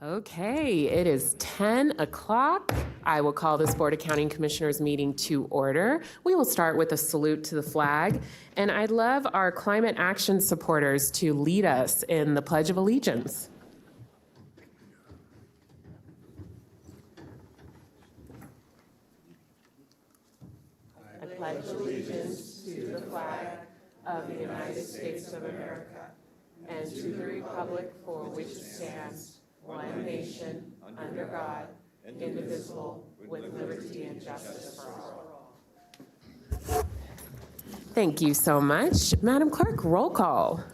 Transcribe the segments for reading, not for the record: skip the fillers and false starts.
Okay, it is 10 o'clock. I will call this Board of County Commissioners meeting to order. We will start with a salute to the flag, and I'd love our climate action supporters to lead us in the Pledge of Allegiance. I pledge allegiance to the flag of the United States of America and to the republic for which it stands, one nation, under God, indivisible, with liberty and justice for all. Thank you so much. Madam Clerk, roll call.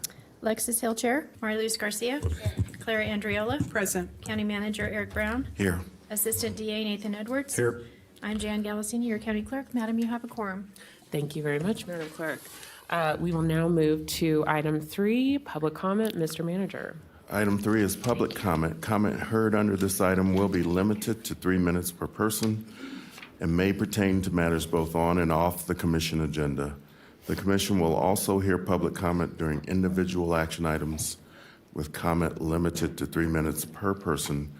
Alexis Hill, Chair. Mariluz Garcia. Clara Andriola. Present. County Manager Eric Brown. Here. Assistant DA Nathan Edwards. Here. I'm Jan Gallisini, your County Clerk. Madam, you have a quorum. Thank you very much, Madam Clerk. We will now move to item 3, public comment. Mr. Manager. Item 3 is public comment. Comment heard under this item will be limited to 3 minutes per person and may pertain to matters both on and off the commission agenda. The commission will also hear public comment during individual action items with comment limited to 3 minutes per person.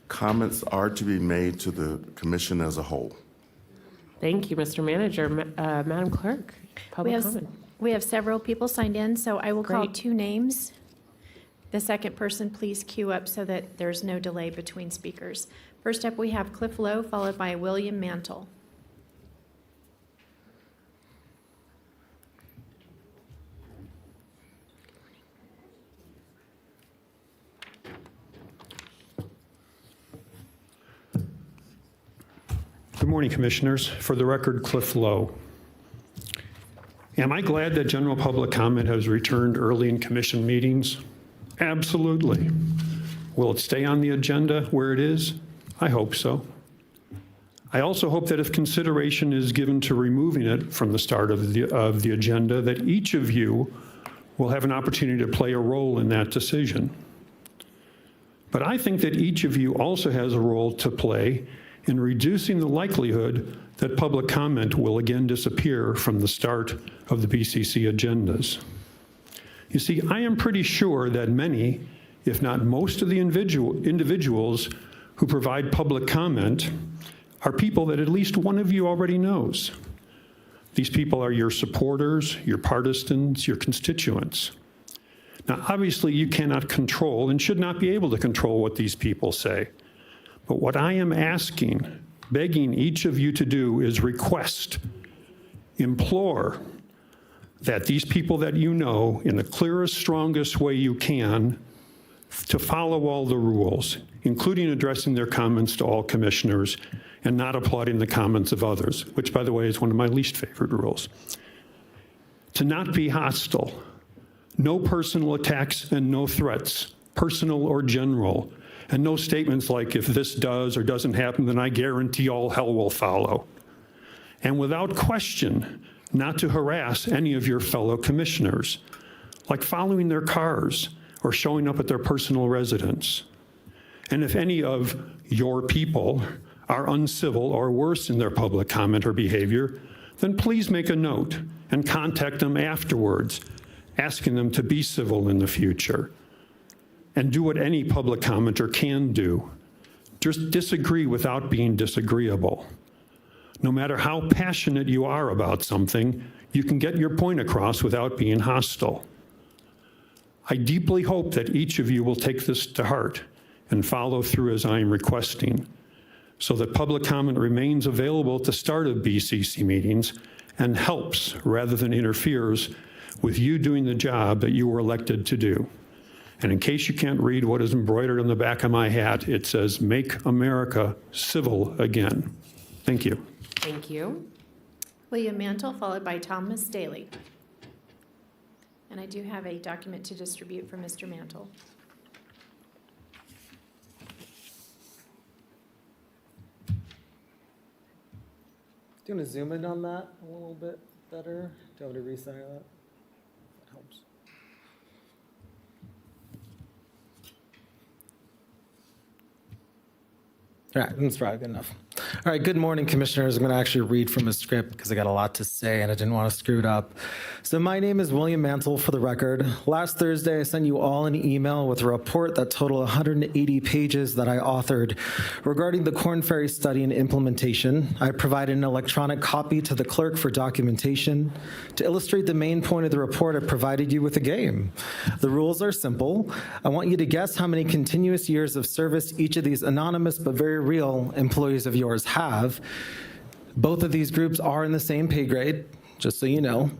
Comments are to be made to the commission as a whole. Thank you, Mr. Manager. Madam Clerk, public comment. We have several people signed in, so I will call Great. 2 names. The second person, please queue up so that there's no delay between speakers. First up, we have Cliff Lowe, followed by William Mantle. Good morning, Commissioners. For the record, Cliff Lowe. Am I glad that general public comment has returned early in commission meetings? Absolutely. Will it stay on the agenda where it is? I hope so. I also hope that if consideration is given to removing it from the start of the agenda, that each of you will have an opportunity to play a role in that decision. But I think that each of you also has a role to play in reducing the likelihood that public comment will again disappear from the start of the BCC agendas. You see, I am pretty sure that many, if not most of the individuals who provide public comment are people that at least one of you already knows. These people are your supporters, your partisans, your constituents. Now, obviously, you cannot control and should not be able to control what these people say. But what I am asking, begging each of you to do is request, implore that these people that you know in the clearest, strongest way you can to follow all the rules, including addressing their comments to all commissioners and not applauding the comments of others, which, by the way, is one of my least favorite rules. To not be hostile, no personal attacks and no threats, personal or general, and no statements like, if this does or doesn't happen, then I guarantee all hell will follow. And without question, not to harass any of your fellow commissioners, like following their cars or showing up at their personal residence. And if any of your people are uncivil or worse in their public comment or behavior, then please make a note and contact them afterwards, asking them to be civil in the future. And do what any public commenter can do. Just disagree without being disagreeable. No matter how passionate you are about something, you can get your point across without being hostile. I deeply hope that each of you will take this to heart and follow through as I am requesting, so that public comment remains available at the start of BCC meetings and helps rather than interferes with you doing the job that you were elected to do. And in case you can't read what is embroidered on the back of my hat, it says, "Make America Civil Again." Thank you. Thank you. William Mantle, followed by Thomas Daly. And I do have a document to distribute for Mr. Mantle. Do you want to zoom in on that a little bit better? Do you want me to recenter that? That helps. All right, that's probably good enough. All right, good morning, Commissioners. I'm going to actually read from a script because I got a lot to say and I didn't want to screw it up. So my name is William Mantle, for the record. Last Thursday, I sent you all an email with a report that totaled 180 pages that I authored regarding the Korn Ferry study and implementation. I provided an electronic copy to the clerk for documentation. To illustrate the main point of the report, I provided you with a game. The rules are simple. I want you to guess how many continuous years of service each of these anonymous but very real employees of yours have. Both of these groups are in the same pay grade, just so you know.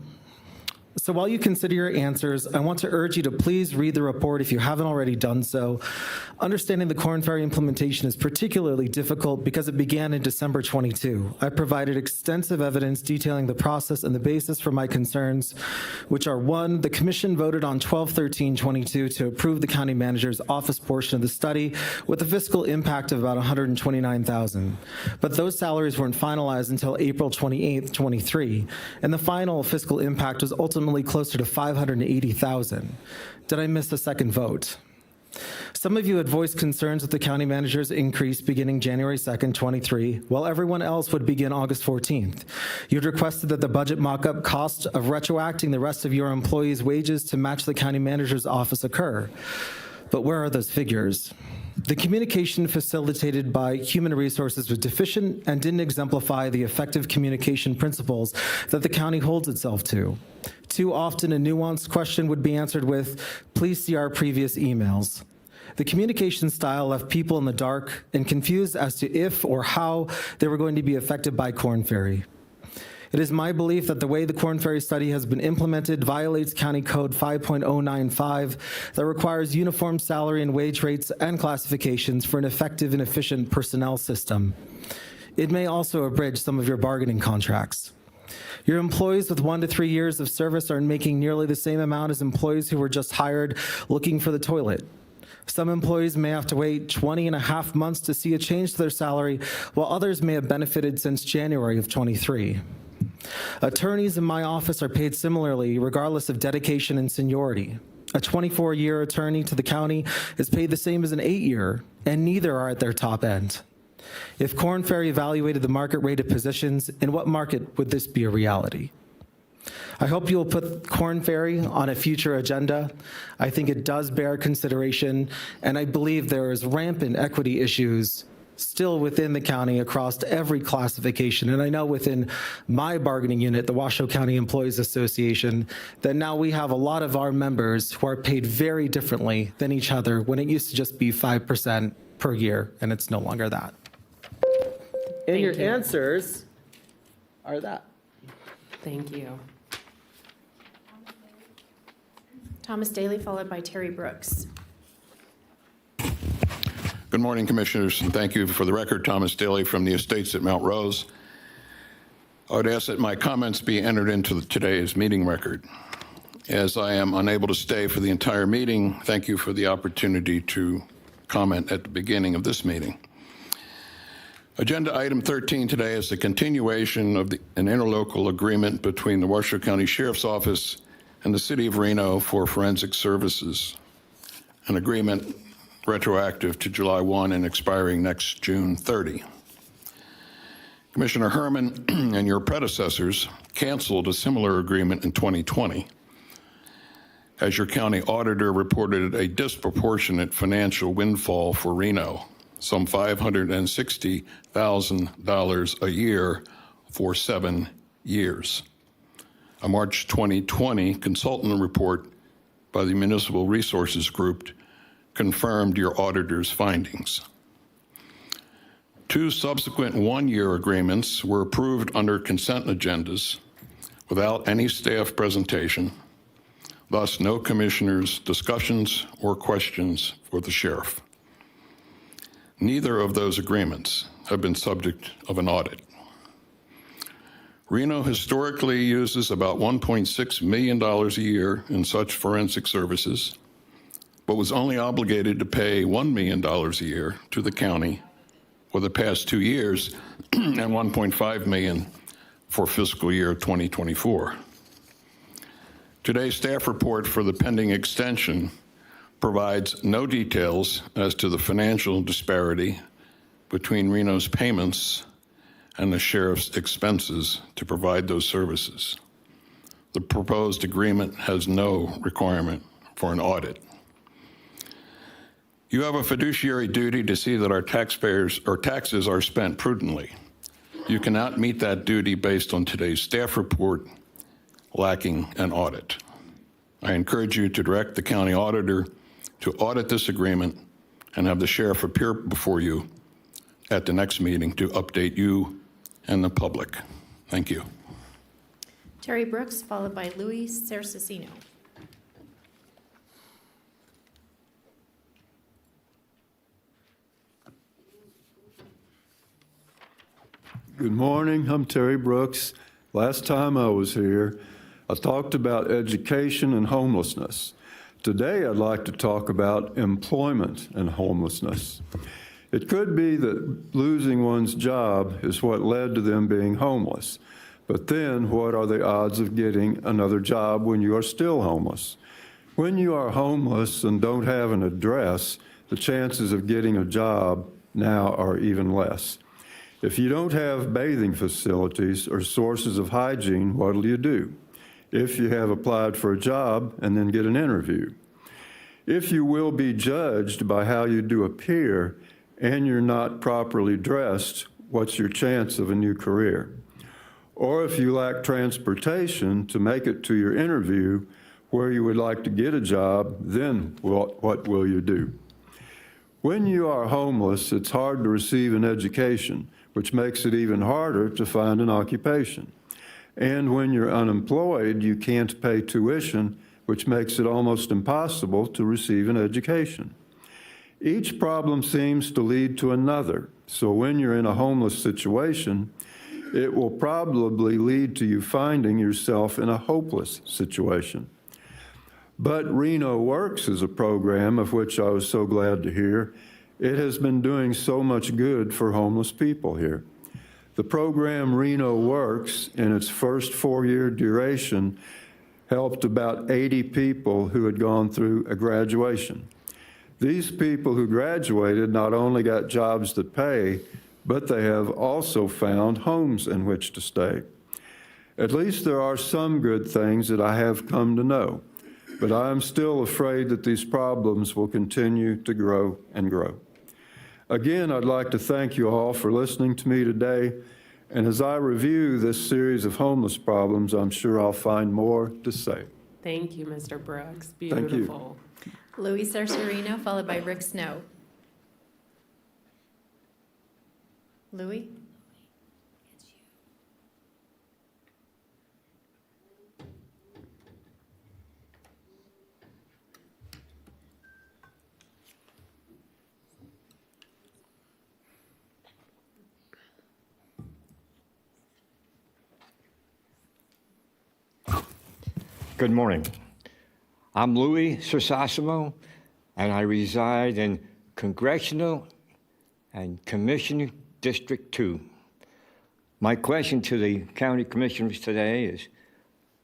So while you consider your answers, I want to urge you to please read the report if you haven't already done so. Understanding the Korn Ferry implementation is particularly difficult because it began in December 22. I provided extensive evidence detailing the process and the basis for my concerns, which are: 1, the Commission voted on 12/13/22 to approve the County Manager's Office portion of the study with a fiscal impact of about $129,000. But those salaries weren't finalized until April 28, 23, and the final fiscal impact was ultimately closer to $580,000. Did I miss a second vote? Some of you had voiced concerns with the county manager's increase beginning January 2nd, 23, while everyone else would begin August 14th. You'd requested that the budget mock-up cost of retroacting the rest of your employees' wages to match the county manager's office occur. But where are those figures? The communication facilitated by Human Resources was deficient and didn't exemplify the effective communication principles that the county holds itself to. Too often, a nuanced question would be answered with, "Please see our previous emails." The communication style left people in the dark and confused as to if or how they were going to be affected by Korn Ferry. It is my belief that the way the Korn Ferry study has been implemented violates County Code 5.095 that requires uniform salary and wage rates and classifications for an effective and efficient personnel system. It may also abridge some of your bargaining contracts. Your employees with 1 to 3 years of service are making nearly the same amount as employees who were just hired looking for the toilet. Some employees may have to wait 20 and a half months to see a change to their salary, while others may have benefited since January of 23. Attorneys in my office are paid similarly, regardless of dedication and seniority. A 24-year attorney to the county is paid the same as an 8-year, and neither are at their top end. If Korn Ferry evaluated the market rate of positions, in what market would this be a reality? I hope you will put Korn Ferry on a future agenda. I think it does bear consideration, and I believe there is rampant equity issues still within the county across every classification. And I know within my bargaining unit, the Washoe County Employees Association, that now we have a lot of our members who are paid very differently than each other when it used to just be 5% per year, and it's no longer that. And Thank your you. answers are that. Thank you. Thomas Daly, followed by Terry Brooks. Good morning, Commissioners, and thank you. For the record, Thomas Daly from the Estates at Mount Rose. I would ask that my comments be entered into today's meeting record. As I am unable to stay for the entire meeting, thank you for the opportunity to comment at the beginning of this meeting. Agenda item 13 today is the continuation of an interlocal agreement between the Washoe County Sheriff's Office and the City of Reno for forensic services, an agreement retroactive to July 1 and expiring next June 30. Commissioner Herman and your predecessors canceled a similar agreement in 2020, as your county auditor reported a disproportionate financial windfall for Reno, some $560,000 a year for 7 years. A March 2020 consultant report by the Municipal Resources Group confirmed your auditor's findings. 2 subsequent 1-year agreements were approved under consent agendas without any staff presentation, thus no commissioners' discussions or questions for the sheriff. Neither of those agreements have been subject of an audit. Reno historically uses about $1.6 million a year in such forensic services, but was only obligated to pay $1 million a year to the county for the past 2 years and $1.5 million for fiscal year 2024. Today's staff report for the pending extension provides no details as to the financial disparity between Reno's payments and the sheriff's expenses to provide those services. The proposed agreement has no requirement for an audit. You have a fiduciary duty to see that our taxes are spent prudently. You cannot meet that duty based on today's staff report lacking an audit. I encourage you to direct the county auditor to audit this agreement and have the sheriff appear before you at the next meeting to update you and the public. Thank you. Terry Brooks, followed by Louis Sersasino. Good morning, I'm Terry Brooks. Last time I was here, I talked about education and homelessness. Today, I'd like to talk about employment and homelessness. It could be that losing one's job is what led to them being homeless. But then, what are the odds of getting another job when you are still homeless? When you are homeless and don't have an address, the chances of getting a job now are even less. If you don't have bathing facilities or sources of hygiene, what'll you do? If you have applied for a job and then get an interview. If you will be judged by how you do appear and you're not properly dressed, what's your chance of a new career? Or if you lack transportation to make it to your interview where you would like to get a job, then what will you do? When you are homeless, it's hard to receive an education, which makes it even harder to find an occupation. And when you're unemployed, you can't pay tuition, which makes it almost impossible to receive an education. Each problem seems to lead to another. So when you're in a homeless situation, it will probably lead to you finding yourself in a hopeless situation. But Reno Works is a program of which I was so glad to hear. It has been doing so much good for homeless people here. The program Reno Works, in its first 4-year duration, helped about 80 people who had gone through a graduation. These people who graduated not only got jobs that pay, but they have also found homes in which to stay. At least there are some good things that I have come to know, but I am still afraid that these problems will continue to grow and grow. Again, I'd like to thank you all for listening to me today. And as I review this series of homeless problems, I'm sure I'll find more to say. Thank you, Mr. Brooks. Thank you. Beautiful. Louis Sersarino, followed by Rick Snow. Louis? Good morning. I'm Louis Sersasimo, and I reside in Congressional and Commission District 2. My question to the county commissioners today is,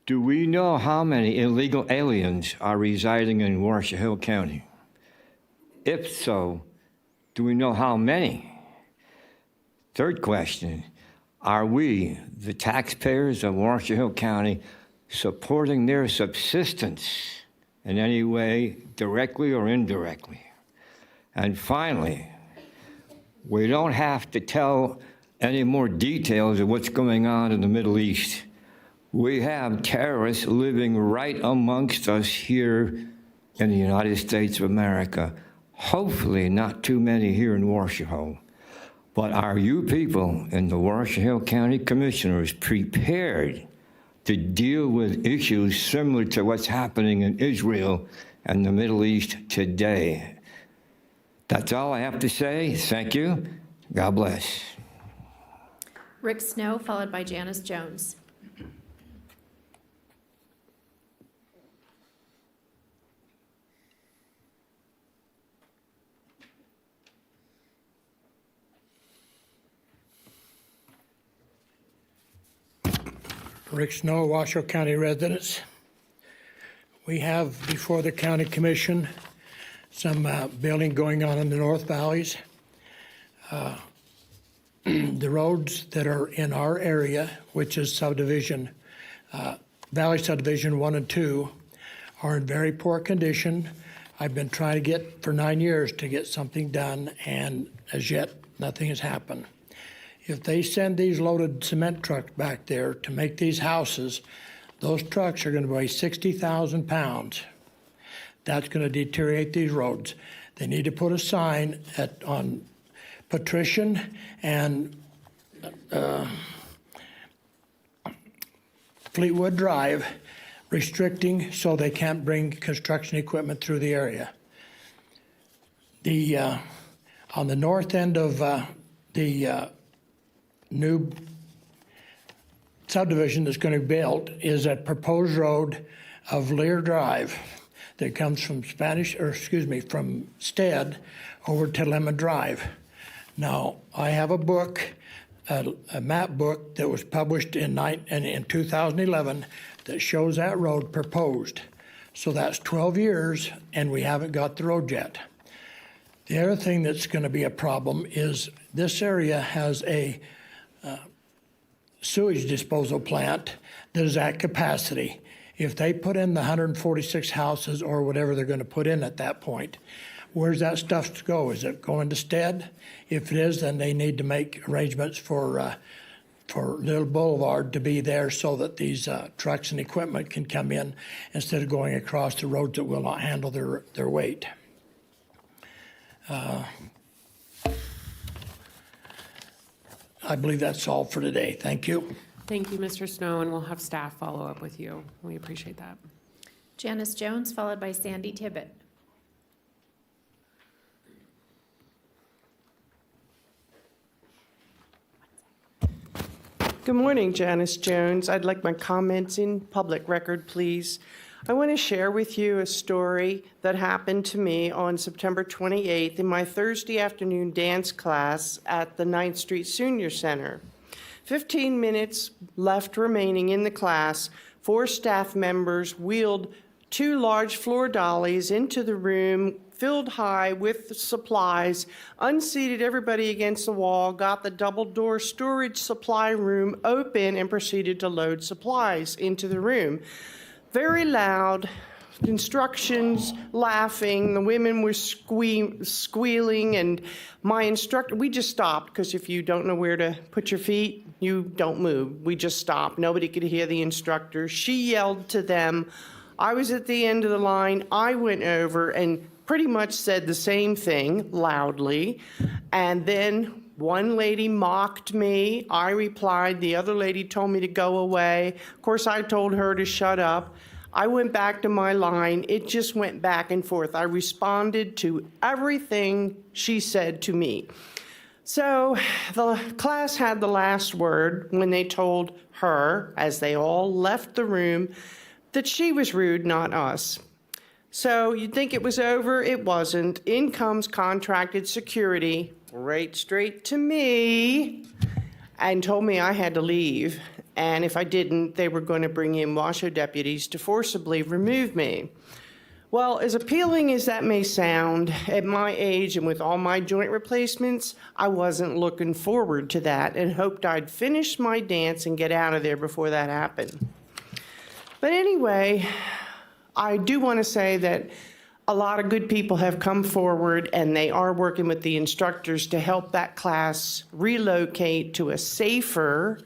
do we know how many illegal aliens are residing in Washoe Hill County? If so, do we know how many? Third question, are we, the taxpayers of Washoe Hill County, supporting their subsistence in any way, directly or indirectly? And finally, we don't have to tell any more details of what's going on in the Middle East. We have terrorists living right amongst us here in the United States of America. Hopefully not too many here in Washoe. But are you people in the Washoe Hill County Commissioners prepared to deal with issues similar to what's happening in Israel and the Middle East today? That's all I have to say. Thank you. God bless. Rick Snow, followed by Janice Jones. Rick Snow, Washoe County residents. We have before the county commission some building going on in the North Valleys. the roads that are in our area, which is subdivision, Valley Subdivision 1 and 2, are in very poor condition. I've been trying to get for 9 years to get something done, and as yet, nothing has happened. If they send these loaded cement trucks back there to make these houses, those trucks are going to weigh 60,000 pounds. That's going to deteriorate these roads. They need to put a sign on Patrician and Fleetwood Drive restricting so they can't bring construction equipment through the area. On the north end of the new subdivision that's going to be built is a proposed road of Lear Drive that comes from from Stead over to Lemon Drive. Now, I have a book, a map book that was published in 2011 that shows that road proposed. So that's 12 years, and we haven't got the road yet. The other thing that's going to be a problem is this area has a sewage disposal plant that is at capacity. If they put in the 146 houses or whatever they're going to put in at that point, where's that stuff to go? Is it going to Stead? If it is, then they need to make arrangements for Little Boulevard to be there so that these trucks and equipment can come in instead of going across the roads that will not handle their weight. I believe that's all for today. Thank you. Thank you, Mr. Snow, and we'll have staff follow up with you. We appreciate that. Janice Jones, followed by Sandy Tibbett. Good morning, Janice Jones. I'd like my comments in public record, please. I want to share with you a story that happened to me on September 28th in my Thursday afternoon dance class at the 9th Street Senior Center. 15 minutes left remaining in the class. 4 staff members wheeled 2 large floor dollies into the room, filled high with supplies, unseated everybody against the wall, got the double-door storage supply room open, and proceeded to load supplies into the room. Very loud, instructions, laughing, the women were squealing, and my instructor, we just stopped, because if you don't know where to put your feet, you don't move. We just stopped. Nobody could hear the instructor. She yelled to them. I was at the end of the line. I went over and pretty much said the same thing loudly, and then one lady mocked me. I replied. The other lady told me to go away. Of course, I told her to shut up. I went back to my line. It just went back and forth. I responded to everything she said to me. So the class had the last word when they told her, as they all left the room, that she was rude, not us. So you'd think it was over. It wasn't. In comes contracted security, right straight to me, and told me I had to leave. And if I didn't, they were going to bring in Washoe deputies to forcibly remove me. Well, as appealing as that may sound, at my age and with all my joint replacements, I wasn't looking forward to that and hoped I'd finish my dance and get out of there before that happened. But anyway, I do want to say that a lot of good people have come forward, and they are working with the instructors to help that class relocate to a safer,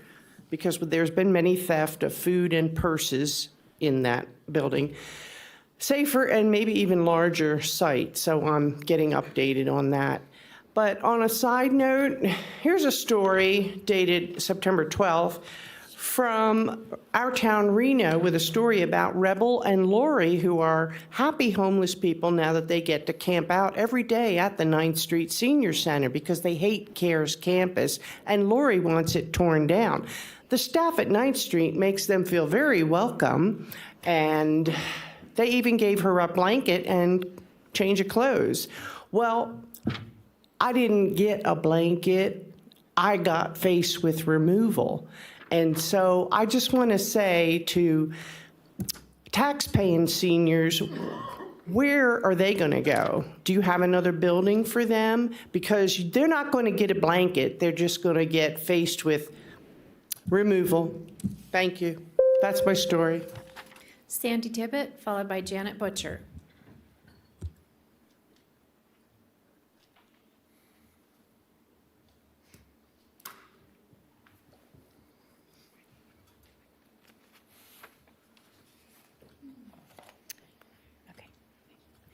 because there's been many theft of food and purses in that building, safer and maybe even larger site. So I'm getting updated on that. But on a side note, here's a story dated September 12th from our town, Reno, with a story about Rebel and Lori, who are happy homeless people now that they get to camp out every day at the 9th Street Senior Center because they hate CARES campus, and Lori wants it torn down. The staff at 9th Street makes them feel very welcome, and they even gave her a blanket and change of clothes. Well, I didn't get a blanket. I got faced with removal. And so I just want to say to tax-paying seniors, where are they going to go? Do you have another building for them? Because they're not going to get a blanket. They're just going to get faced with removal. Thank you. That's my story. Sandy Tibbet, followed by Janet Butcher. Okay.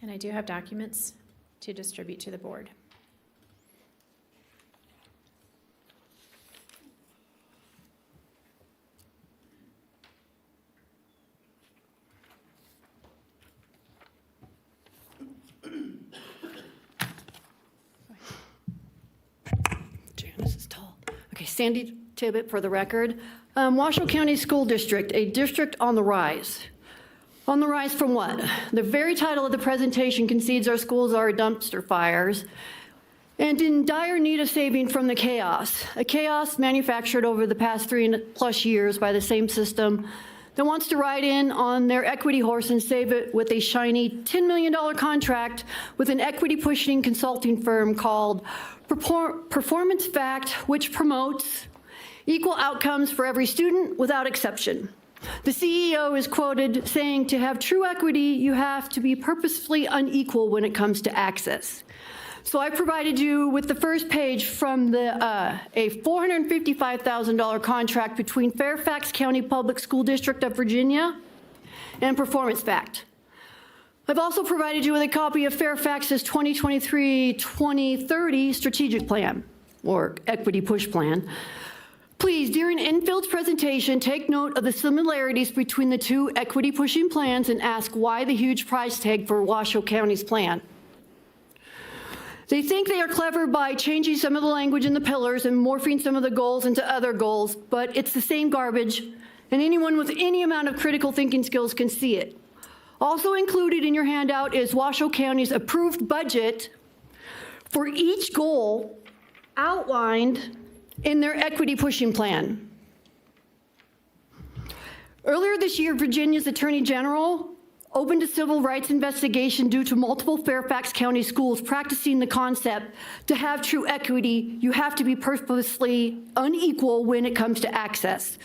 And I do have documents to distribute to the board. Janice is tall. Okay, Sandy Tibbet for the record. Washoe County School District, a district on the rise. On the rise from what? The very title of the presentation concedes our schools are dumpster fires and in dire need of saving from the chaos. A chaos manufactured over the past 3+ years by the same system that wants to ride in on their equity horse and save it with a shiny $10 million contract with an equity-pushing consulting firm called Performance Fact, which promotes equal outcomes for every student without exception. The CEO is quoted saying, "To have true equity, you have to be purposefully unequal when it comes to access." So I provided you with the first page from a $455,000 contract between Fairfax County Public School District of Virginia and Performance Fact. I've also provided you with a copy of Fairfax's 2023-2030 strategic plan, or equity push plan. Please, during Enfield's presentation, take note of the similarities between the two equity pushing plans and ask why the huge price tag for Washoe County's plan. They think they are clever by changing some of the language in the pillars and morphing some of the goals into other goals, but it's the same garbage, and anyone with any amount of critical thinking skills can see it. Also included in your handout is Washoe County's approved budget for each goal outlined in their equity pushing plan. Earlier this year, Virginia's Attorney General opened a civil rights investigation due to multiple Fairfax County schools practicing the concept to have true equity, you have to be purposely unequal when it comes to access.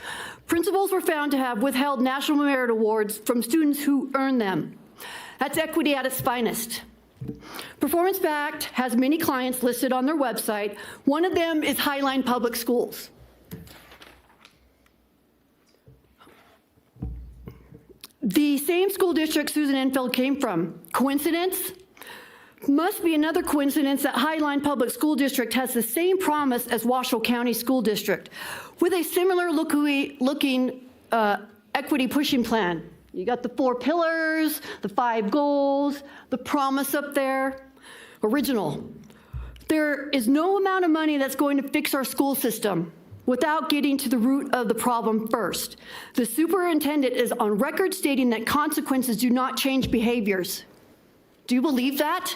Principals were found to have withheld National Merit Awards from students who earned them. That's equity at its finest. Performance Fact has many clients listed on their website. One of them is Highline Public Schools. The same school district Susan Enfield came from. Coincidence? Must be another coincidence that Highline Public School District has the same promise as Washoe County School District with a similar looking equity pushing plan. You got the 4 pillars, the 5 goals, the promise up there. Original. There is no amount of money that's going to fix our school system without getting to the root of the problem first. The superintendent is on record stating that consequences do not change behaviors. Do you believe that?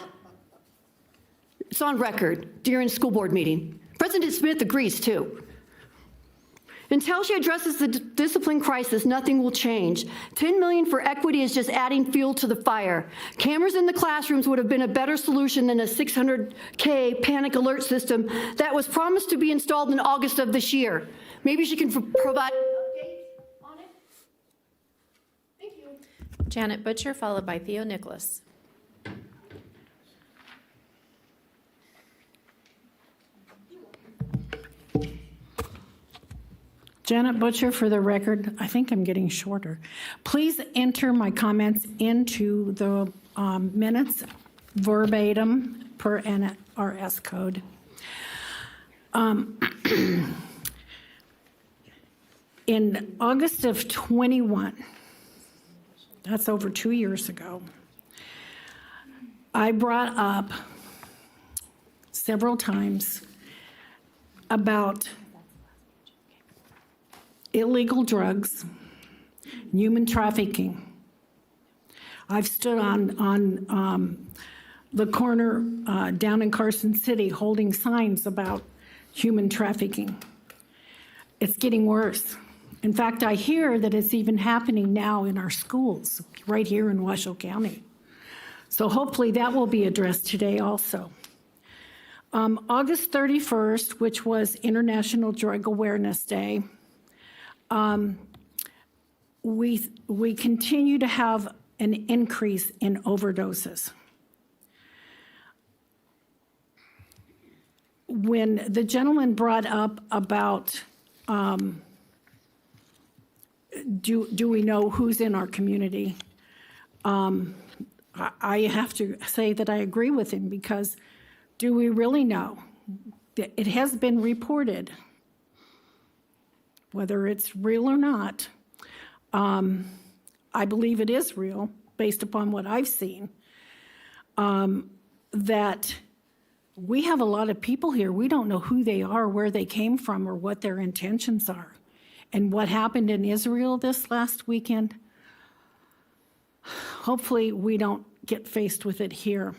It's on record during school board meeting. President Smith agrees too. Until she addresses the discipline crisis, nothing will change. $10 million for equity is just adding fuel to the fire. Cameras in the classrooms would have been a better solution than a $600K panic alert system that was promised to be installed in August of this year. Maybe she can provide an update on it. Thank you. Janet Butcher, followed by Theo Nicholas. Janet Butcher, for the record, I think I'm getting shorter. Please enter my comments into the minutes verbatim per NRS code. In August of 21, that's over 2 years ago, I brought up several times about illegal drugs, human trafficking. I've stood on the corner down in Carson City holding signs about human trafficking. It's getting worse. In fact, I hear that it's even happening now in our schools, right here in Washoe County. So hopefully that will be addressed today also. August 31st, which was International Drug Awareness Day, we continue to have an increase in overdoses. When the gentleman brought up about do we know who's in our community, I have to say that I agree with him, because do we really know? It has been reported, whether it's real or not. I believe it is real, based upon what I've seen, that we have a lot of people here. We don't know who they are, where they came from, or what their intentions are. And what happened in Israel this last weekend, hopefully we don't get faced with it here.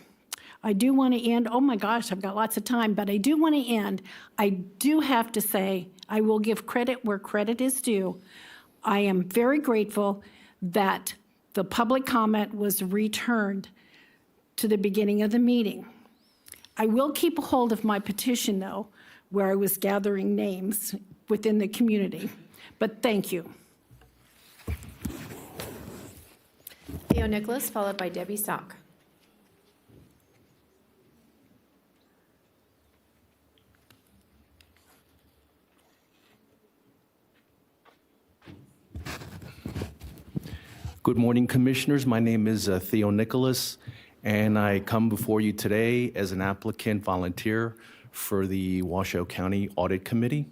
I do want to end, oh my gosh, I've got lots of time, but I do want to end. I do have to say, I will give credit where credit is due. I am very grateful that the public comment was returned to the beginning of the meeting. I will keep a hold of my petition, though, where I was gathering names within the community. But thank you. Theo Nicholas, followed by Debbie Sock. Good morning, Commissioners. My name is Theo Nicholas, and I come before you today as an applicant volunteer for the Washoe County Audit Committee.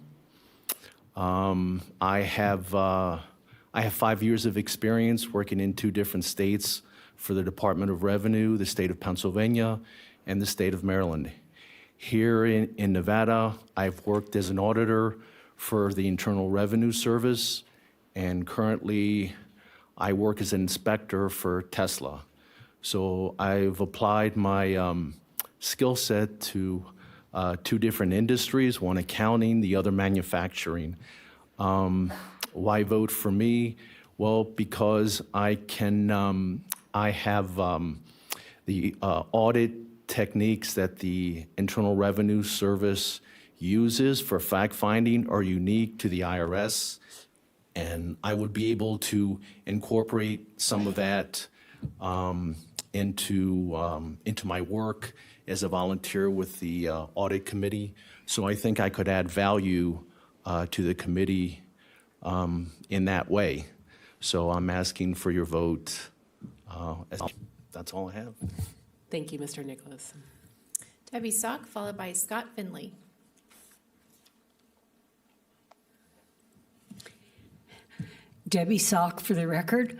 I have 5 years of experience working in 2 different states for the Department of Revenue, the state of Pennsylvania, and the state of Maryland. Here in Nevada, I've worked as an auditor for the Internal Revenue Service, and currently I work as an inspector for Tesla. So I've applied my skill set to 2 different industries, one accounting, the other manufacturing. Why vote for me? Well, because I have the audit techniques that the Internal Revenue Service uses for fact-finding are unique to the IRS, and I would be able to incorporate some of that into my work as a volunteer with the Audit Committee. So I think I could add value to the committee in that way. So I'm asking for your vote. That's all I have. Thank you, Mr. Nicholas. Debbie Sock, followed by Scott Finley. Debbie Sock for the record.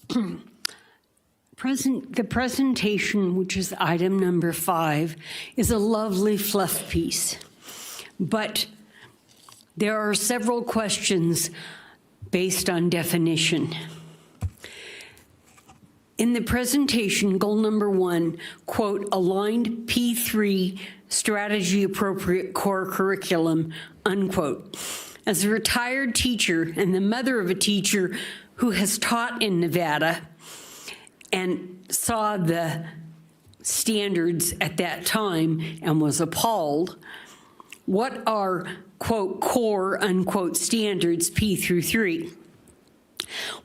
The presentation, which is item number 5, is a lovely fluff piece. But there are several questions based on definition. In the presentation, goal number 1, quote, aligned P3 strategy appropriate core curriculum, unquote. As a retired teacher and the mother of a teacher who has taught in Nevada and saw the standards at that time and was appalled, what are, quote, core, unquote, standards P through 3?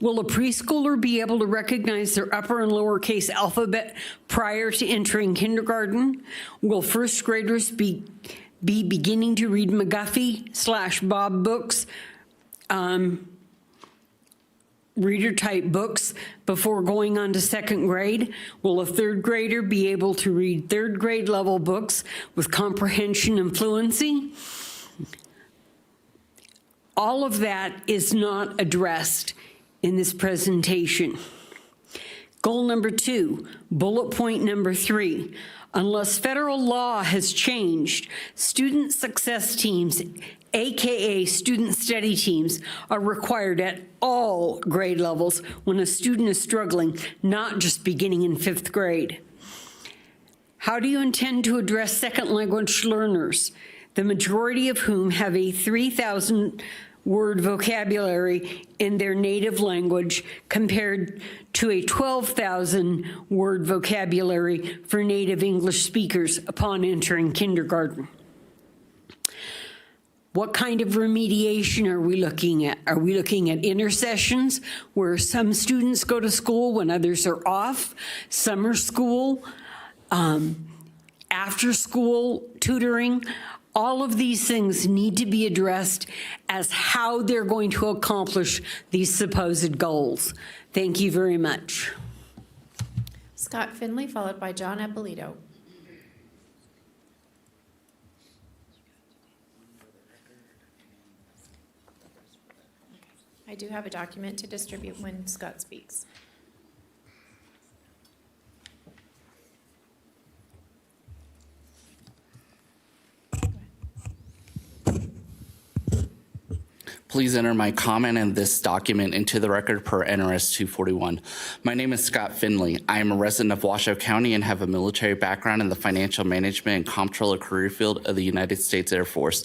Will a preschooler be able to recognize their upper and lowercase alphabet prior to entering kindergarten? Will first graders be beginning to read McGuffey/Bob books, reader-type books before going on to second grade? Will a third grader be able to read third grade level books with comprehension and fluency? All of that is not addressed in this presentation. Goal number 2, bullet point number 3. Unless federal law has changed, student success teams, AKA student study teams, are required at all grade levels when a student is struggling, not just beginning in 5th grade. How do you intend to address second language learners, the majority of whom have a 3,000 word vocabulary in their native language compared to a 12,000 word vocabulary for native English speakers upon entering kindergarten. What kind of remediation are we looking at? Are we looking at intersessions where some students go to school when others are off, summer school, after school tutoring? All of these things need to be addressed as how they're going to accomplish these supposed goals. Thank you very much. Scott Finley, followed by John Eppolito. I do have a document to distribute when Scott speaks. Please enter my comment in this document into the record per NRS 241. My name is Scott Finley. I am a resident of Washoe County and have a military background in the financial management and comptroller career field of the United States Air Force.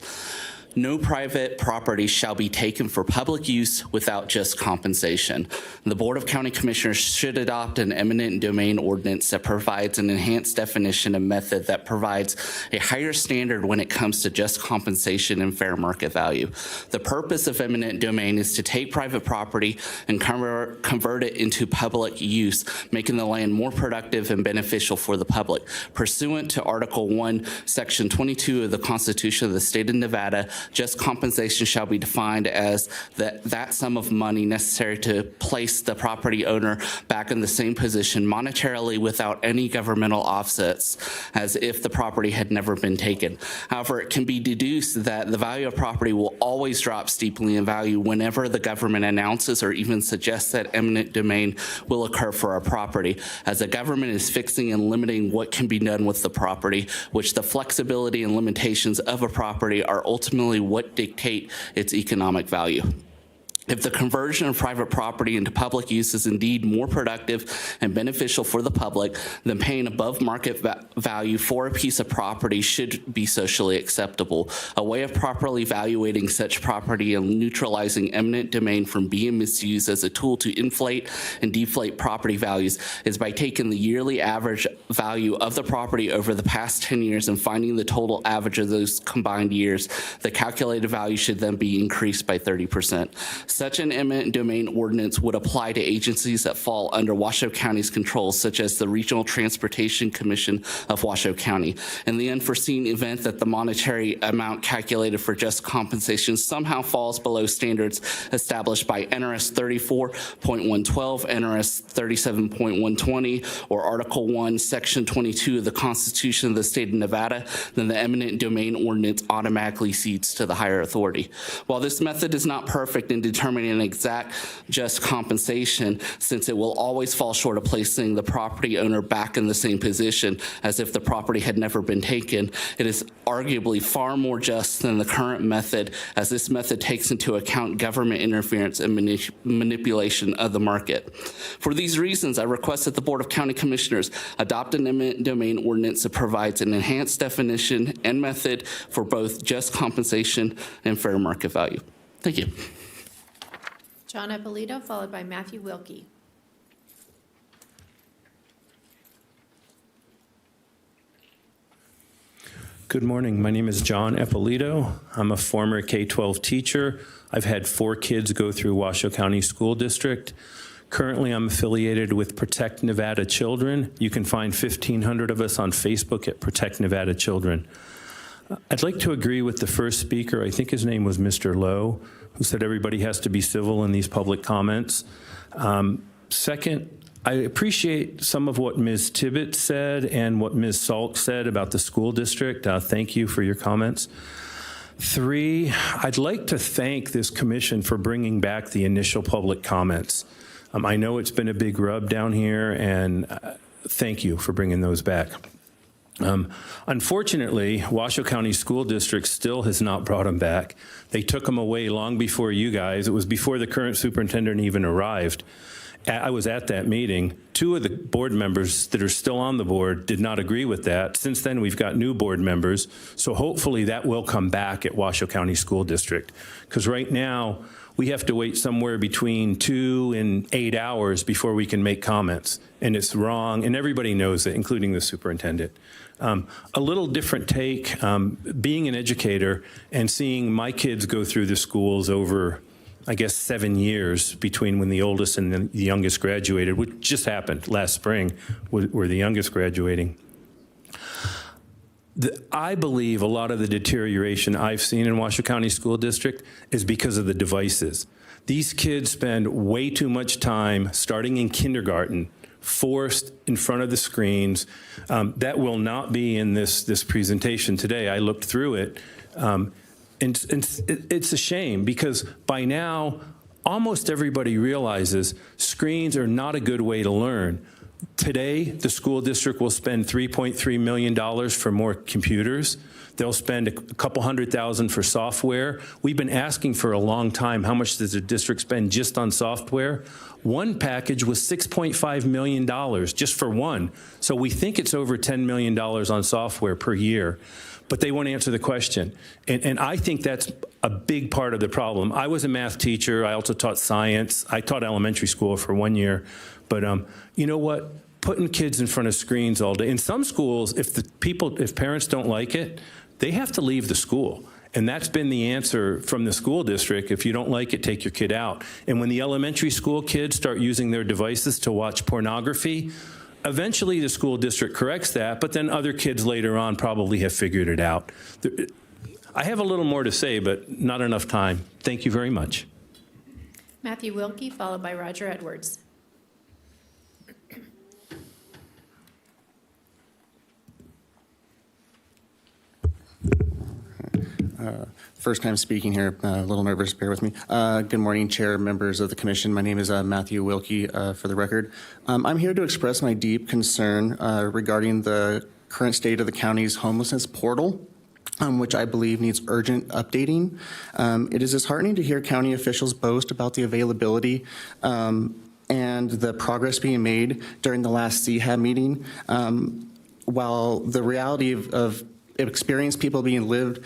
No private property shall be taken for public use without just compensation. The Board of County Commissioners should adopt an eminent domain ordinance that provides an enhanced definition and method that provides a higher standard when it comes to just compensation and fair market value. The purpose of eminent domain is to take private property and convert it into public use, making the land more productive and beneficial for the public. Pursuant to Article 1, Section 22 of the Constitution of the State of Nevada, just compensation shall be defined as that sum of money necessary to place the property owner back in the same position monetarily without any governmental offsets, as if the property had never been taken. However, it can be deduced that the value of property will always drop steeply in value whenever the government announces or even suggests that eminent domain will occur for a property, as the government is fixing and limiting what can be done with the property, which the flexibility and limitations of a property are ultimately what dictate its economic value. If the conversion of private property into public use is indeed more productive and beneficial for the public, then paying above market value for a piece of property should be socially acceptable. A way of properly evaluating such property and neutralizing eminent domain from being misused as a tool to inflate and deflate property values is by taking the yearly average value of the property over the past 10 years and finding the total average of those combined years. The calculated value should then be increased by 30%. Such an eminent domain ordinance would apply to agencies that fall under Washoe County's control, such as the Regional Transportation Commission of Washoe County. In the unforeseen event that the monetary amount calculated for just compensation somehow falls below standards established by NRS 34.112, NRS 37.120, or Article 1, Section 22 of the Constitution of the State of Nevada, then the eminent domain ordinance automatically cedes to the higher authority. While this method is not perfect in determining an exact just compensation, since it will always fall short of placing the property owner back in the same position as if the property had never been taken, it is arguably far more just than the current method, as this method takes into account government interference and manipulation of the market. For these reasons, I request that the Board of County Commissioners adopt an eminent domain ordinance that provides an enhanced definition and method for both just compensation and fair market value. Thank you. John Eppolito, followed by Matthew Wilkie. Good morning. My name is John Eppolito. I'm a former K-12 teacher. I've had 4 kids go through Washoe County School District. Currently, I'm affiliated with Protect Nevada Children. You can find 1,500 of us on Facebook at Protect Nevada Children. I'd like to agree with the first speaker. I think his name was Mr. Lowe, who said everybody has to be civil in these public comments. Second, I appreciate some of what Ms. Tibbett said and what Ms. Salk said about the school district. Thank you for your comments. 3, I'd like to thank this commission for bringing back the initial public comments. I know it's been a big rub down here, and thank you for bringing those back. Unfortunately, Washoe County School District still has not brought them back. They took them away long before you guys. It was before the current superintendent even arrived. I was at that meeting. 2 of the board members that are still on the board did not agree with that. Since then, we've got new board members. So hopefully that will come back at Washoe County School District. Because right now, we have to wait somewhere between 2 and 8 hours before we can make comments. And it's wrong, and everybody knows it, including the superintendent. A little different take, being an educator and seeing my kids go through the schools over, I guess, 7 years between when the oldest and the youngest graduated, which just happened last spring, were the youngest graduating. I believe a lot of the deterioration I've seen in Washoe County School District is because of the devices. These kids spend way too much time starting in kindergarten, forced in front of the screens. That will not be in this presentation today. I looked through it. And it's a shame because by now, almost everybody realizes screens are not a good way to learn. Today, the school district will spend $3.3 million for more computers. They'll spend a couple $100,000 for software. We've been asking for a long time, how much does the district spend just on software? One package was $6.5 million just for one. So we think it's over $10 million on software per year. But they won't answer the question. And I think that's a big part of the problem. I was a math teacher. I also taught science. I taught elementary school for 1 year. But you know what? Putting kids in front of screens all day. In some schools, if parents don't like it, they have to leave the school. And that's been the answer from the school district. If you don't like it, take your kid out. And when the elementary school kids start using their devices to watch pornography, eventually the school district corrects that, but then other kids later on probably have figured it out. I have a little more to say, but not enough time. Thank you very much. Matthew Wilkie, followed by Roger Edwards. First time speaking here, a little nervous, bear with me. Good morning, Chair, members of the Commission. My name is Matthew Wilkie, for the record. I'm here to express my deep concern regarding the current state of the county's homelessness portal, which I believe needs urgent updating. It is disheartening to hear county officials boast about the availability and the progress being made during the last CHAB meeting, while the reality of experienced people being lived,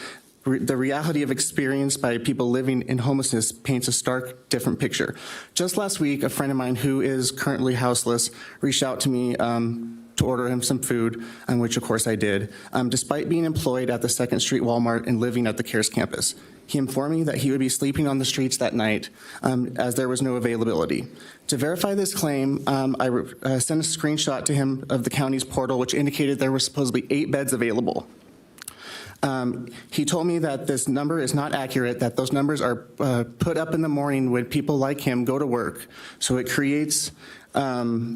the reality of experience by people living in homelessness paints a stark, different picture. Just last week, a friend of mine who is currently houseless reached out to me to order him some food, which of course I did, despite being employed at the 2nd Street Walmart and living at the CARES campus. He informed me that he would be sleeping on the streets that night as there was no availability. To verify this claim, I sent a screenshot to him of the county's portal, which indicated there were supposedly 8 beds available. He told me that this number is not accurate, that those numbers are put up in the morning when people like him go to work. So it creates a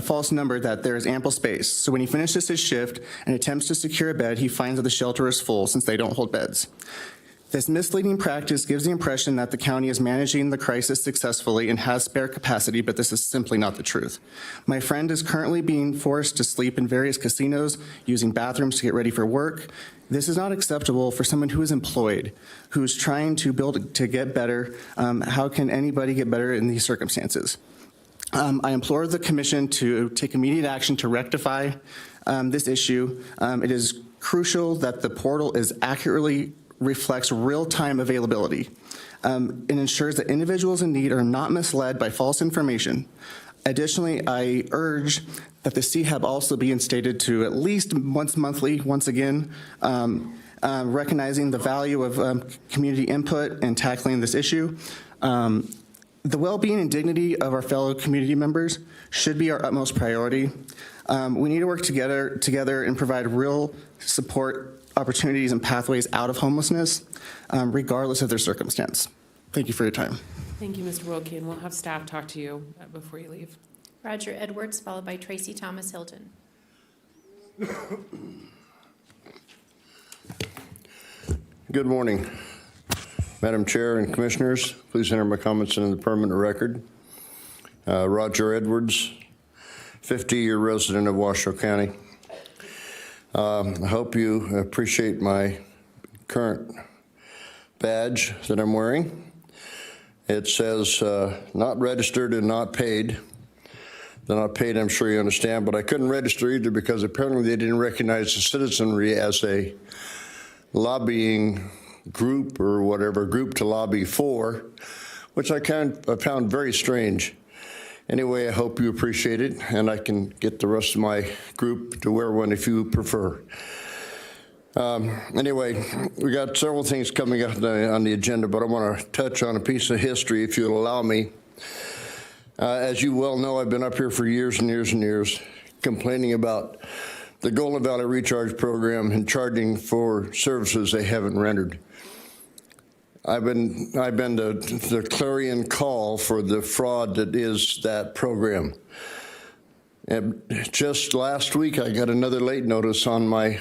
false number that there is ample space. So when he finishes his shift and attempts to secure a bed, he finds that the shelter is full since they don't hold beds. This misleading practice gives the impression that the county is managing the crisis successfully and has spare capacity, but this is simply not the truth. My friend is currently being forced to sleep in various casinos, using bathrooms to get ready for work. This is not acceptable for someone who is employed, who's trying to build to get better. How can anybody get better in these circumstances? I implore the Commission to take immediate action to rectify this issue. It is crucial that the portal is accurately reflects real-time availability. It ensures that individuals in need are not misled by false information. Additionally, I urge that the CHAB also be instated to at least once monthly, once again, recognizing the value of community input and tackling this issue. The well-being and dignity of our fellow community members should be our utmost priority. We need to work together and provide real support opportunities and pathways out of homelessness, regardless of their circumstance. Thank you for your time. Thank you, Mr. Wilkie, and we'll have staff talk to you before you leave. Roger Edwards, followed by Tracy Thomas Hilton. Good morning, Madam Chair and Commissioners. Please enter my comments into the permanent record. Roger Edwards, 50-year resident of Washoe County. I hope you appreciate my current badge that I'm wearing. It says not registered and not paid. They're not paid, I'm sure you understand, but I couldn't register either because apparently they didn't recognize the citizenry as a lobbying group or whatever, group to lobby for, which I found very strange. Anyway, I hope you appreciate it, and I can get the rest of my group to wear one if you prefer. Anyway, we got several things coming up on the agenda, but I want to touch on a piece of history, if you'll allow me. As you well know, I've been up here for years and years and years complaining about the Golden Valley Recharge Program and charging for services they haven't rendered. I've been the clarion call for the fraud that is that program. And just last week, I got another late notice on my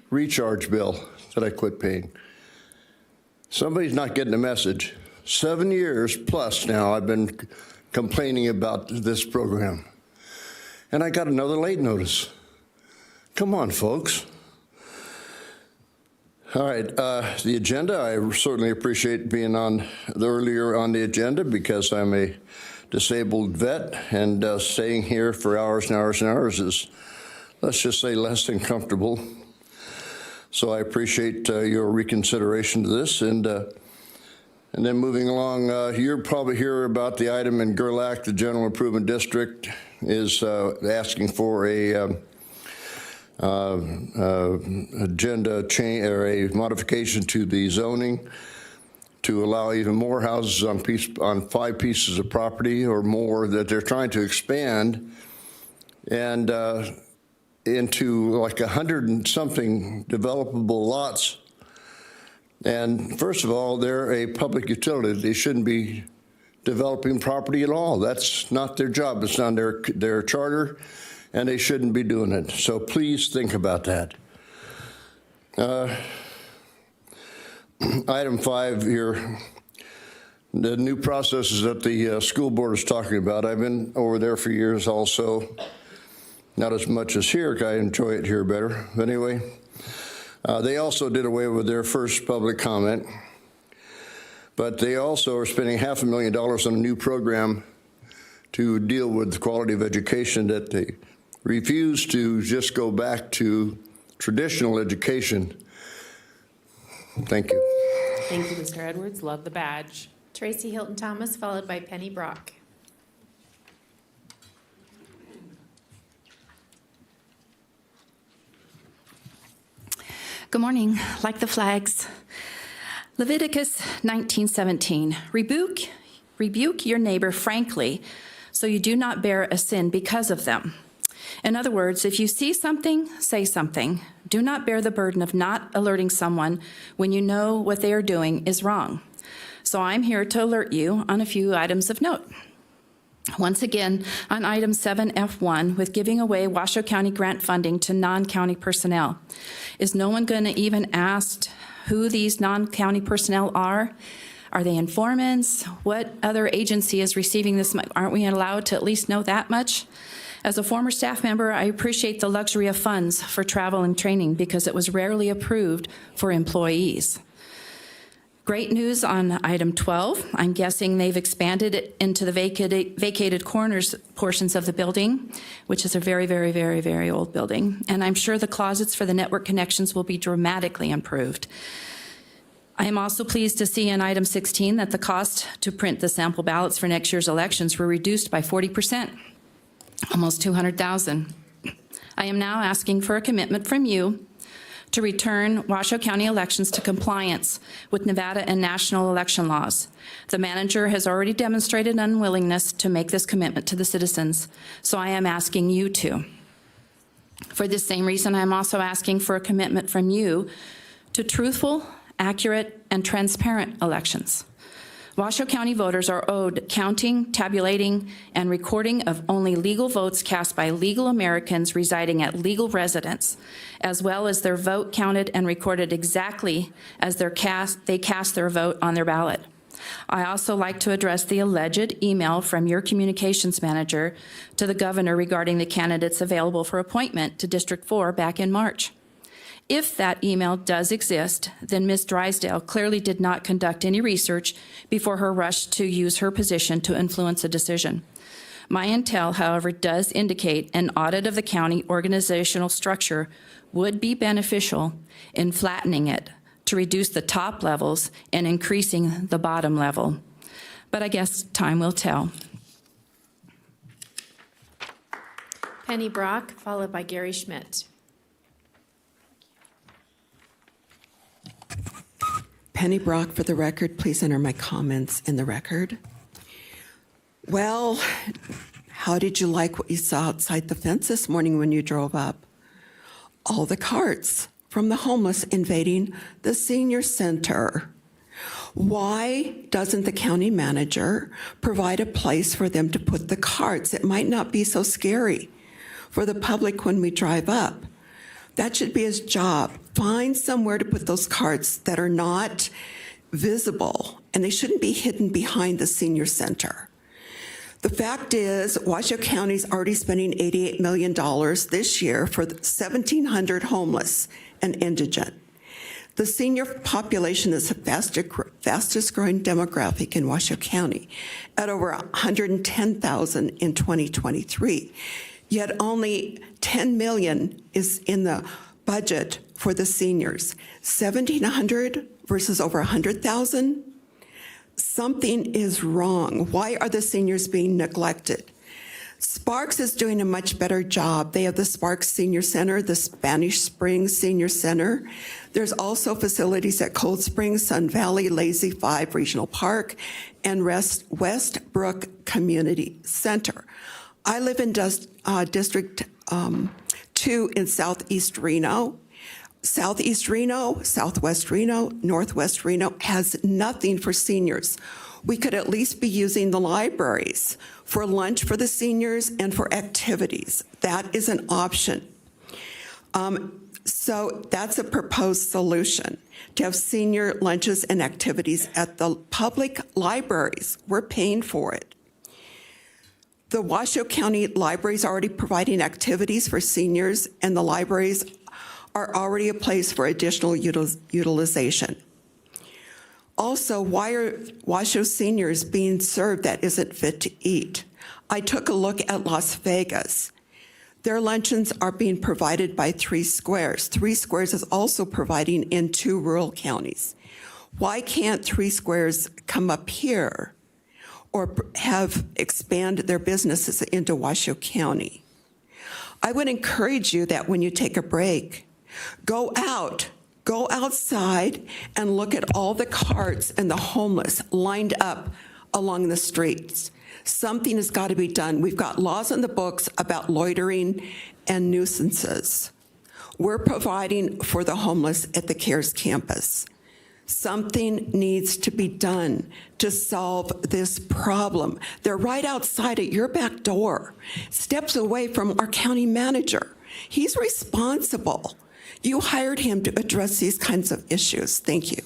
recharge bill that I quit paying. Somebody's not getting the message. 7 years plus now I've been complaining about this program. And I got another late notice. Come on, folks. All right, the agenda, I certainly appreciate being earlier on the agenda because I'm a disabled vet, and staying here for hours and hours and hours is, let's just say, less than comfortable. So I appreciate your reconsideration to this. And then moving along, you'll probably hear about the item in Gerlach. The General Improvement District is asking for a agenda change or a modification to the zoning to allow even more houses on 5 pieces of property or more that they're trying to expand and into like 100 and something developable lots. And first of all, they're a public utility. They shouldn't be developing property at all. That's not their job. It's not their charter, and they shouldn't be doing it. So please think about that. Item 5 here, the new processes that the school board is talking about. I've been over there for years also. Not as much as here, I enjoy it here better. But anyway, they also did away with their first public comment. But they also are spending $500,000 on a new program to deal with the quality of education that they refuse to just go back to traditional education. Thank you. Thank you, Mr. Edwards. Love the badge. Tracy Hilton Thomas, followed by Penny Brock. Good morning. Like the flags. Leviticus 19:17. Rebuke your neighbor frankly, so you do not bear a sin because of them. In other words, if you see something, say something. Do not bear the burden of not alerting someone when you know what they are doing is wrong. So I'm here to alert you on a few items of note. Once again, on item 7F1, with giving away Washoe County grant funding to non-county personnel. Is no one going to even ask who these non-county personnel are? Are they informants? What other agency is receiving this? Aren't we allowed to at least know that much? As a former staff member, I appreciate the luxury of funds for travel and training because it was rarely approved for employees. Great news on item 12. I'm guessing they've expanded it into the vacated corners portions of the building, which is a very, very, very, very old building. And I'm sure the closets for the network connections will be dramatically improved. I am also pleased to see in item 16 that the cost to print the sample ballots for next year's elections were reduced by 40%, almost $200,000. I am now asking for a commitment from you to return Washoe County elections to compliance with Nevada and national election laws. The manager has already demonstrated unwillingness to make this commitment to the citizens, so I am asking you to. For this same reason, I'm also asking for a commitment from you to truthful, accurate, and transparent elections. Washoe County voters are owed counting, tabulating, and recording of only legal votes cast by legal Americans residing at legal residence, as well as their vote counted and recorded exactly as they cast their vote on their ballot. I also like to address the alleged email from your communications manager to the governor regarding the candidates available for appointment to District 4 back in March. If that email does exist, then Ms. Drysdale clearly did not conduct any research before her rush to use her position to influence a decision. My intel, however, does indicate an audit of the county organizational structure would be beneficial in flattening it to reduce the top levels and increasing the bottom level. But I guess time will tell. Penny Brock, followed by Gary Schmidt. Penny Brock, for the record, please enter my comments in the record. Well, how did you like what you saw outside the fence this morning when you drove up? All the carts from the homeless invading the senior center. Why doesn't the county manager provide a place for them to put the carts? It might not be so scary for the public when we drive up. That should be his job. Find somewhere to put those carts that are not visible, and they shouldn't be hidden behind the senior center. The fact is, Washoe County is already spending $88 million this year for 1,700 homeless and indigent. The senior population is the fastest growing demographic in Washoe County at over 110,000 in 2023. Yet only $10 million is in the budget for the seniors. 1,700 versus over 100,000? Something is wrong. Why are the seniors being neglected? Sparks is doing a much better job. They have the Sparks Senior Center, the Spanish Springs Senior Center. There's also facilities at Cold Springs, Sun Valley, Lazy 5 Regional Park, and Westbrook Community Center. I live in District 2 in Southeast Reno. Southeast Reno, Southwest Reno, Northwest Reno has nothing for seniors. We could at least be using the libraries for lunch for the seniors and for activities. That is an option. So that's a proposed solution, to have senior lunches and activities at the public libraries. We're paying for it. The Washoe County Library is already providing activities for seniors, and the libraries are already a place for additional utilization. Also, why are Washoe seniors being served that isn't fit to eat? I took a look at Las Vegas. Their luncheons are being provided by 3 Squares. 3 Squares is also providing in 2 rural counties. Why can't 3 Squares come up here or have expand their businesses into Washoe County? I would encourage you that when you take a break, go outside and look at all the carts and the homeless lined up along the streets. Something has got to be done. We've got laws in the books about loitering and nuisances. We're providing for the homeless at the CARES campus. Something needs to be done to solve this problem. They're right outside at your back door, steps away from our county manager. He's responsible. You hired him to address these kinds of issues. Thank you.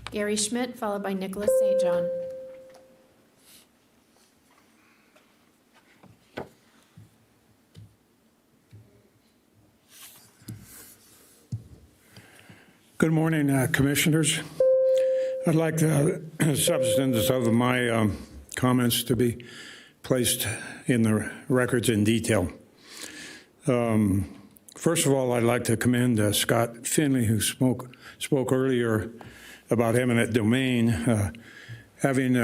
Gary Schmidt, followed by Nicholas St. John. Good morning, Commissioners. I'd like the substance of my comments to be placed in the records in detail. First of all, I'd like to commend Scott Finley, who spoke earlier about eminent domain, having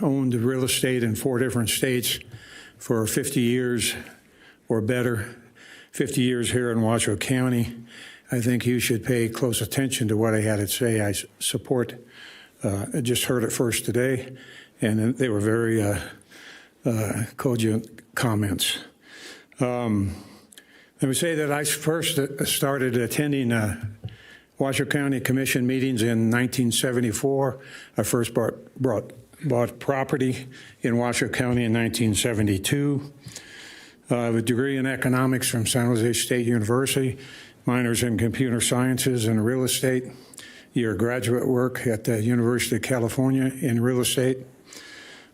owned real estate in 4 different states for 50 years or better, 50 years here in Washoe County. I think you should pay close attention to what I had to say. I support, I just heard it first today, and they were very cogent comments. Let me say that I first started attending Washoe County Commission meetings in 1974. I first bought property in Washoe County in 1972. I have a degree in economics from San Jose State University, minors in computer sciences and real estate, year graduate work at the University of California in real estate.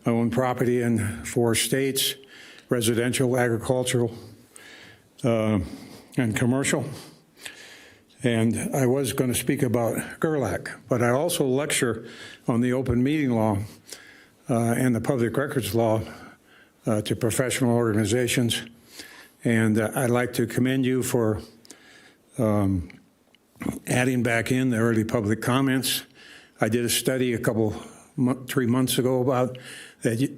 I own property in 4 states, residential, agricultural, and commercial. And I was going to speak about GERLAC, but I also lecture on the open meeting law and the public records law to professional organizations. And I'd like to commend you for adding back in the early public comments. I did a study 3 months ago about that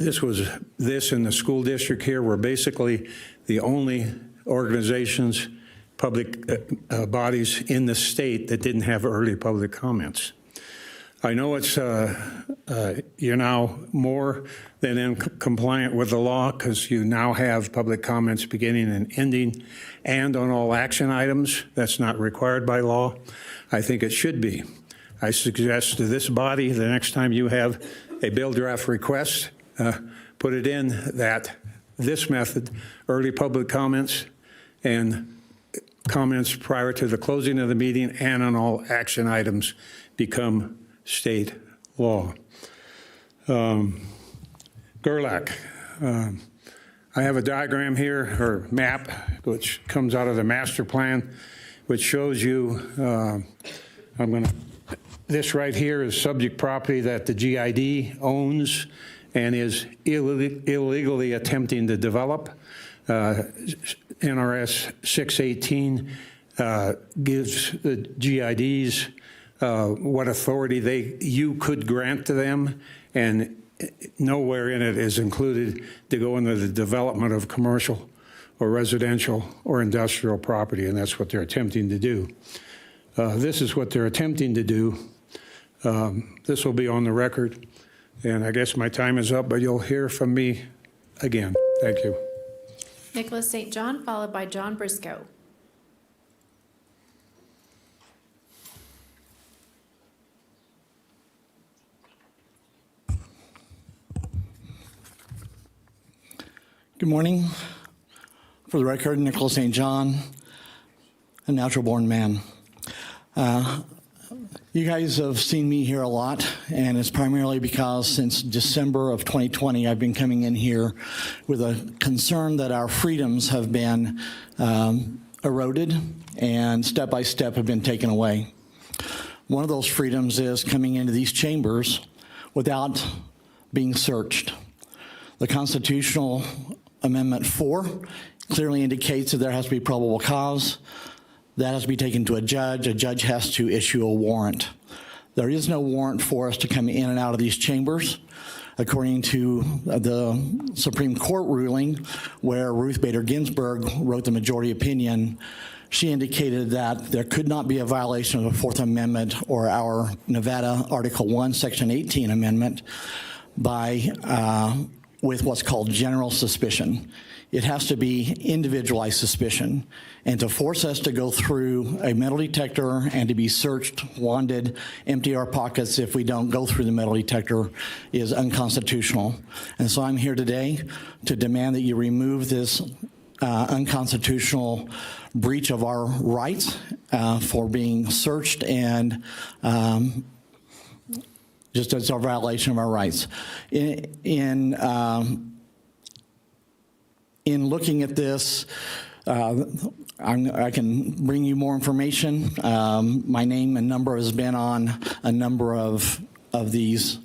this in the school district here were basically the only organizations, public bodies in the state that didn't have early public comments. I know it's you're now more than in compliant with the law because you now have public comments beginning and ending, and on all action items. That's not required by law. I think it should be. I suggest to this body the next time you have a bill draft request, put it in that this method, early public comments and comments prior to the closing of the meeting and on all action items become state law. GERLAC. I have a diagram here, or map, which comes out of the master plan, which shows you, this right here is subject property that the GID owns and is illegally attempting to develop. NRS 618 gives the GIDs what authority you could grant to them, and nowhere in it is included to go into the development of commercial or residential or industrial property, and that's what they're attempting to do. This is what they're attempting to do. This will be on the record, and I guess my time is up, but you'll hear from me again. Thank you. Nicholas St. John, followed by John Briscoe. Good morning. For the record, Nicholas St. John, a natural-born man. You guys have seen me here a lot, and it's primarily because since December of 2020, I've been coming in here with a concern that our freedoms have been eroded and step by step have been taken away. One of those freedoms is coming into these chambers without being searched. The Constitutional Amendment 4 clearly indicates that there has to be probable cause. That has to be taken to a judge. A judge has to issue a warrant. There is no warrant for us to come in and out of these chambers. According to the Supreme Court ruling, where Ruth Bader Ginsburg wrote the majority opinion, she indicated that there could not be a violation of the Fourth Amendment or our Nevada Article 1, Section 18 amendment with what's called general suspicion. It has to be individualized suspicion. And to force us to go through a metal detector and to be searched, wanted, empty our pockets if we don't go through the metal detector is unconstitutional. And so I'm here today to demand that you remove this unconstitutional breach of our rights for being searched and just as a violation of our rights. In looking at this, I can bring you more information. My name and number has been on a number of these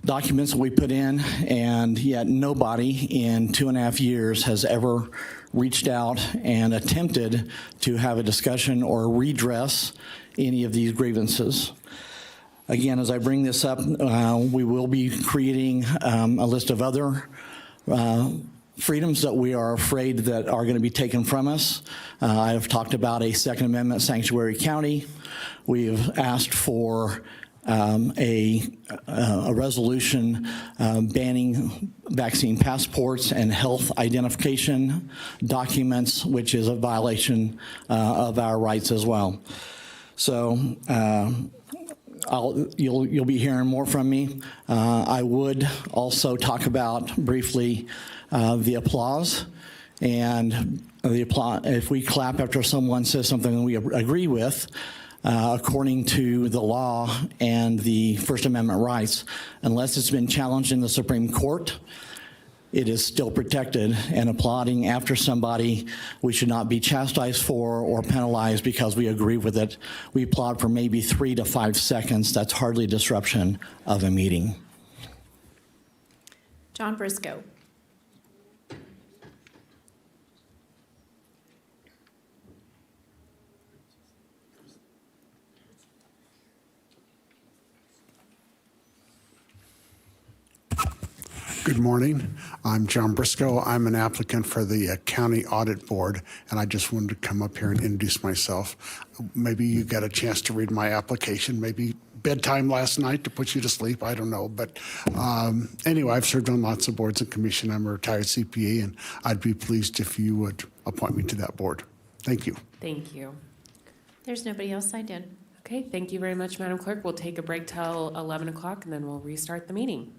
documents that we put in, and yet nobody in 2.5 years has ever reached out and attempted to have a discussion or redress any of these grievances. Again, as I bring this up, we will be creating a list of other freedoms that we are afraid that are going to be taken from us. I have talked about a Second Amendment sanctuary county. We have asked for a resolution banning vaccine passports and health identification documents, which is a violation of our rights as well. So you'll be hearing more from me. I would also talk about briefly the applause. And if we clap after someone says something that we agree with, according to the law and the First Amendment rights, unless it's been challenged in the Supreme Court, it is still protected, and applauding after somebody we should not be chastised for or penalized because we agree with it. We applaud for maybe 3 to 5 seconds. That's hardly disruption of a meeting. John Briscoe. Good morning. I'm John Briscoe. I'm an applicant for the County Audit Board, and I just wanted to come up here and introduce myself. Maybe you got a chance to read my application, maybe bedtime last night to put you to sleep, I don't know. But anyway, I've served on lots of boards and commission. I'm a retired CPA, and I'd be pleased if you would appoint me to that board. Thank you. Thank you. There's nobody else signed in. Okay, thank you very much, Madam Clerk. We'll take a break till 11 o'clock, and then we'll restart the meeting.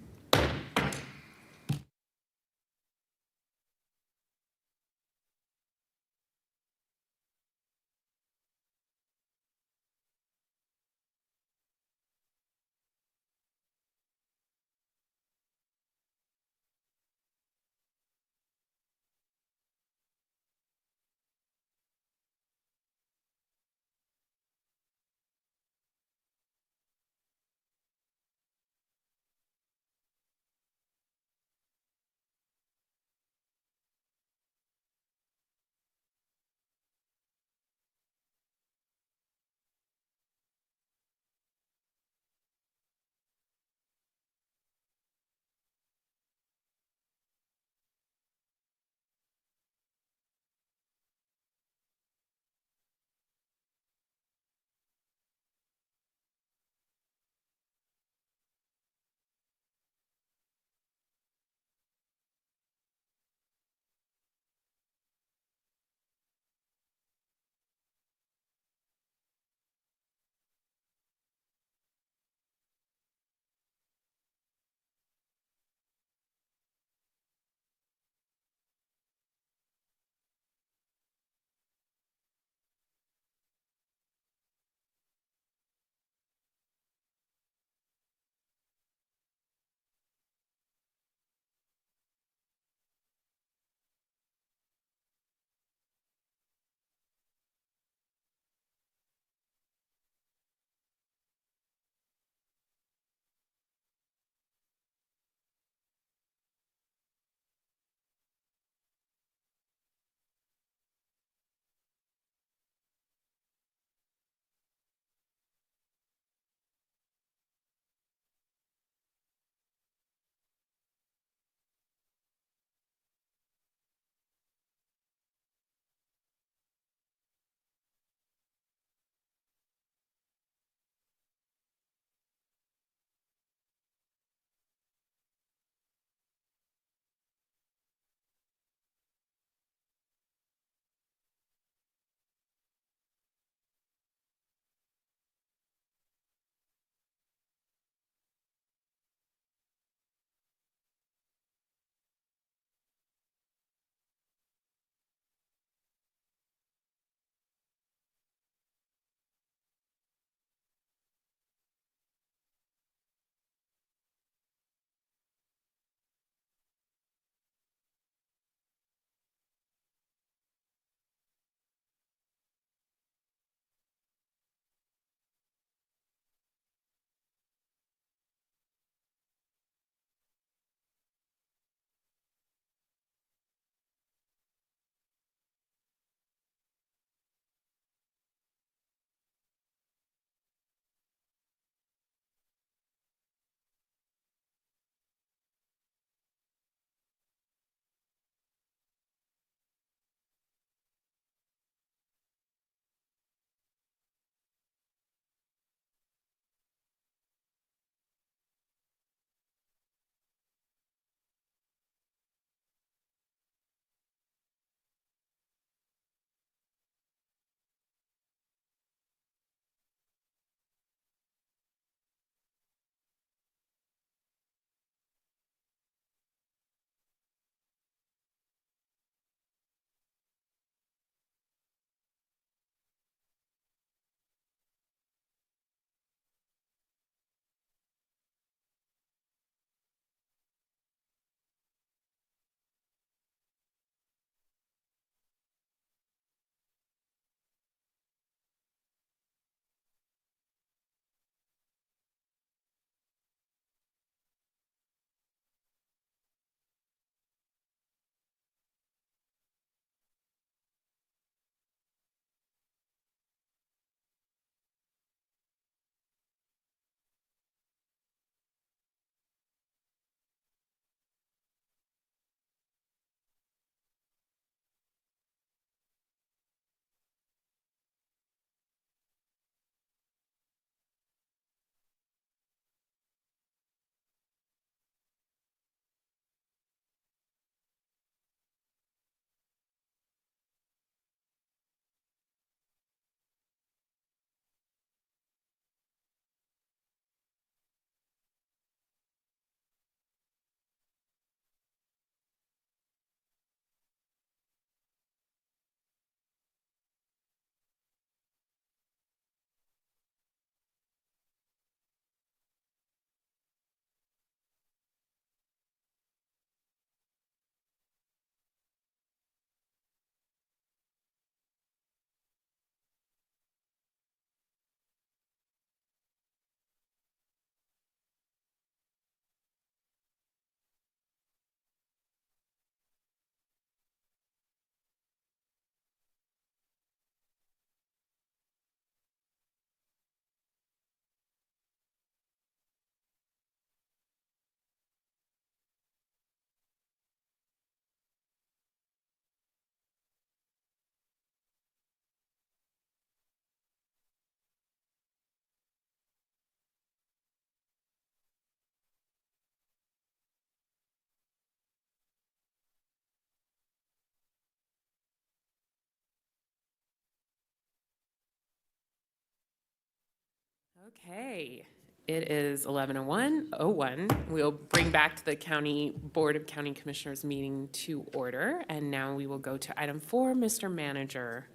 Okay, it is 11:01. We'll bring back to the County Board of County Commissioners meeting to order, and now we will go to item 4, Mr. Manager.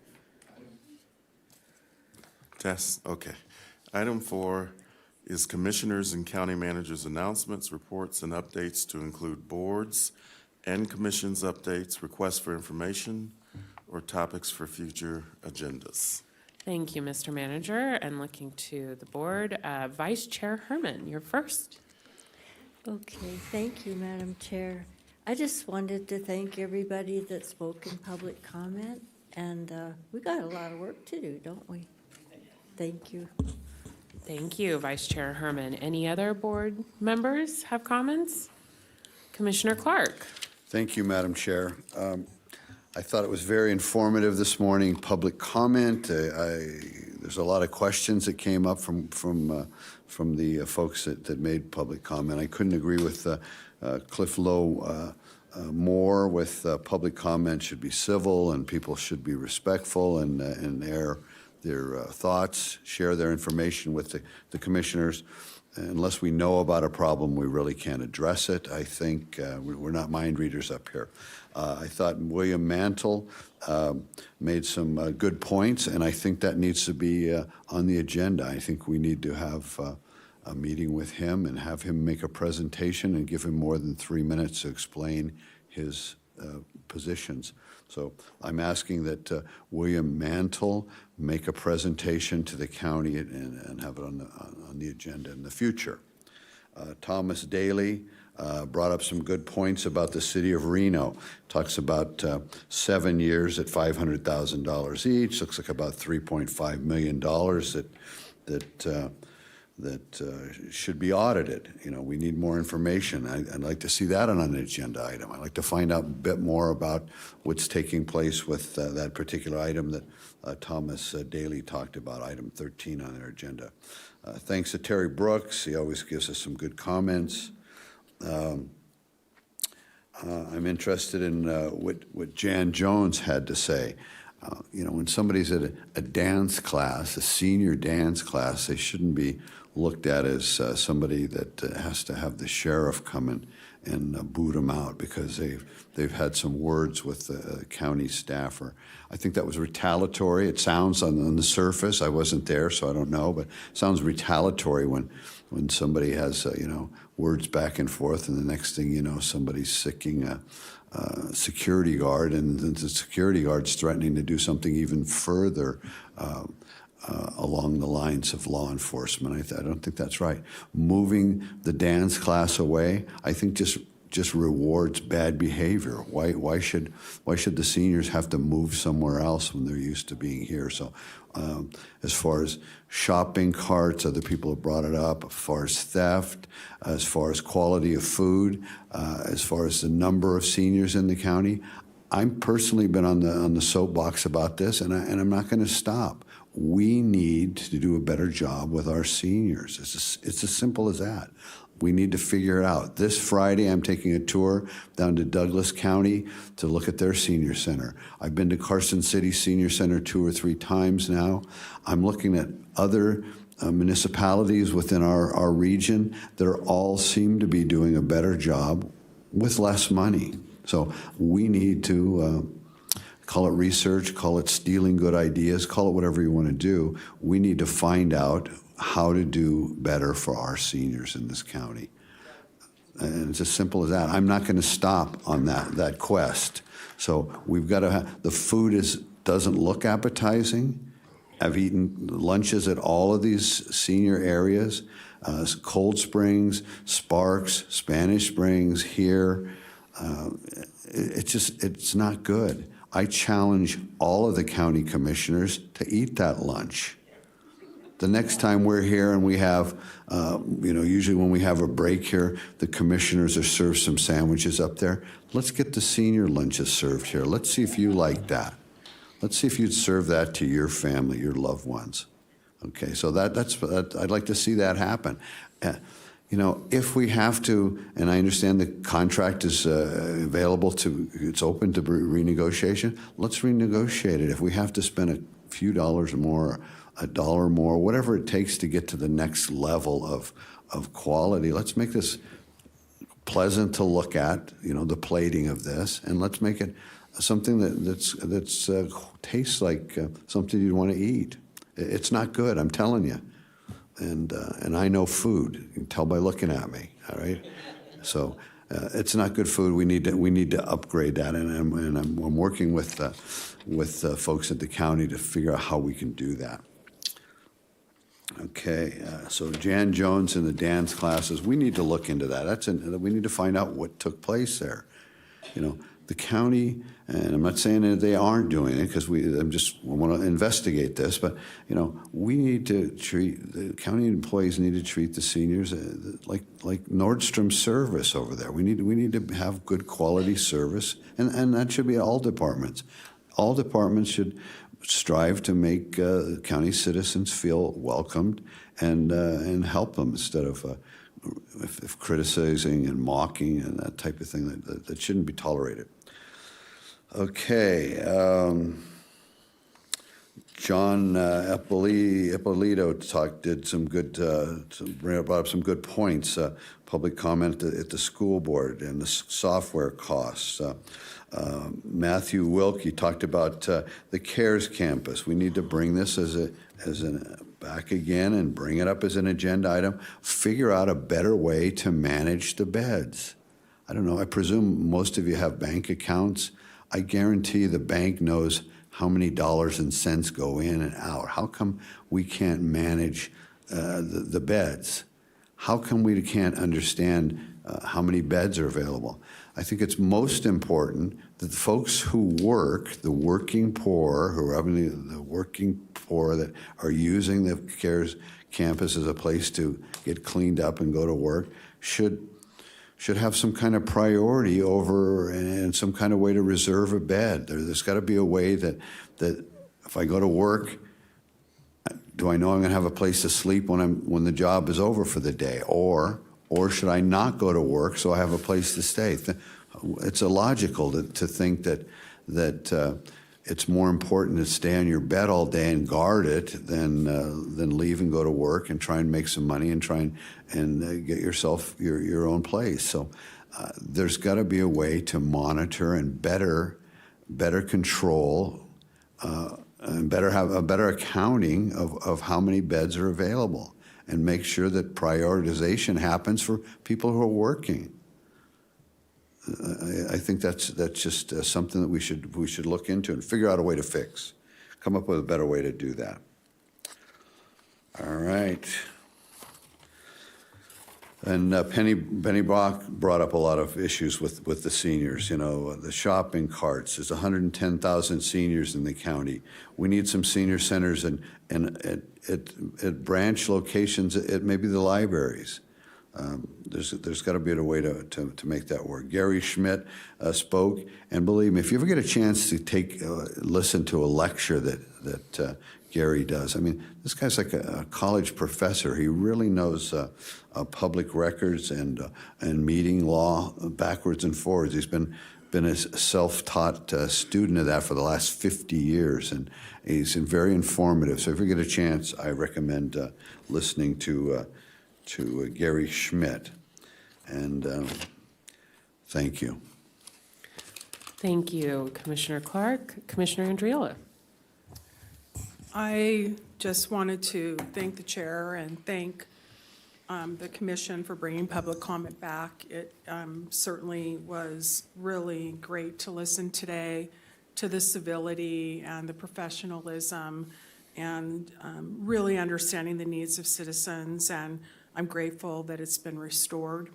Okay. Item 4 is Commissioners and County Managers' announcements, reports, and updates to include boards and commissions updates, requests for information, or topics for future agendas. Thank you, Mr. Manager, and looking to the board, Vice Chair Herman, you're first. Okay, thank you, Madam Chair. I just wanted to thank everybody that spoke in public comment, and we got a lot of work to do, don't we? Thank you. Thank you, Vice Chair Herman. Any other board members have comments? Commissioner Clark. Thank you, Madam Chair. I thought it was very informative this morning, public comment. There's a lot of questions that came up from the folks that made public comment. I couldn't agree with Cliff Lowe more with public comment should be civil and people should be respectful and their thoughts, share their information with the commissioners. Unless we know about a problem, we really can't address it. I think we're not mind readers up here. I thought William Mantle made some good points, and I think that needs to be on the agenda. I think we need to have a meeting with him and have him make a presentation and give him more than 3 minutes to explain his positions. So I'm asking that William Mantle make a presentation to the county and have it on the agenda in the future. Thomas Daly brought up some good points about the city of Reno. Talks about 7 years at $500,000 each. Looks like about $3.5 million that should be audited. You know, we need more information. I'd like to see that on an agenda item. I'd like to find out a bit more about what's taking place with that particular item that Thomas Daly talked about, item 13 on their agenda. Thanks to Terry Brooks. He always gives us some good comments. I'm interested in what Jan Jones had to say. You know, when somebody's at a dance class, a senior dance class, they shouldn't be looked at as somebody that has to have the sheriff come in and boot them out because they've had some words with the county staffer. I think that was retaliatory. It sounds on the surface. I wasn't there, so I don't know, but it sounds retaliatory when somebody has words back and forth, and the next thing you know, somebody's sicking a security guard, and the security guard's threatening to do something even further along the lines of law enforcement. I don't think that's right. Moving the dance class away, I think just rewards bad behavior. Why should the seniors have to move somewhere else when they're used to being here? So as far as shopping carts, other people have brought it up, as far as theft, as far as quality of food, as far as the number of seniors in the county, I'm personally been on the soapbox about this, and I'm not going to stop. We need to do a better job with our seniors. It's as simple as that. We need to figure it out. This Friday, I'm taking a tour down to Douglas County to look at their senior center. I've been to Carson City Senior Center 2 or 3 times now. I'm looking at other municipalities within our region that all seem to be doing a better job with less money. So we need to call it research, call it stealing good ideas, call it whatever you want to do. We need to find out how to do better for our seniors in this county. And it's as simple as that. I'm not going to stop on that quest. So we've got to have, the food doesn't look appetizing. I've eaten lunches at all of these senior areas, Cold Springs, Sparks, Spanish Springs here. It's not good. I challenge all of the county commissioners to eat that lunch. The next time we're here and we have, usually when we have a break here, the commissioners are served some sandwiches up there. Let's get the senior lunches served here. Let's see if you like that. Let's see if you'd serve that to your family, your loved ones. Okay, so that's I'd like to see that happen. If we have to, and I understand the contract is available it's open to renegotiation, let's renegotiate it. If we have to spend a few dollars more $1 more, whatever it takes to get to the next level of quality. Let's make this pleasant to look at, the plating of this, and let's make it something that tastes like something you'd want to eat. It's not good, I'm telling you. And I know food. You can tell by looking at me. All right. So it's not good food. We need to upgrade that, and I'm working with folks at the county to figure out how we can do that. Okay. So Jan Jones in the dance classes, we need to look into that. We need to find out what took place there. The county, and I'm not saying that they aren't doing it because I want to investigate this, but we need to the county employees need to treat the seniors like Nordstrom service over there. We need to have good quality service, and that should be all departments. All departments should strive to make county citizens feel welcomed and help them instead of if criticizing and mocking and that type of thing that shouldn't be tolerated. Okay, John Ippolito did some good, brought up some good points. Public comment at the school board and the software costs. Matthew Wilkie talked about the CARES campus. We need to bring this back again and bring it up as an agenda item. Figure out a better way to manage the beds. I don't know. I presume most of you have bank accounts. I guarantee the bank knows how many dollars and cents go in and out. How come we can't manage the beds? How come we can't understand how many beds are available? I think it's most important that the folks who work, the working poor, the working poor that are using the CARES campus as a place to get cleaned up and go to work, should have some kind of priority over and some kind of way to reserve a bed. There's got to be a way that if I go to work, do I know I'm going to have a place to sleep when the job is over for the day, or should I not go to work so I have a place to stay? It's illogical to think that it's more important to stay on your bed all day and guard it than leave and go to work and try and make some money and try and get yourself your own place. So there's got to be a way to monitor and better control and have a better accounting of how many beds are available, and make sure that prioritization happens for people who are working. I think that's just something that we should look into and figure out a way to fix. Come up with a better way to do that. All right. And Penny Brock brought up a lot of issues with the seniors. The shopping carts. There's 110,000 seniors in the county. We need some senior centers and at branch locations at maybe the libraries. There's got to be a way to make that work. Gary Schmidt spoke, and believe me, if you ever get a chance to listen to a lecture that Gary does, I mean, this guy's like a college professor. He really knows public records and meeting law backwards and forwards. He's been a self-taught student of that for the last 50 years, and he's very informative. So if you get a chance, I recommend listening to Gary Schmidt. And thank you. Thank you, Commissioner Clark. Commissioner Andriola. I just wanted to thank the chair and thank the commission for bringing public comment back. It certainly was really great to listen today to the civility and the professionalism and really understanding the needs of citizens, and I'm grateful that it's been restored.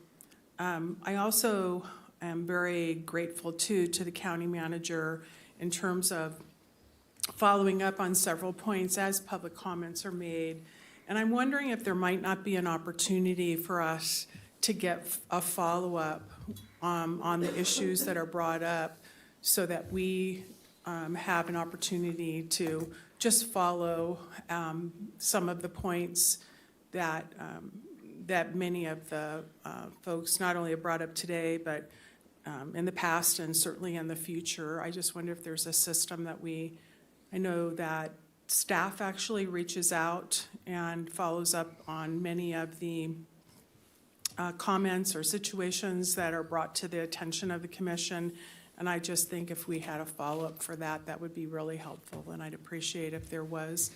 I also am very grateful too to the county manager in terms of following up on several points as public comments are made. And I'm wondering if there might not be an opportunity for us to get a follow-up on the issues that are brought up so that we have an opportunity to just follow some of the points that many of the folks not only have brought up today, but in the past and certainly in the future. I just wonder if there's a system that I know that staff actually reaches out and follows up on many of the comments or situations that are brought to the attention of the commission. And I just think if we had a follow-up for that, that would be really helpful. And I'd appreciate if there was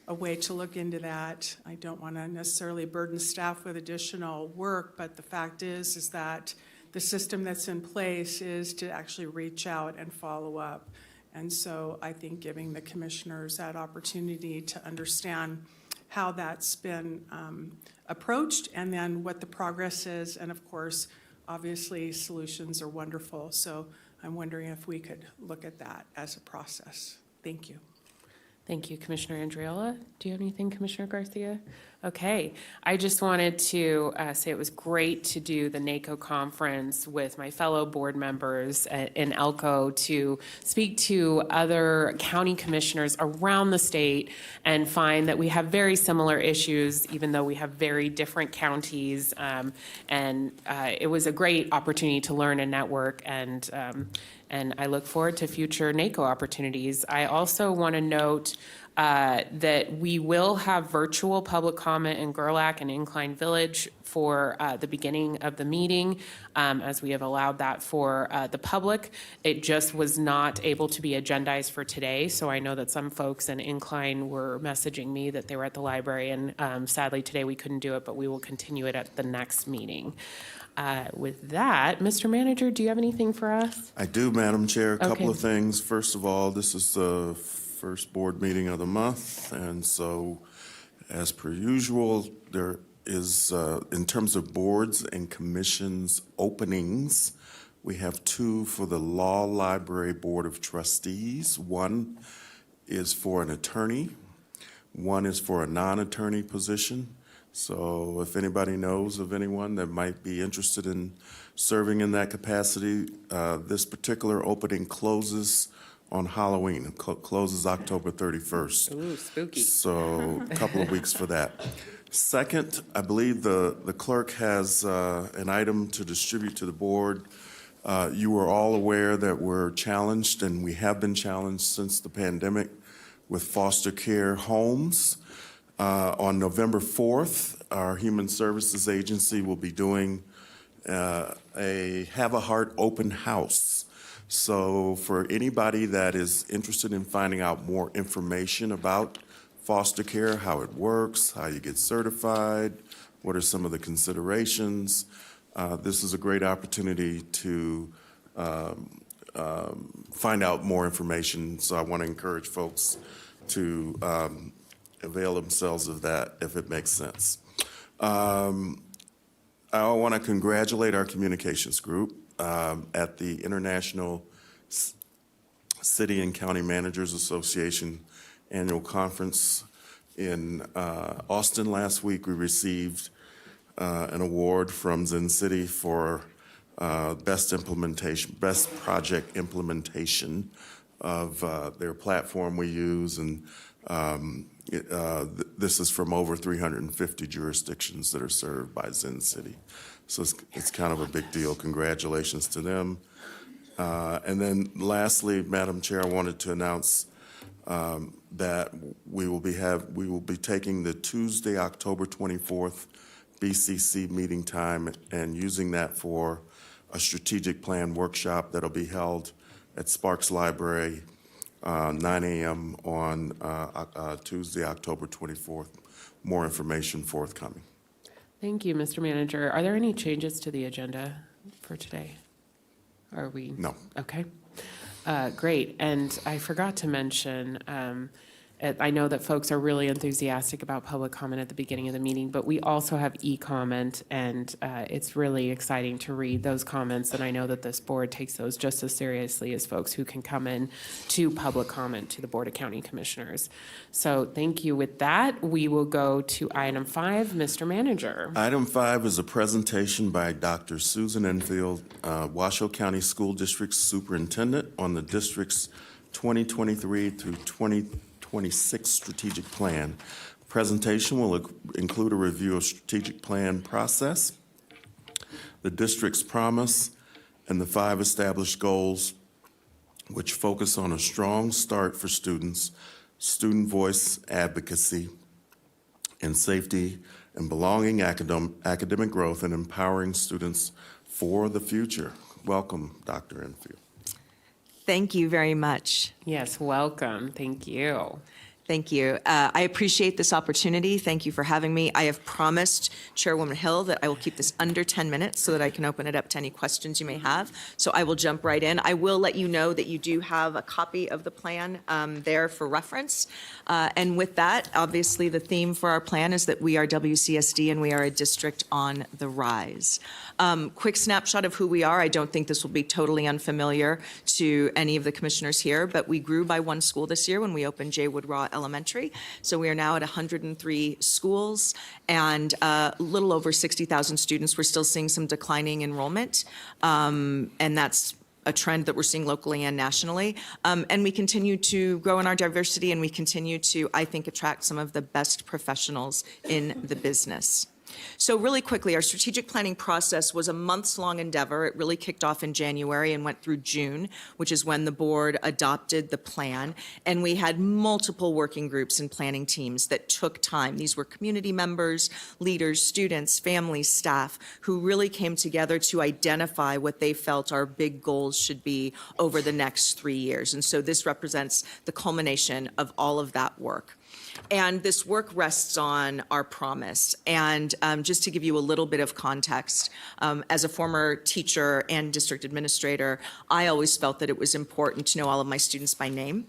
a way to look into that. I don't want to necessarily burden staff with additional work, but the fact is that the system that's in place is to actually reach out and follow up. And so I think giving the commissioners that opportunity to understand how that's been approached and then what the progress is. And of course, obviously solutions are wonderful. So I'm wondering if we could look at that as a process. Thank you. Thank you, Commissioner Andriola. Do you have anything, Commissioner Garcia? Okay, I just wanted to say it was great to do the NACO conference with my fellow board members in Elko to speak to other county commissioners around the state and find that we have very similar issues, even though we have very different counties. And it was a great opportunity to learn and network, and I look forward to future NACO opportunities. I also want to note that we will have virtual public comment in Gerlach and Incline Village for the beginning of the meeting, as we have allowed that for the public. It just was not able to be agendized for today, so I know that some folks in Incline were messaging me that they were at the library, and sadly today we couldn't do it, but we will continue it at the next meeting. With that, Mr. Manager, do you have anything for us? I do, Madam Chair. A couple Okay. of things. First of all, this is the first board meeting of the month, and so as per usual, there is, in terms of boards and commissions openings, we have 2 for the Law Library Board of Trustees. 1 is for an attorney. 1 is for a non-attorney position. So if anybody knows of anyone that might be interested in serving in that capacity, this particular opening closes on Halloween. It closes October 31st. Ooh, spooky. So a couple of weeks for that. Second, I believe the clerk has an item to distribute to the board. You are all aware that we're challenged, and we have been challenged since the pandemic, with foster care homes. On November 4th, our Human Services Agency will be doing a Have a Heart open house. So for anybody that is interested in finding out more information about foster care, how it works, how you get certified, what are some of the considerations, this is a great opportunity to find out more information. So I want to encourage folks to avail themselves of that if it makes sense. I want to congratulate our communications group at the International City and County Managers Association Annual Conference in Austin last week. We received an award from Zen City for best project implementation of their platform we use, and this is from over 350 jurisdictions that are served by Zen City. So it's kind of a big deal. Congratulations to them. And then lastly, Madam Chair, I wanted to announce that we will be taking the Tuesday, October 24th BCC meeting time and using that for a strategic plan workshop that'll be held at Sparks Library 9 a.m. on Tuesday, October 24th. More information forthcoming. Thank you, Mr. Manager. Are there any changes to the agenda for today? Are we? No. Okay. Great. And I forgot to mention, I know that folks are really enthusiastic about public comment at the beginning of the meeting, but we also have e-comment, and it's really exciting to read those comments. And I know that this board takes those just as seriously as folks who can come in to public comment to the Board of County Commissioners. So thank you. With that, we will go to item 5, Mr. Manager. Item 5 is a presentation by Dr. Susan Enfield, Washoe County School District Superintendent, on the district's 2023 through 2026 strategic plan. The presentation will include a review of strategic plan process, the district's promise, and the 5 established goals, which focus on a strong start for students, student voice advocacy, and safety and belonging academic growth, and empowering students for the future. Welcome, Dr. Enfield. Thank you very much. Yes, welcome. Thank you. Thank you. I appreciate this opportunity. Thank you for having me. I have promised Chairwoman Hill that I will keep this under 10 minutes so that I can open it up to any questions you may have. So I will jump right in. I will let you know that you do have a copy of the plan there for reference. And with that, obviously the theme for our plan is that we are WCSD and we are a district on the rise. Quick snapshot of who we are. I don't think this will be totally unfamiliar to any of the commissioners here, but we grew by one school this year when we opened J. Wood Raw Elementary. So we are now at 103 schools and a little over 60,000 students. We're still seeing some declining enrollment, and that's a trend that we're seeing locally and nationally. And we continue to grow in our diversity, and we continue to, I think, attract some of the best professionals in the business. So really quickly, our strategic planning process was a months-long endeavor. It really kicked off in January and went through June, which is when the board adopted the plan. And we had multiple working groups and planning teams that took time. These were community members, leaders, students, families, staff, who really came together to identify what they felt our big goals should be over the next 3 years. And so this represents the culmination of all of that work. And this work rests on our promise. And just to give you a little bit of context, as a former teacher and district administrator, I always felt that it was important to know all of my students by name.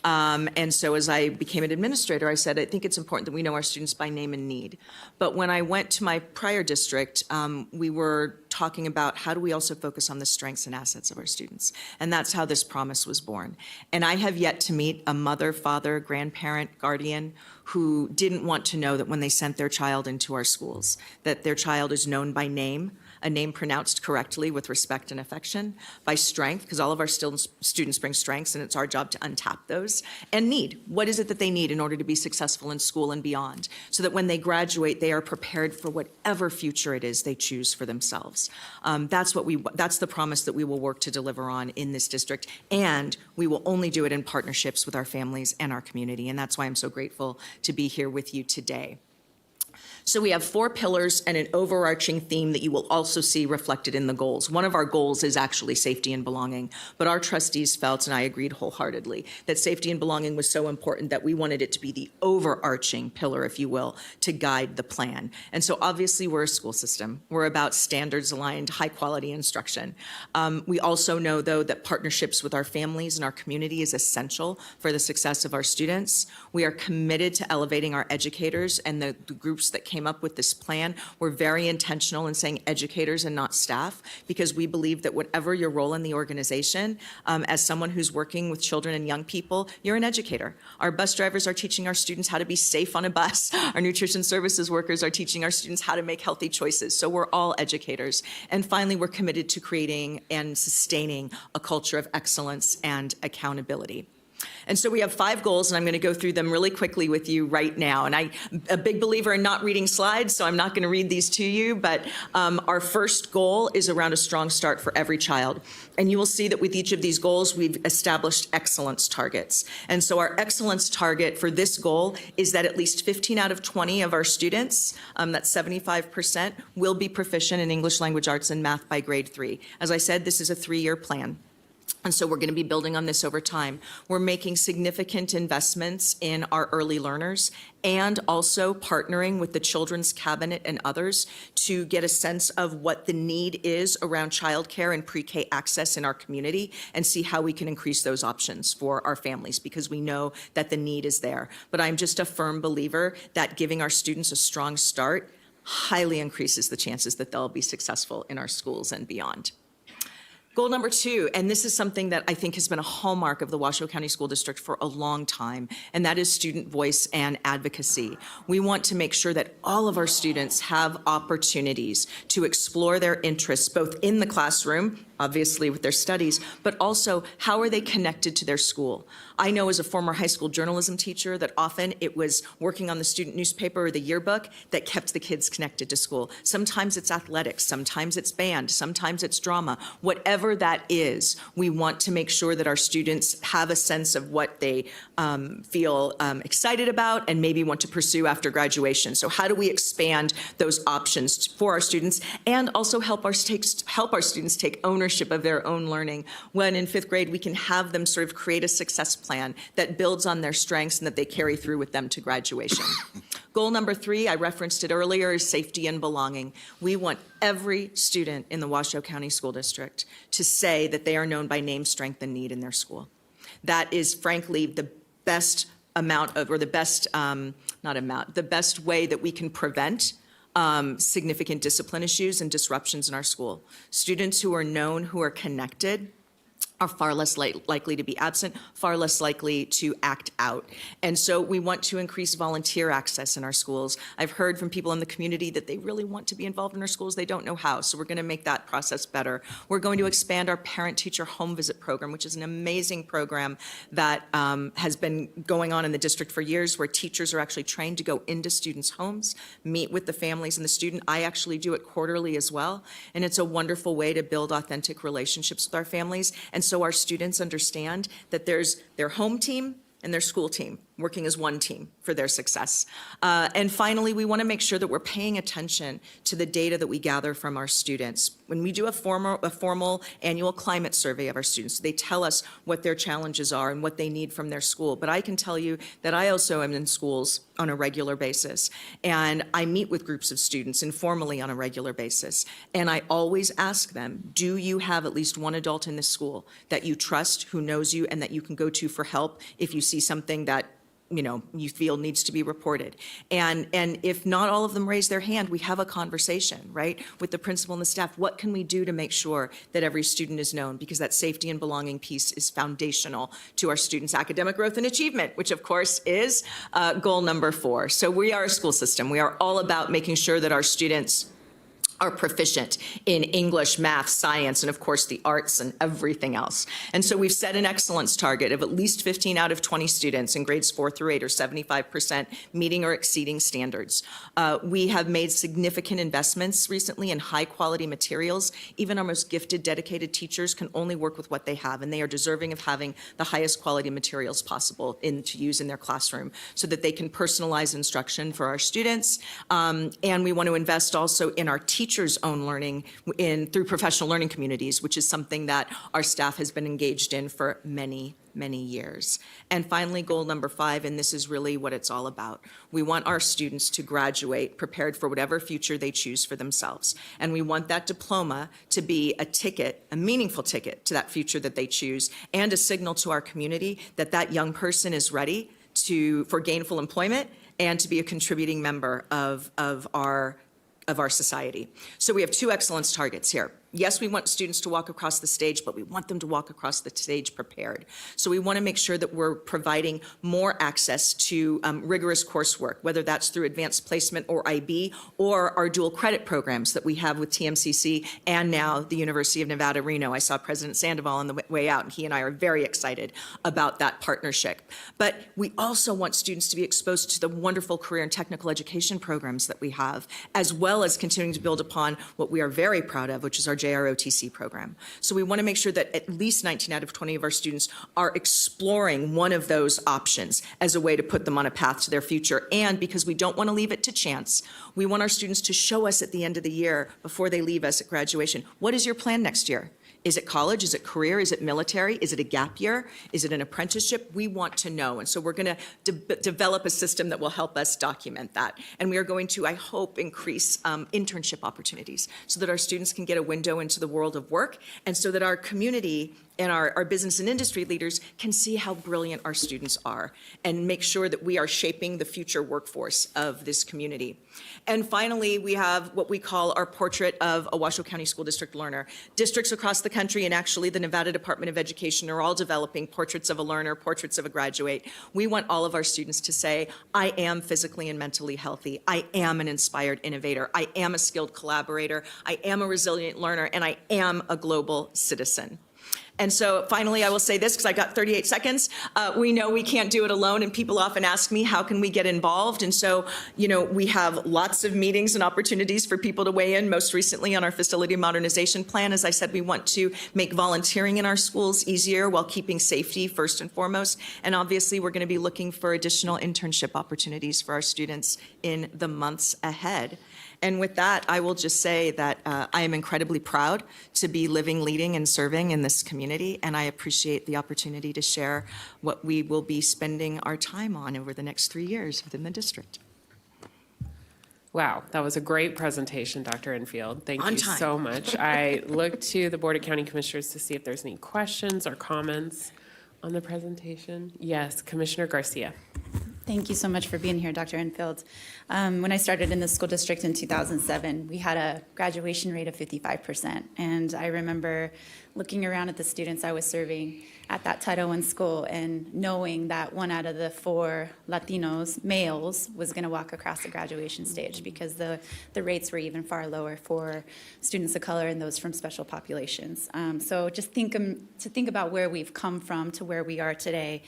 And so as I became an administrator, I said, I think it's important that we know our students by name and need. But when I went to my prior district, we were talking about how do we also focus on the strengths and assets of our students. And that's how this promise was born. And I have yet to meet a mother, father, grandparent, guardian who didn't want to know that when they sent their child into our schools, that their child is known by name, a name pronounced correctly with respect and affection, by strength, because all of our students bring strengths and it's our job to untap those, and need. What is it that they need in order to be successful in school and beyond, so that when they graduate, they are prepared for whatever future it is they choose for themselves. That's the promise that we will work to deliver on in this district, and we will only do it in partnerships with our families and our community, and that's why I'm so grateful to be here with you today. So we have 4 pillars and an overarching theme that you will also see reflected in the goals. One of our goals is actually safety and belonging, but our trustees felt, and I agreed wholeheartedly, that safety and belonging was so important that we wanted it to be the overarching pillar, if you will, to guide the plan. And so obviously we're a school system. We're about standards-aligned, high-quality instruction. We also know, though, that partnerships with our families and our community is essential for the success of our students. We are committed to elevating our educators, and the groups that came up with this plan were very intentional in saying educators and not staff, because we believe that whatever your role in the organization, as someone who's working with children and young people, you're an educator. Our bus drivers are teaching our students how to be safe on a bus. Our nutrition services workers are teaching our students how to make healthy choices. So we're all educators. And finally, we're committed to creating and sustaining a culture of excellence and accountability. And so we have 5 goals, and I'm going to go through them really quickly with you right now. And I'm a big believer in not reading slides, so I'm not going to read these to you. But our first goal is around a strong start for every child. And you will see that with each of these goals, we've established excellence targets. And so our excellence target for this goal is that at least 15 out of 20 of our students, that's 75%, will be proficient in English language arts and math by grade 3. As I said, this is a 3-year plan. And so we're going to be building on this over time. We're making significant investments in our early learners and also partnering with the Children's Cabinet and others to get a sense of what the need is around childcare and pre-K access in our community and see how we can increase those options for our families, because we know that the need is there. But I'm just a firm believer that giving our students a strong start highly increases the chances that they'll be successful in our schools and beyond. Goal number 2, and this is something that I think has been a hallmark of the Washoe County School District for a long time, and that is student voice and advocacy. We want to make sure that all of our students have opportunities to explore their interests both in the classroom obviously with their studies, but also how are they connected to their school? I know as a former high school journalism teacher that often it was working on the student newspaper or the yearbook that kept the kids connected to school. Sometimes it's athletics, sometimes it's band, sometimes it's drama. Whatever that is, we want to make sure that our students have a sense of what they feel excited about and maybe want to pursue after graduation. So how do we expand those options for our students and also help our students take ownership of their own learning? When in 5th grade, we can have them sort of create a success plan that builds on their strengths and that they carry through with them to graduation. Goal number 3, I referenced it earlier, is safety and belonging. We want every student in the Washoe County School District to say that they are known by name, strength, and need in their school. That is frankly the best amount of, or the best, the best way that we can prevent significant discipline issues and disruptions in our school. Students who are known, who are connected, are far less likely to be absent, far less likely to act out. And so we want to increase volunteer access in our schools. I've heard from people in the community that they really want to be involved in our schools, they don't know how, so we're going to make that process better. We're going to expand our parent-teacher home visit program, which is an amazing program that has been going on in the district for years, where teachers are actually trained to go into students' homes, meet with the families and the student. I actually do it quarterly as well, and it's a wonderful way to build authentic relationships with our families. And so our students understand that there's their home team and their school team working as one team for their success. And finally, we want to make sure that we're paying attention to the data that we gather from our students. When we do a formal annual climate survey of our students, they tell us what their challenges are and what they need from their school. But I can tell you that I also am in schools on a regular basis, and I meet with groups of students informally on a regular basis. And I always ask them, do you have at least one adult in this school that you trust, who knows you, and that you can go to for help if you see something that you feel needs to be reported? And if not all of them raise their hand, we have a conversation, right, with the principal and the staff. What can we do to make sure that every student is known? Because that safety and belonging piece is foundational to our students' academic growth and achievement, which of course is goal number 4. So we are a school system. We are all about making sure that our students are proficient in English, math, science, and of course the arts and everything else. And so we've set an excellence target of at least 15 out of 20 students in grades 4 through 8, or 75%, meeting or exceeding standards. We have made significant investments recently in high quality materials. Even our most gifted, dedicated teachers can only work with what they have, and they are deserving of having the highest quality materials possible to use in their classroom so that they can personalize instruction for our students. And we want to invest also in our teachers' own learning through professional learning communities, which is something that our staff has been engaged in for many, many years. And finally, goal number 5, and this is really what it's all about. We want our students to graduate prepared for whatever future they choose for themselves. And we want that diploma to be a ticket, a meaningful ticket to that future that they choose, and a signal to our community that that young person is ready for gainful employment and to be a contributing member of our society. So we have 2 excellence targets here. Yes, we want students to walk across the stage, but we want them to walk across the stage prepared. So we want to make sure that we're providing more access to rigorous coursework, whether that's through advanced placement or IB, or our dual credit programs that we have with TMCC and now the University of Nevada, Reno. I saw President Sandoval on the way out, and he and I are very excited about that partnership. But we also want students to be exposed to the wonderful career and technical education programs that we have, as well as continuing to build upon what we are very proud of, which is our JROTC program. So we want to make sure that at least 19 out of 20 of our students are exploring one of those options as a way to put them on a path to their future. And because we don't want to leave it to chance, we want our students to show us at the end of the year, before they leave us at graduation, what is your plan next year? Is it college? Is it career? Is it military? Is it a gap year? Is it an apprenticeship? We want to know. And so we're going to develop a system that will help us document that. And we are going to, I hope, increase internship opportunities so that our students can get a window into the world of work, and so that our community and our business and industry leaders can see how brilliant our students are and make sure that we are shaping the future workforce of this community. And finally, we have what we call our portrait of a Washoe County School District learner. Districts across the country, and actually the Nevada Department of Education are all developing portraits of a learner, portraits of a graduate. We want all of our students to say, I am physically and mentally healthy. I am an inspired innovator. I am a skilled collaborator. I am a resilient learner, and I am a global citizen. And so finally, I will say this because I got 38 seconds. We know we can't do it alone, and people often ask me, how can we get involved? And so, we have lots of meetings and opportunities for people to weigh in. Most recently on our facility modernization plan, as I said, we want to make volunteering in our schools easier while keeping safety first and foremost. And obviously, we're going to be looking for additional internship opportunities for our students in the months ahead. And with that, I will just say that I am incredibly proud to be living, leading, and serving in this community, and I appreciate the opportunity to share what we will be spending our time on over the next 3 years within the district. Wow, that was a great presentation, Dr. Enfield. Thank you time. so much. I look to the Board of County Commissioners to see if there's any questions or comments on the presentation. Yes, Commissioner Garcia. Thank you so much for being here, Dr. Enfield. When I started in the school district in 2007, we had a graduation rate of 55%. And I remember looking around at the students I was serving at that Title I school and knowing that 1 out of the 4 Latinos, males, was going to walk across the graduation stage because the rates were even far lower for students of color and those from special populations. So just think about where we've come from to where we are today.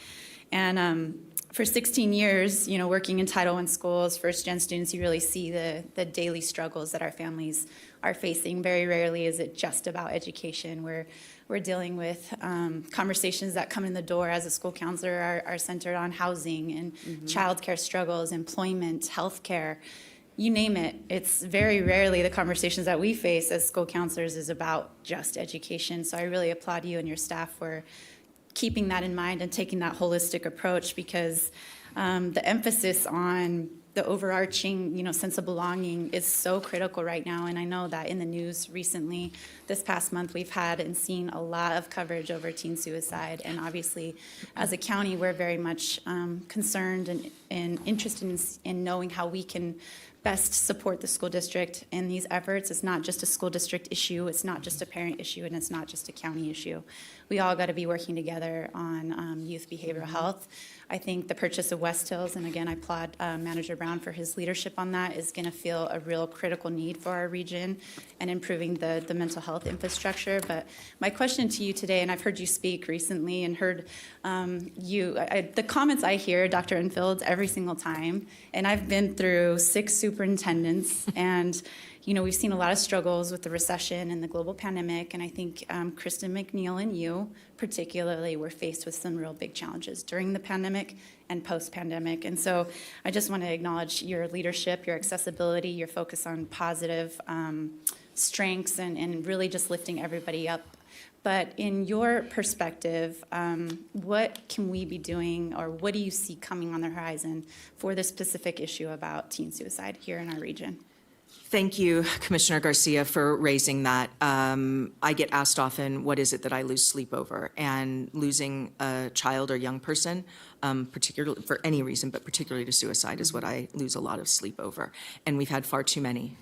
And for 16 years, working in Title I schools, first-gen students, you really see the daily struggles that our families are facing. Very rarely is it just about education. We're dealing with conversations that come in the door as a school counselor are centered on housing and childcare struggles, employment, healthcare, you name it. It's very rarely the conversations that we face as school counselors is about just education. So I really applaud you and your staff for keeping that in mind and taking that holistic approach, because the emphasis on the overarching, sense of belonging is so critical right now. And I know that in the news recently, this past month, we've had and seen a lot of coverage over teen suicide. And obviously, as a county, we're very much concerned and interested in knowing how we can best support the school district in these efforts. It's not just a school district issue, it's not just a parent issue, and it's not just a county issue. We all got to be working together on youth behavioral health. I think the purchase of West Hills, and again, I applaud Manager Brown for his leadership on that, is going to feel a real critical need for our region and improving the mental health infrastructure. But my question to you today, and I've heard you speak recently and heard the comments I hear, Dr. Enfield, every single time, and I've been through 6 superintendents, and we've seen a lot of struggles with the recession and the global pandemic, and I think Kristen McNeil and you particularly were faced with some real big challenges during the pandemic and post-pandemic. And so I just want to acknowledge your leadership, your accessibility, your focus on positive strengths, and really just lifting everybody up. But in your perspective, what can we be doing, or what do you see coming on the horizon for this specific issue about teen suicide here in our region? Thank you, Commissioner Garcia, for raising that. I get asked often, what is it that I lose sleep over? And losing a child or young person, particularly for any reason, but particularly to suicide, is what I lose a lot of sleep over. And we've had far too many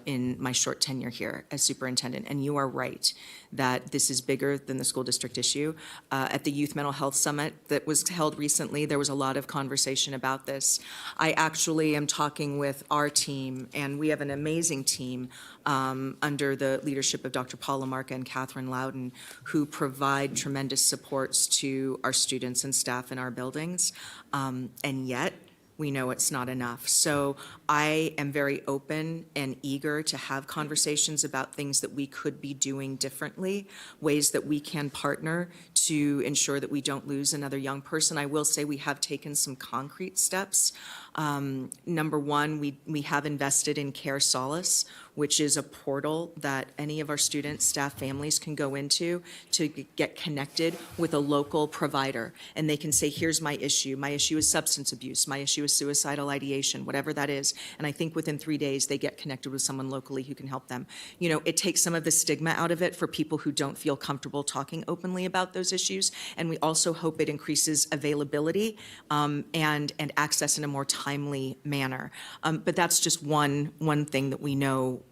in my short tenure here as superintendent. And you are right that this is bigger than the school district issue. At the Youth Mental Health Summit that was held recently, there was a lot of conversation about this. I actually am talking with our team, and we have an amazing team under the leadership of Dr. Paula Marca and Catherine Loudon, who provide tremendous supports to our students and staff in our buildings. And yet, we know it's not enough. So I am very open and eager to have conversations about things that we could be doing differently, ways that we can partner to ensure that we don't lose another young person. I will say we have taken some concrete steps. Number one, we have invested in Care Solace, which is a portal that any of our students, staff, families can go into to get connected with a local provider. And they can say, here's my issue. My issue is substance abuse. My issue is suicidal ideation, whatever that is. And I think within 3 days, they get connected with someone locally who can help them. It takes some of the stigma out of it for people who don't feel comfortable talking openly about those issues. And we also hope it increases availability and access in a more timely manner. But that's just one thing that we know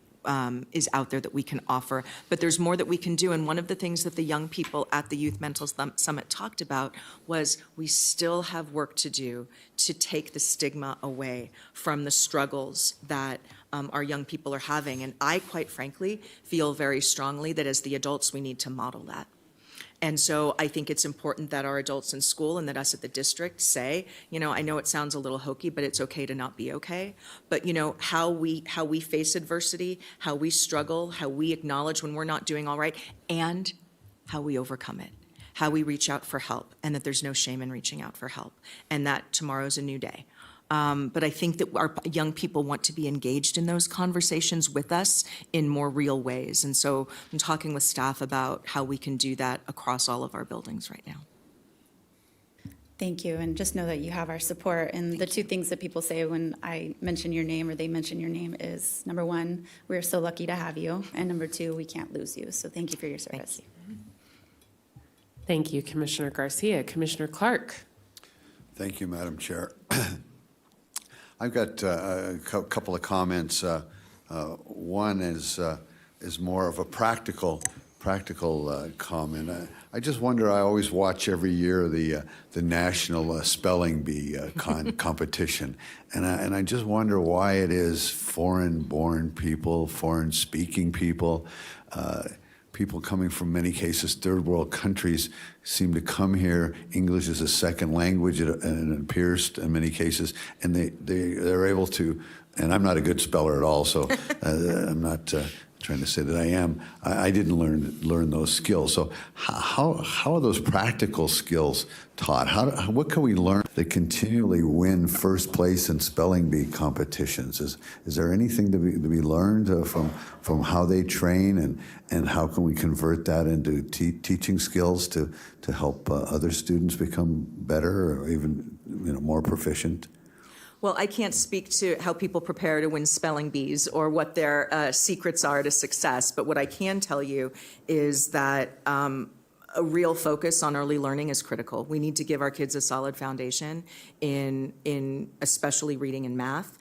is out there that we can offer. But there's more that we can do. And one of the things that the young people at the Youth Mental Summit talked about was we still have work to do to take the stigma away from the struggles that our young people are having. And I, quite frankly, feel very strongly that as the adults, we need to model that. And so I think it's important that our adults in school and that us at the district say, you know, I know it sounds a little hokey, but it's okay to not be okay. But, you know, how we face adversity, how we struggle, how we acknowledge when we're not doing all right, and how we overcome it, how we reach out for help, and that there's no shame in reaching out for help, and that tomorrow's a new day. But I think that our young people want to be engaged in those conversations with us in more real ways. And so I'm talking with staff about how we can do that across all of our buildings right now. Thank you, and just know that you have our support. And the two things that people say when I mention your name or they mention your name is, number one, we're so lucky to have you, and number two, we can't lose you. So thank you for your service. Thank you, Commissioner Garcia. Commissioner Clark. Thank you, Madam Chair. I've got a couple of comments. One is more of a practical comment. I just wonder. I always watch every year the national spelling bee competition, and I just wonder why it is foreign-born people, foreign-speaking people. People coming from many cases third world countries seem to come here. English is a second language, and it appears in many cases, and they're able to. And I'm not a good speller at all, so I'm not trying to say that I am. I didn't learn those skills. So how are those practical skills taught? What can we learn that continually win first place in spelling bee competitions? Is there anything to be learned from how they train, and how can we convert that into teaching skills to help other students become better or even more proficient? Well, I can't speak to how people prepare to win spelling bees or what their secrets are to success, but what I can tell you is that a real focus on early learning is critical. We need to give our kids a solid foundation in especially reading and math.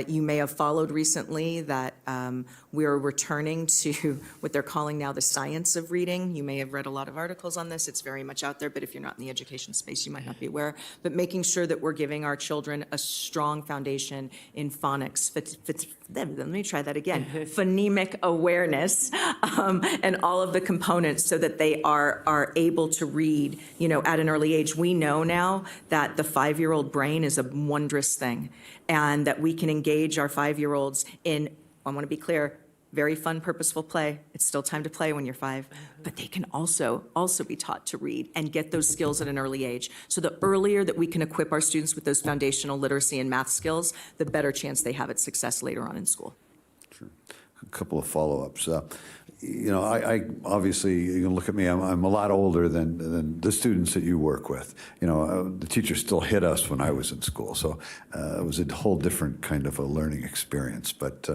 You may have followed recently that we're returning to what they're calling now the science of reading. You may have read a lot of articles on this. It's very much out there, but if you're not in the education space, you might not be aware. But making sure that we're giving our children a strong foundation in phonics. Let me try that again. Phonemic awareness and all of the components so that they are able to read, at an early age. We know now that the 5-year-old brain is a wondrous thing, and that we can engage our 5-year-olds in, I want to be clear, very fun, purposeful play. It's still time to play when you're 5, but they can also be taught to read and get those skills at an early age. So the earlier that we can equip our students with those foundational literacy and math skills, the better chance they have at success later on in school. Sure. A couple of follow-ups. I obviously, you can look at me, I'm a lot older than the students that you work with. The teachers still hit us when I was in school, so it was a whole different kind of a learning experience, but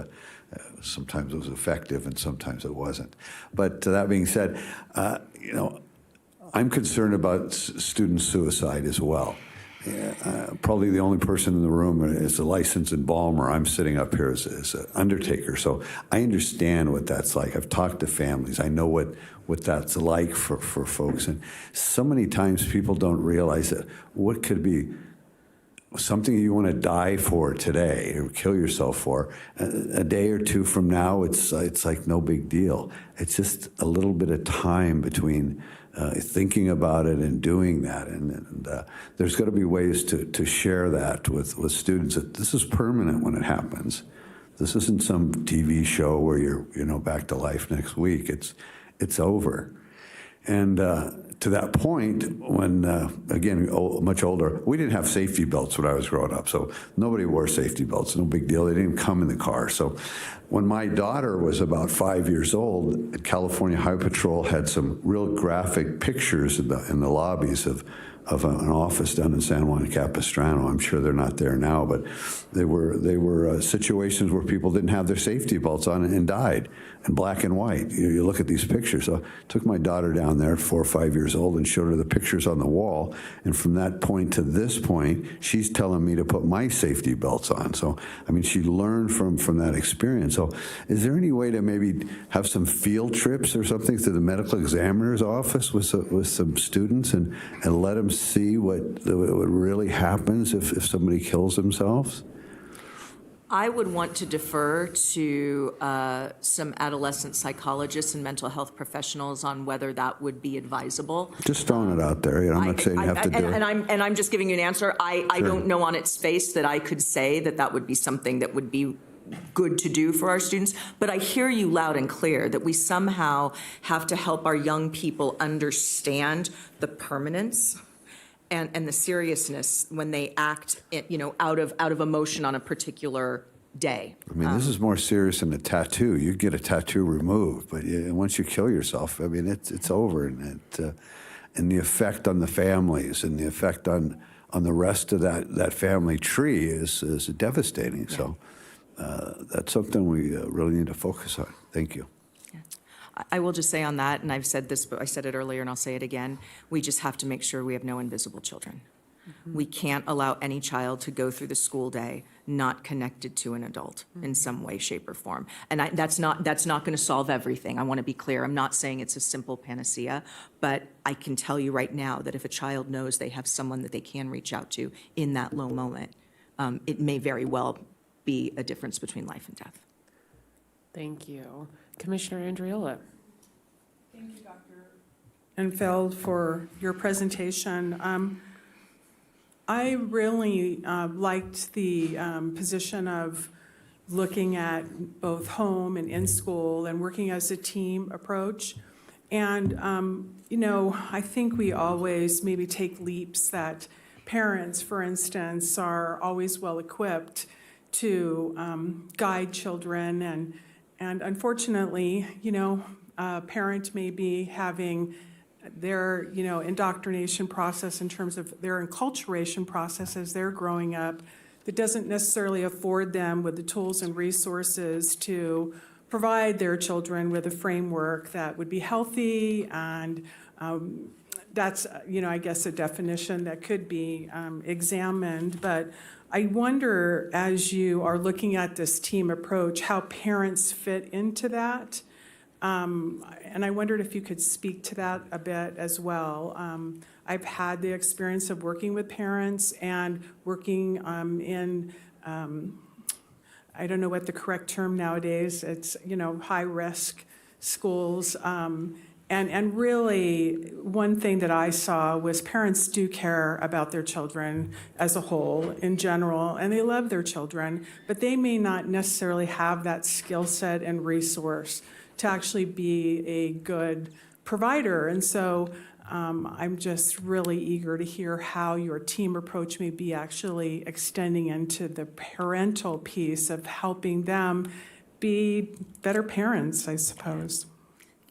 sometimes it was effective and sometimes it wasn't. But that being said, I'm concerned about student suicide as well. Probably the only person in the room is a licensed embalmer. I'm sitting up here as an undertaker, so I understand what that's like. I've talked to families. I know what that's like for folks. And so many times people don't realize that what could be something you want to die for today or kill yourself for, a day or two from now, it's like no big deal. It's just a little bit of time between thinking about it and doing that. And there's got to be ways to share that with students, that this is permanent when it happens. This isn't some TV show where you're back to life next week. It's over. And to that point, when, again, much older, we didn't have safety belts when I was growing up, so nobody wore safety belts, no big deal. They didn't even come in the car. So when my daughter was about 5 years old, California Highway Patrol had some real graphic pictures in the lobbies of of an office down in San Juan Capistrano. I'm sure they're not there now, but they were situations where people didn't have their safety belts on and died, in black and white. You look at these pictures. So I took my daughter down there, 4 or 5 years old, and showed her the pictures on the wall. And from that point to this point, she's telling me to put my safety belts on. So, I mean, she learned from that experience. So is there any way to maybe have some field trips or something to the medical examiner's office with some students and let them see what really happens if somebody kills themselves? I would want to defer to some adolescent psychologists and mental health professionals on whether that would be advisable. Just throwing it out there. I'm not saying you have to do it. And I'm just giving you an answer. I don't know on its face that I could say that would be something that would be good to do for our students, but I hear you loud and clear that we somehow have to help our young people understand the permanence and the seriousness when they act, out of emotion on a particular day. I mean, this is more serious than a tattoo. You get a tattoo removed, but once you kill yourself, I mean, it's over, and the effect on the families and the effect on the rest of that family tree is devastating. Yeah. So that's something we really need to focus on. Thank you. I will just say on that, and I've said this, but I said it earlier and I'll say it again, we just have to make sure we have no invisible children. Mm-hmm. We can't allow any child to go through the school day not connected to an adult in some way, shape, or form. And that's not going to solve everything. I want to be clear. I'm not saying it's a simple panacea, but I can tell you right now that if a child knows they have someone that they can reach out to in that low moment, it may very well be a difference between life and death. Thank you. Commissioner Andriola. Thank you, Dr. Enfeld, for your presentation. I really liked the position of looking at both home and in school and working as a team approach. And, I think we always maybe take leaps that parents, for instance, are always well equipped to guide children. And unfortunately, a parent may be having their, indoctrination process in terms of their enculturation process as they're growing up that doesn't necessarily afford them with the tools and resources to provide their children with a framework that would be healthy. And that's, I guess a definition that could be examined. But I wonder, as you are looking at this team approach, how parents fit into that. And I wondered if you could speak to that a bit as well. I've had the experience of working with parents and working in, I don't know what the correct term nowadays, it's, high-risk schools. And really, one thing that I saw was parents do care about their children as a whole, in general, and they love their children, but they may not necessarily have that skill set and resource to actually be a good provider. And so I'm just really eager to hear how your team approach may be actually extending into the parental piece of helping them be better parents, I suppose.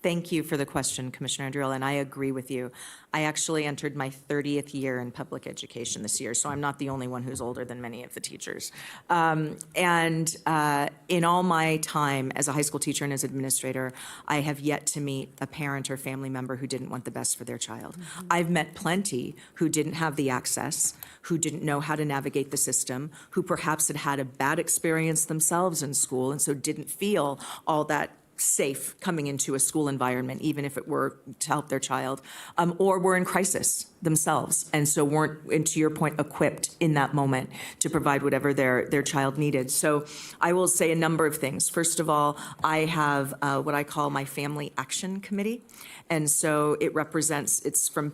Thank you for the question, Commissioner Andriola, and I agree with you. I actually entered my 30th year in public education this year, so I'm not the only one who's older than many of the teachers. And in all my time as a high school teacher and as administrator, I have yet to meet a parent or family member who didn't want the best for their child. Mm-hmm. I've met plenty who didn't have the access, who didn't know how to navigate the system, who perhaps had had a bad experience themselves in school and so didn't feel all that safe coming into a school environment, even if it were to help their child, or were in crisis themselves, and so weren't, and to your point, equipped in that moment to provide whatever their child needed. So I will say a number of things. First of all, I have what I call my Family Action Committee, and so it's from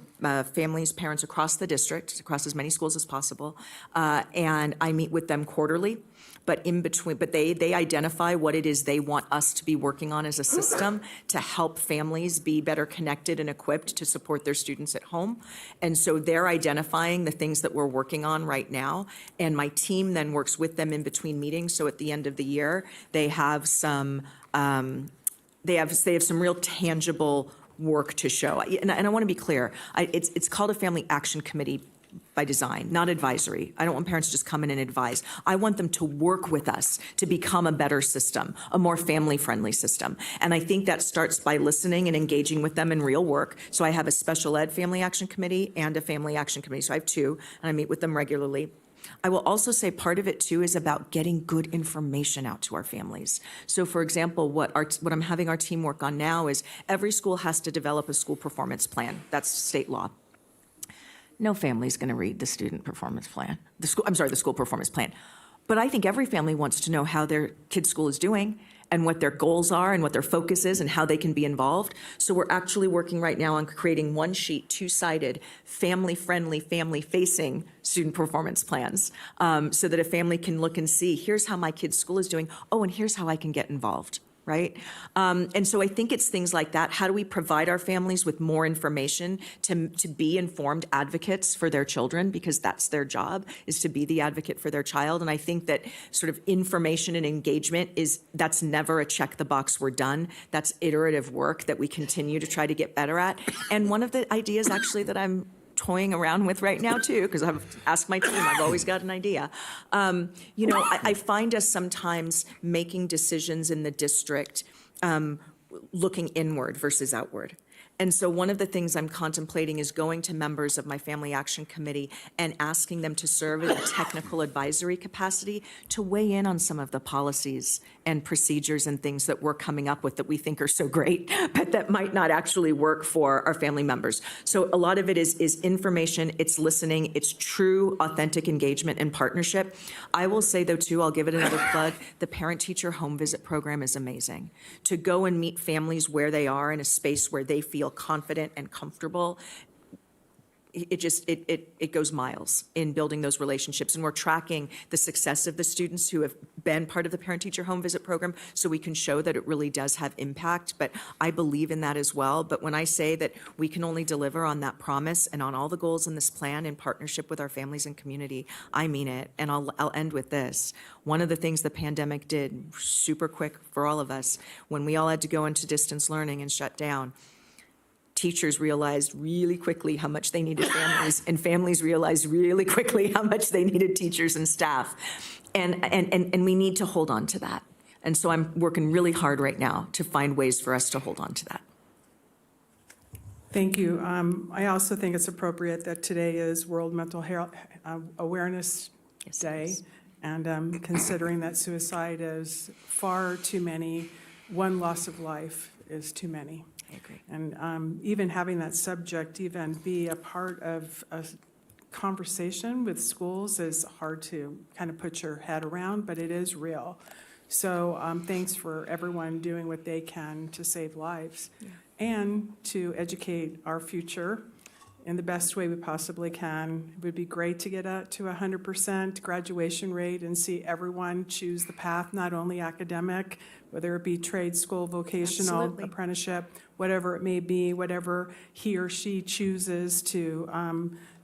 families, parents across the district, across as many schools as possible, and I meet with them quarterly. But they identify what it is they want us to be working on as a system to help families be better connected and equipped to support their students at home. And so they're identifying the things that we're working on right now. And my team then works with them in between meetings. So at the end of the year, they have some real tangible work to show. And I want to be clear, it's called a Family Action Committee by design, not advisory. I don't want parents to just come in and advise. I want them to work with us to become a better system, a more family-friendly system. And I think that starts by listening and engaging with them in real work. So I have a special ed Family Action Committee and a Family Action Committee. So I have two, and I meet with them regularly. I will also say part of it too is about getting good information out to our families. So for example, what I'm having our team work on now is every school has to develop a school performance plan. That's state law. No family's going to read the student performance plan, the school performance plan. But I think every family wants to know how their kid's school is doing and what their goals are and what their focus is and how they can be involved. So we're actually working right now on creating one sheet, two-sided, family-friendly, family-facing student performance plans, so that a family can look and see, here's how my kid's school is doing. Oh, and here's how I can get involved. Right? And so I think it's things like that. How do we provide our families with more information to be informed advocates for their children? Because that's their job, is to be the advocate for their child. And I think that sort of information and engagement that's never a check the box, we're done. That's iterative work that we continue to try to get better at. And one of the ideas actually that I'm toying around with right now too, because I've asked my team, I've always got an idea. I find us sometimes making decisions in the district looking inward versus outward. And so one of the things I'm contemplating is going to members of my Family Action Committee and asking them to serve in a technical advisory capacity to weigh in on some of the policies and procedures and things that we're coming up with that we think are so great, but that might not actually work for our family members. So a lot of it is information, it's listening, it's true, authentic engagement and partnership. I will say though too, I'll give it another plug, the parent-teacher home visit program is amazing. To go and meet families where they are in a space where they feel confident and comfortable, it goes miles in building those relationships. And we're tracking the success of the students who have been part of the parent-teacher home visit program so we can show that it really does have impact. But I believe in that as well. But when I say that we can only deliver on that promise and on all the goals in this plan in partnership with our families and community, I mean it. And I'll end with this. One of the things the pandemic did super quick for all of us, when we all had to go into distance learning and shut down, teachers realized really quickly how much they needed families, and families realized really quickly how much they needed teachers and staff. And we need to hold on to that. And so I'm working really hard right now to find ways for us to hold on to that. Thank you. I also think it's appropriate that today is World Mental Health Awareness Day. And considering that suicide is far too many, one loss of life is too many. I agree. And even having that subject even be a part of a conversation with schools is hard to kind of put your head around, but it is real. So thanks for everyone doing what they can to save lives and to educate our future in the best way we possibly can. It would be great to get to 100% graduation rate and see everyone choose the path, not only academic, whether it be trade school, vocational, Absolutely. apprenticeship, whatever it may be, whatever he or she chooses to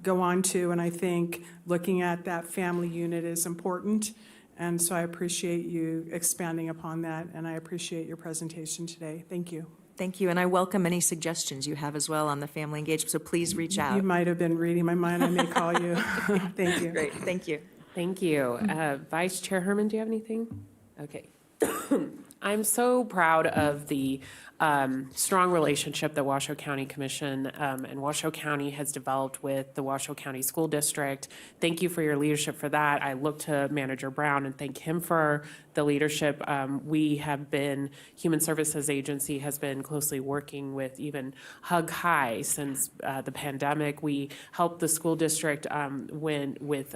go on to. And I think looking at that family unit is important. And so I appreciate you expanding upon that, and I appreciate your presentation today. Thank you. Thank you, and I welcome any suggestions you have as well on the family engagement, so please reach out. You might have been reading my mind. I may call you. Thank you. Great, thank you. Thank you. Vice Chair Herman, do you have anything? Okay. I'm so proud of the strong relationship that Washoe County Commission and Washoe County has developed with the Washoe County School District. Thank you for your leadership for that. I look to Manager Brown and thank him for the leadership. We have been, Human Services Agency has been closely working with even Hug High since the pandemic. We helped the school district with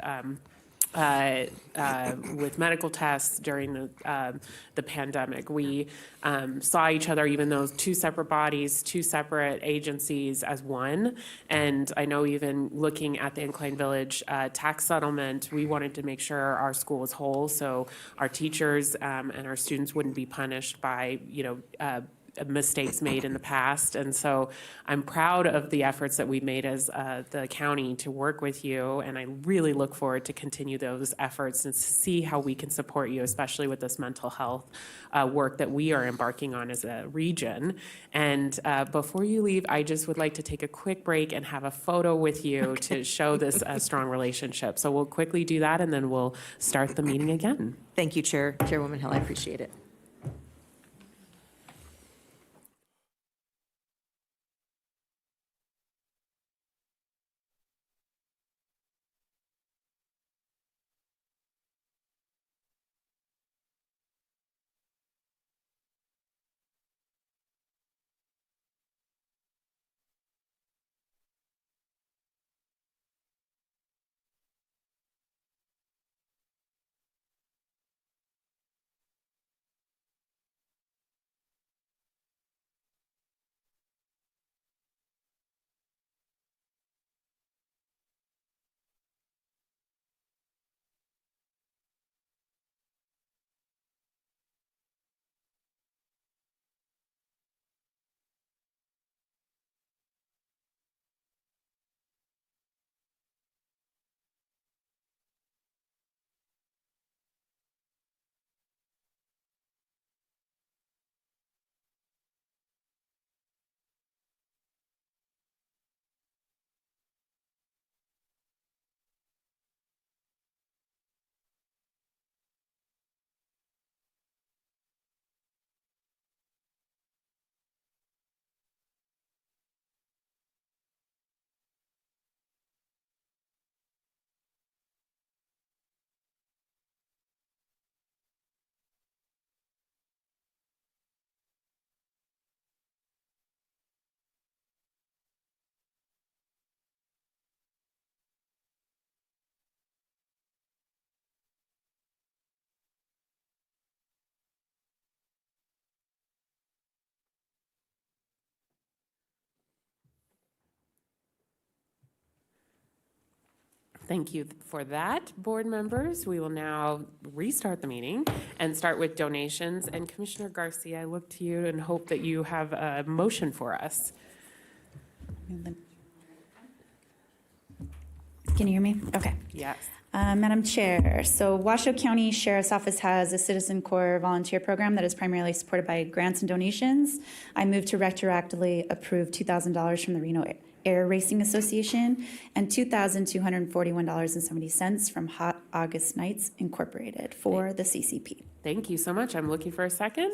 medical tests during the pandemic. We saw each other, even though two separate bodies, two separate agencies, as one. And I know even looking at the Incline Village tax settlement, we wanted to make sure our school was whole, so our teachers and our students wouldn't be punished by, mistakes made in the past. And so I'm proud of the efforts that we've made as the county to work with you. And I really look forward to continue those efforts and to see how we can support you, especially with this mental health work that we are embarking on as a region. And before you leave, I just would like to take a quick break and have a photo with you to show this strong relationship. So we'll quickly do that and then we'll start the meeting again. Thank you, Chairwoman Hill. I appreciate it. Thank you for that, board members. We will now restart the meeting and start with donations. And Commissioner Garcia, I look to you and hope that you have a motion for us. Can you hear me? Okay. Yes. Madam Chair, so Washoe County Sheriff's Office has a Citizen Corps volunteer program that is primarily supported by grants and donations. I move to retroactively approve $2,000 from the Reno Air Racing Association and $2,241.70 from Hot August Nights Incorporated for the CCP. Thank you so much. I'm looking for a second.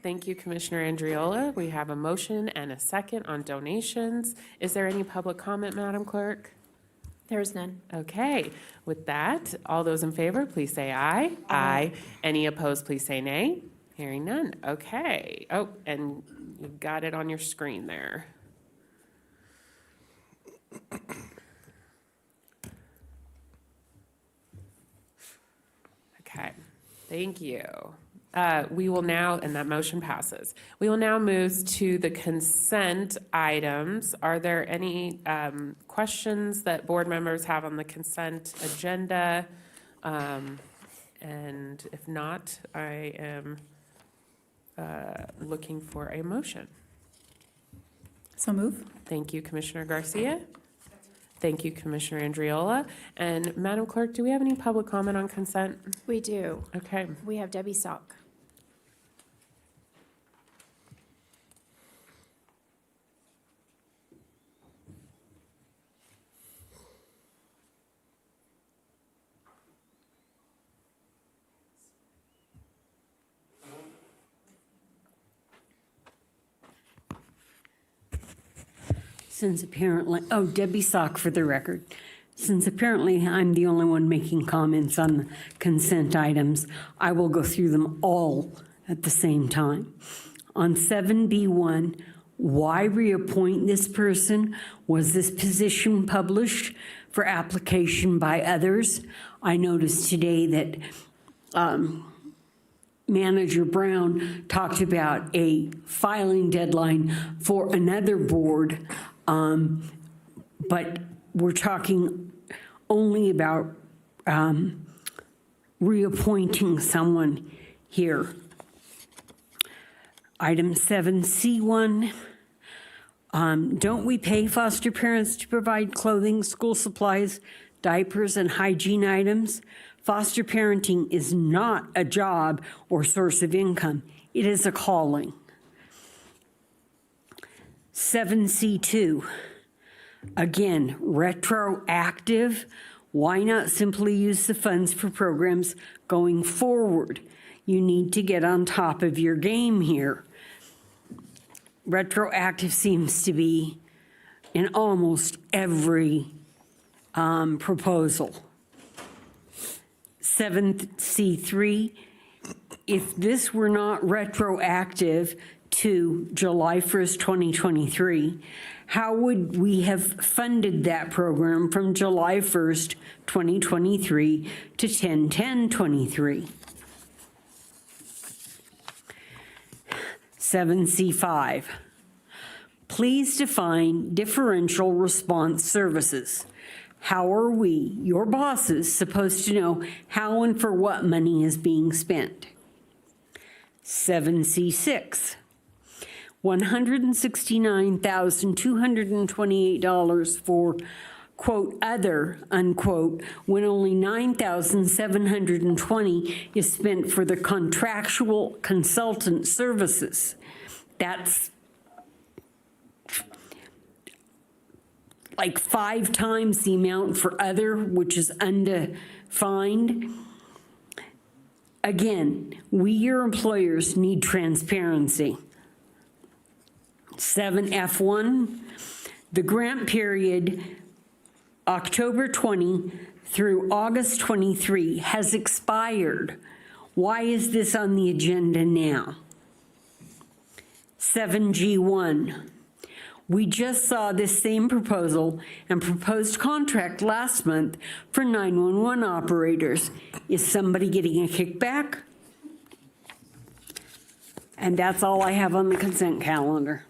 Thank you, Commissioner Andriola. We have a motion and a second on donations. Is there any public comment, Madam Clerk? There is none. Okay. With that, all those in favor, please say aye. Aye. Any opposed, please say nay. Hearing none. Okay. Oh, and you got it on your screen there. Okay, thank you. We will now, and that motion passes. We will now move to the consent items. Are there any questions that board members have on the consent agenda? And if not, I am looking for a motion. So move. Thank you, Commissioner Garcia. Thank you, Commissioner Andriola. And Madam Clerk, do we have any public comment on consent? We do. Okay. We have Debbie Salk. Since apparently, Debbie Sock for the record. Since apparently I'm the only one making comments on the consent items, I will go through them all at the same time. On 7B1, why reappoint this person? Was this position published for application by others? I noticed today that Manager Brown talked about a filing deadline for another board, but we're talking only about reappointing someone here. Item 7C1, don't we pay foster parents to provide clothing, school supplies, diapers, and hygiene items? Foster parenting is not a job or source of income. It is a calling. 7C2, again, retroactive. Why not simply use the funds for programs going forward? You need to get on top of your game here. Retroactive seems to be in almost every proposal. 7C3, if this were not retroactive to July 1st, 2023, how would we have funded that program from July 1st, 2023 to 10/10/23? 7C5, please define differential response services. How are we, your bosses, supposed to know how and for what money is being spent? 7C6, $169,228 for, quote, other, unquote, when only $9,720 is spent for the contractual consultant services. That's like 5 times the amount for other, which is undefined. Again, we, your employers, need transparency. 7F1, the grant period October 20 through August 23 has expired. Why is this on the agenda now? 7G1, we just saw this same proposal and proposed contract last month for 911 operators. Is somebody getting a kickback? And that's all I have on the consent calendar.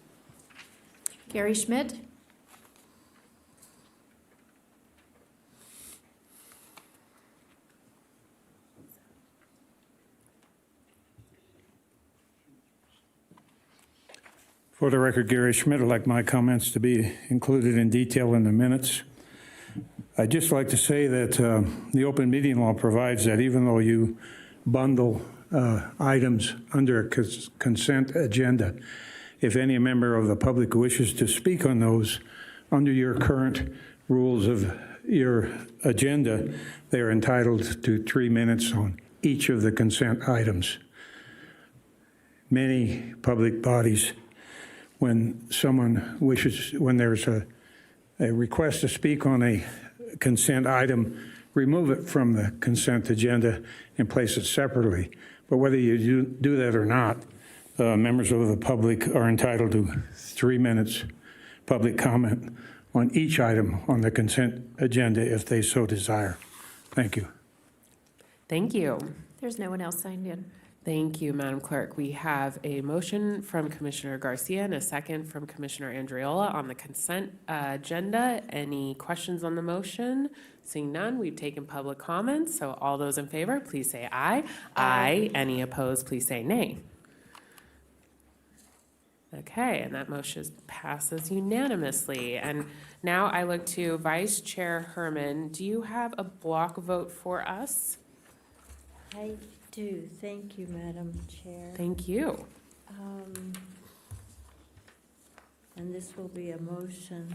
Gary Schmidt? For the record, Gary Schmidt, I'd like my comments to be included in detail in the minutes. I'd just like to say that the open meeting law provides that even though you bundle items under a consent agenda, if any member of the public wishes to speak on those under your current rules of your agenda, they are entitled to 3 minutes on each of the consent items. Many public bodies, when there's a request to speak on a consent item, remove it from the consent agenda and place it separately. But whether you do that or not, members of the public are entitled to 3 minutes public comment on each item on the consent agenda if they so desire. Thank you. Thank you. There's no one else signed in. Thank you, Madam Clerk. We have a motion from Commissioner Garcia and a second from Commissioner Andriola on the consent agenda. Any questions on the motion? Seeing none, we've taken public comments. So all those in favor, please say aye. Aye. Any opposed, please say nay. Okay, and that motion passes unanimously. And now I look to Vice Chair Herman. Do you have a block vote for us? I do. Thank you, Madam Chair. Thank you. And this will be a motion.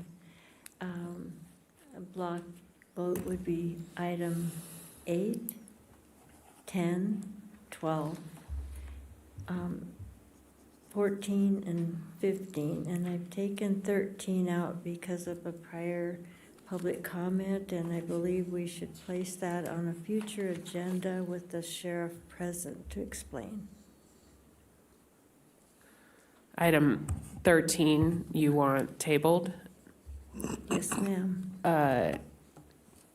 A block vote would be item 8, 10, 12, 14, and 15. And I've taken 13 out because of a prior public comment, and I believe we should place that on a future agenda with the sheriff present to explain. Item 13, you want tabled? Yes, ma'am.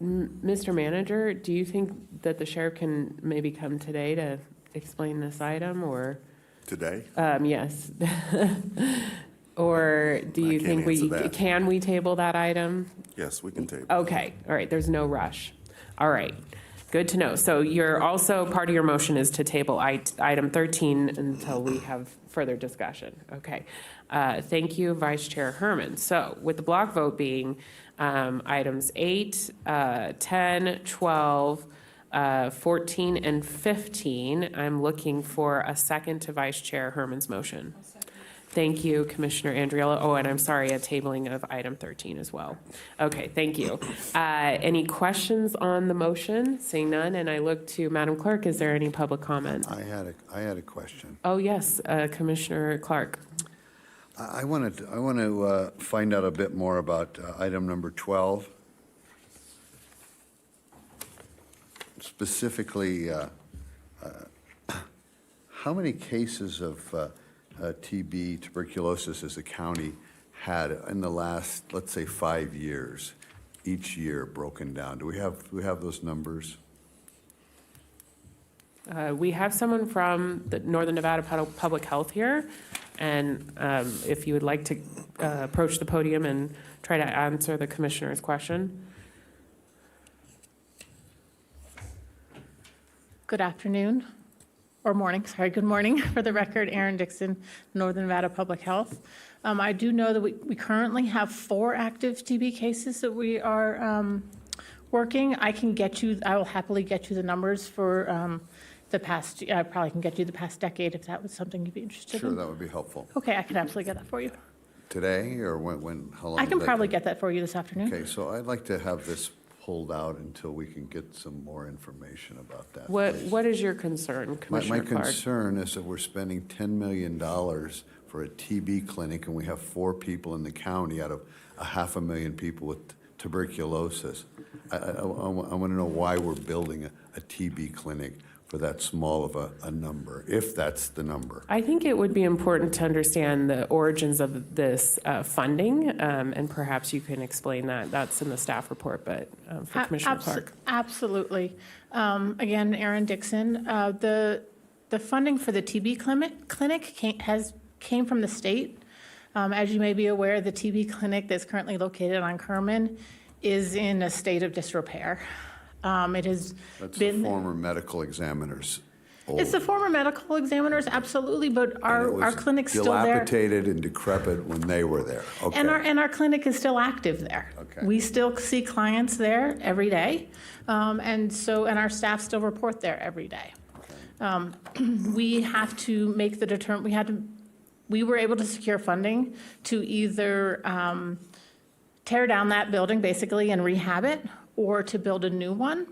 Mr. Manager, do you think that the sheriff can maybe come today to explain this item, or? Today? Yes. Or do you think can we table that item? Yes, we can table. Okay, all right, there's no rush. All right, Good to know. So you're also, part of your motion is to table item 13 until we have further discussion. Okay. Thank you, Vice Chair Herman. So with the block vote being items 8, 10, 12, 14, and 15, I'm looking for a second to Vice Chair Herman's motion. Thank you, Commissioner Andriello. Oh, and I'm sorry, a tabling of item 13 as well. Okay, thank you. Any questions on the motion? Seeing none, and I look to Madam Clerk. Is there any public comment? I had a question. Oh, yes, Commissioner Clark. I want to find out a bit more about item number 12. Specifically, how many cases of TB, tuberculosis, has the county had in the last, let's say, 5 years, each year broken down? Do we have those numbers? We have someone from the Northern Nevada Public Health here, and if you would like to approach the podium and try to answer the commissioner's question. Good afternoon, or morning, sorry, good morning. For the record, Erin Dixon, Northern Nevada Public Health. I do know that we currently have 4 active TB cases that we are working. I will happily get you the numbers for the past, I probably can get you the past decade if that was something you'd be interested in. Sure, that would be helpful. Okay, I can absolutely get that for you. Today, or when how long? I can does that probably take? get that for you this afternoon. Okay, so I'd like to have this pulled out until we can get some more information about that. What is your concern, Commissioner My Clark? concern is that we're spending $10 million for a TB clinic, and we have 4 people in the county out of 500,000 people with tuberculosis. I want to know why we're building a TB clinic for that small of a number, if that's the number. I think it would be important to understand the origins of this funding, and perhaps you can explain that. That's in the staff report, but for Commissioner Clark. Absolutely. Again, Erin Dixon, the funding for the TB clinic came from the state. As you may be aware, the TB clinic that's currently located on Kerman is in a state of disrepair. It has That's been. the former medical examiners. It's the former medical examiners, absolutely, but our clinic's still there. Dilapidated and decrepit when they were there. Okay. And our clinic is still active there. Okay. We still see clients there every day, and our staff still report there every day. We have to make the we were able to secure funding to either tear down that building basically and rehab it, or to build a new one.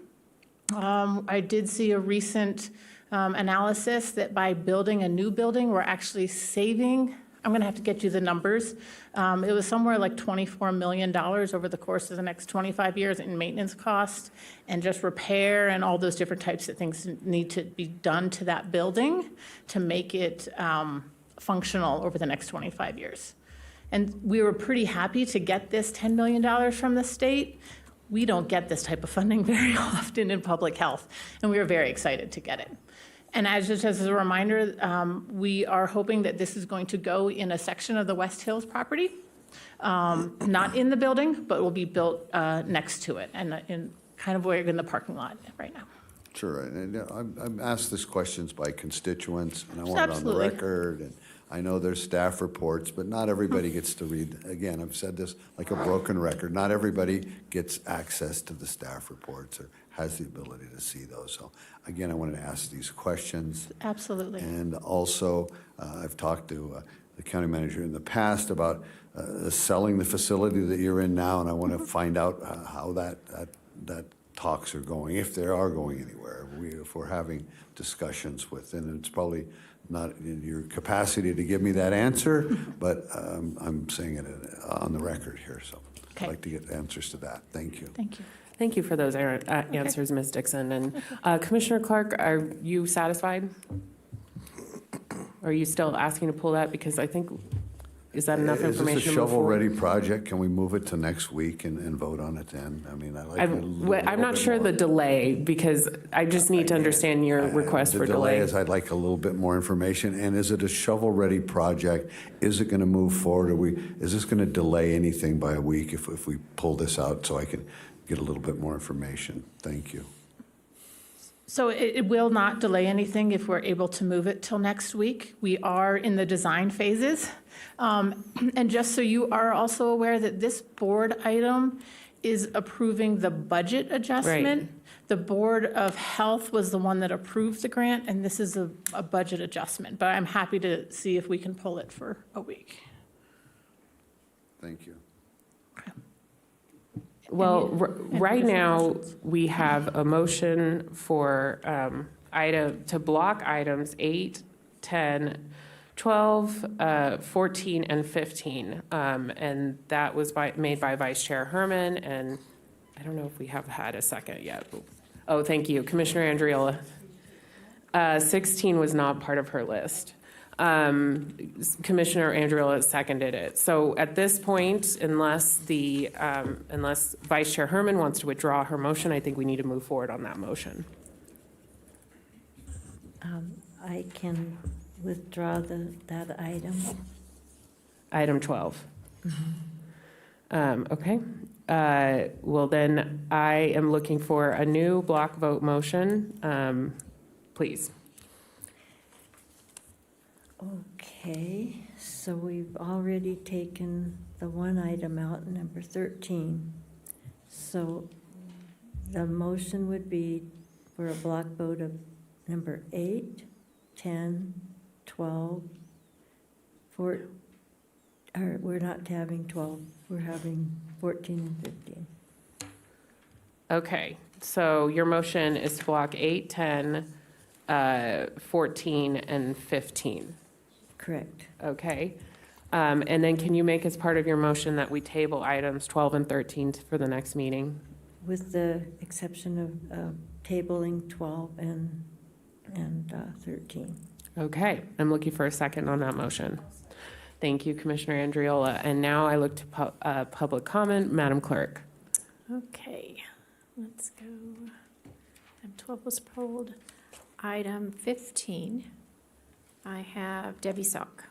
I did see a recent analysis that by building a new building, we're actually saving, I'm gonna have to get you the numbers. It was somewhere like $24 million over the course of the next 25 years in maintenance costs and just repair and all those different types of things that need to be done to that building to make it functional over the next 25 years. And we were pretty happy to get this $10 million from the state. We don't get this type of funding very often in public health, and we were very excited to get it. And just as a reminder, we are hoping that this is going to go in a section of the West Hills property, not in the building, but will be built next to it, and in kind of where in the parking lot right now. Sure, and I'm asked these questions by constituents, and I want it on the Absolutely. record. And I know there's staff reports, but not everybody gets to read. Again, I've said this like a broken record. Not everybody gets access to the staff reports or has the ability to see those. So again, I wanted to ask these questions. Absolutely. And also, I've talked to the county manager in the past about selling the facility that you're in now, and I want to find out how that talks are going, if they are going anywhere. If we're having discussions with, and it's probably not in your capacity to give me that answer, but I'm saying it on the record here, so I'd like to get answers to that. Thank you. Thank you. Thank you for those answers, Ms. Dixon. And Commissioner Clark, are you satisfied? Or are you still asking to pull that? Because I think, is that enough information Is this a to move forward? shovel-ready project? Can we move it to next week and vote on it then? I mean, I like I'm not sure the delay, because I just need to understand your request for The delay delay. is I'd like a little bit more information. And is it a shovel-ready project? Is it going to move forward? Is this going to delay anything by a week if we pull this out so I can get a little bit more information? Thank you. So it will not delay anything if we're able to move it till next week. We are in the design phases. And just so you are also aware that this board item is approving the budget adjustment. The Board of Health was the one that approved the grant, and this is a budget adjustment. But I'm happy to see if we can pull it for a week. Thank you. Well, right additional now, questions? we have a motion for to block items 8, 10, 12, 14, and 15. And that was made by Vice Chair Herman, and I don't know if we have had a second yet. Oh, thank you, Commissioner Andriola. 16 was not part of her list. Commissioner Andriola seconded it. So at this point, unless Vice Chair Herman wants to withdraw her motion, I think we need to move forward on that motion. I can withdraw that item. Item 12. Okay. Well, then I am looking for a new block vote motion. Please. Okay, so we've already taken the one item out, number 13. So the motion would be for a block vote of number 8, 10, 12, 14, or we're not having 12, we're having 14 and 15. Okay, so your motion is to block 8, 10, 14, and 15. Correct. Okay. And then can you make as part of your motion that we table items 12 and 13 for the next meeting? With the exception of tabling 12 and 13. Okay, I'm looking for a second on that motion. Thank you, Commissioner Andriola. And now I look to public comment. Madam Clerk. Okay, let's go. Item 12 was pulled. Item 15, I have Debbie Salk.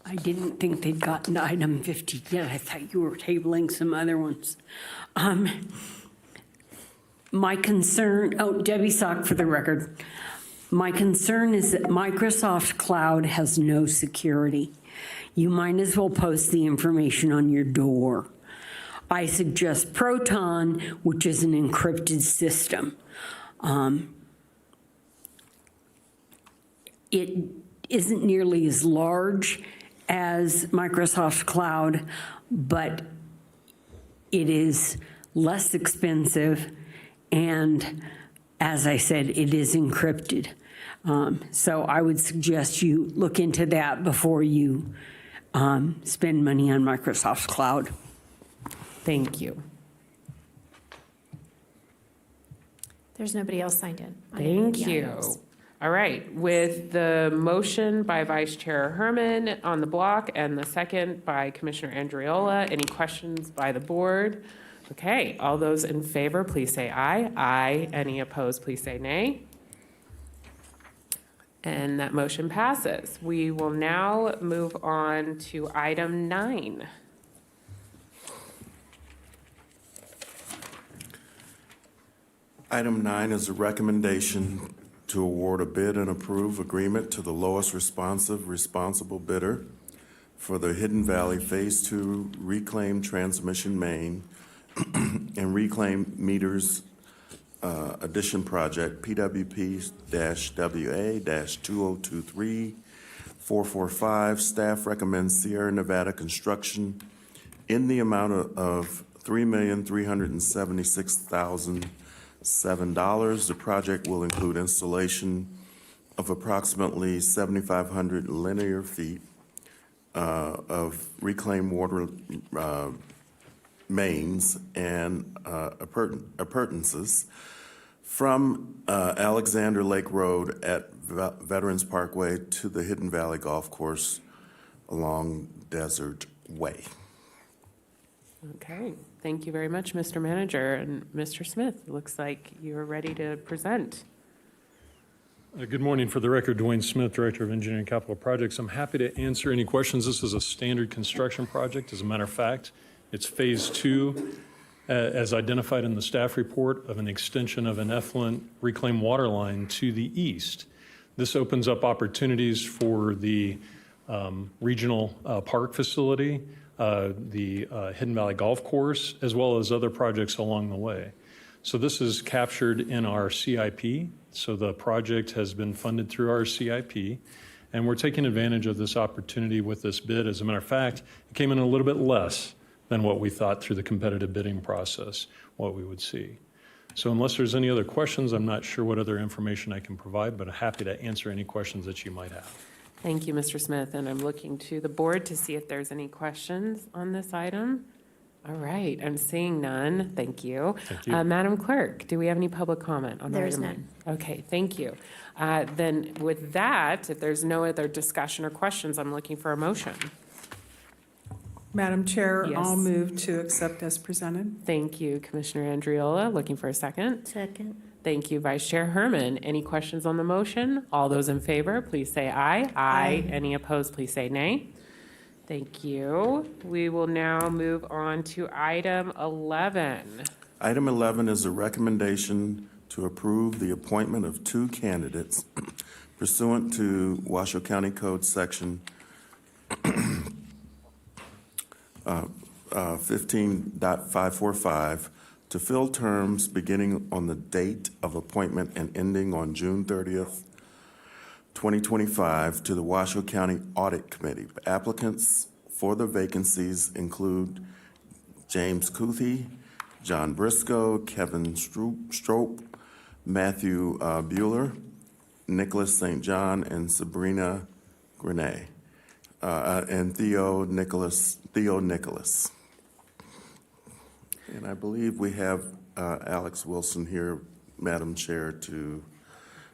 I didn't think they'd gotten to item 50 yet. I thought you were tabling some other ones. My concern, Debbie Sock for the record. My concern is that Microsoft Cloud has no security. You might as well post the information on your door. I suggest Proton, which is an encrypted system. It isn't nearly as large as Microsoft Cloud, but it is less expensive, and as I said, it is encrypted. So I would suggest you look into that before you spend money on Microsoft Cloud. Thank you. There's nobody else signed in. on any of Thank the you. items. All right, with the motion by Vice Chair Herman on the block and the second by Commissioner Andriola, any questions by the board? Okay, all those in favor, please say aye. Aye. Any opposed, please say nay. And that motion passes. We will now move on to item 9. Item 9 is a recommendation to award a bid and approve agreement to the lowest responsible bidder for the Hidden Valley Phase 2 Reclaim Transmission Main and Reclaim Meters Addition Project, PWP-WA-2023-445. Staff recommends Sierra Nevada Construction in the amount of $3,376,007. The project will include installation of approximately 7,500 linear feet of reclaimed water mains and appurtenances from Alexander Lake Road at Veterans Parkway to the Hidden Valley Golf Course along Desert Way. Okay, thank you very much, Mr. Manager. And Mr. Smith, it looks like you're ready to present. Good morning. For the record, Dwayne Smith, Director of Engineering Capital Projects. I'm happy to answer any questions. This is a standard construction project. As a matter of fact, it's phase 2, as identified in the staff report, of an extension of an effluent reclaimed water line to the east. This opens up opportunities for the regional park facility, the Hidden Valley Golf Course, as well as other projects along the way. So this is captured in our CIP. So the project has been funded through our CIP, and we're taking advantage of this opportunity with this bid. As a matter of fact, it came in a little bit less than what we thought through the competitive bidding process, what we would see. So unless there's any other questions, I'm not sure what other information I can provide, but I'm happy to answer any questions that you might have. Thank you, Mr. Smith, and I'm looking to the board to see if there's any questions on this item. All right, I'm seeing none. Thank you. Thank you. Madam Clerk, do we have any public comment on There's item none. one? Okay, thank you. Then with that, if there's no other discussion or questions, I'm looking for a motion. Madam Chair, Yes. I'll move to accept as presented. Thank you, Commissioner Andriola. Looking for a second. Second. Thank you, Vice Chair Herman. Any questions on the motion? All those in favor, please say aye. Aye. Any opposed, please say nay. Thank you. We will now move on to item 11. Item 11 is a recommendation to approve the appointment of 2 candidates pursuant to Washoe County Code Section 15.545 to fill terms beginning on the date of appointment and ending on June 30th, 2025 to the Washoe County Audit Committee. Applicants for the vacancies include James Kuthi, John Briscoe, Kevin Stroop, Matthew Bueller, Nicholas St. John, and Sabrina Grenay, and Theo Nicholas. And I believe we have Alex Wilson here, Madam Chair, to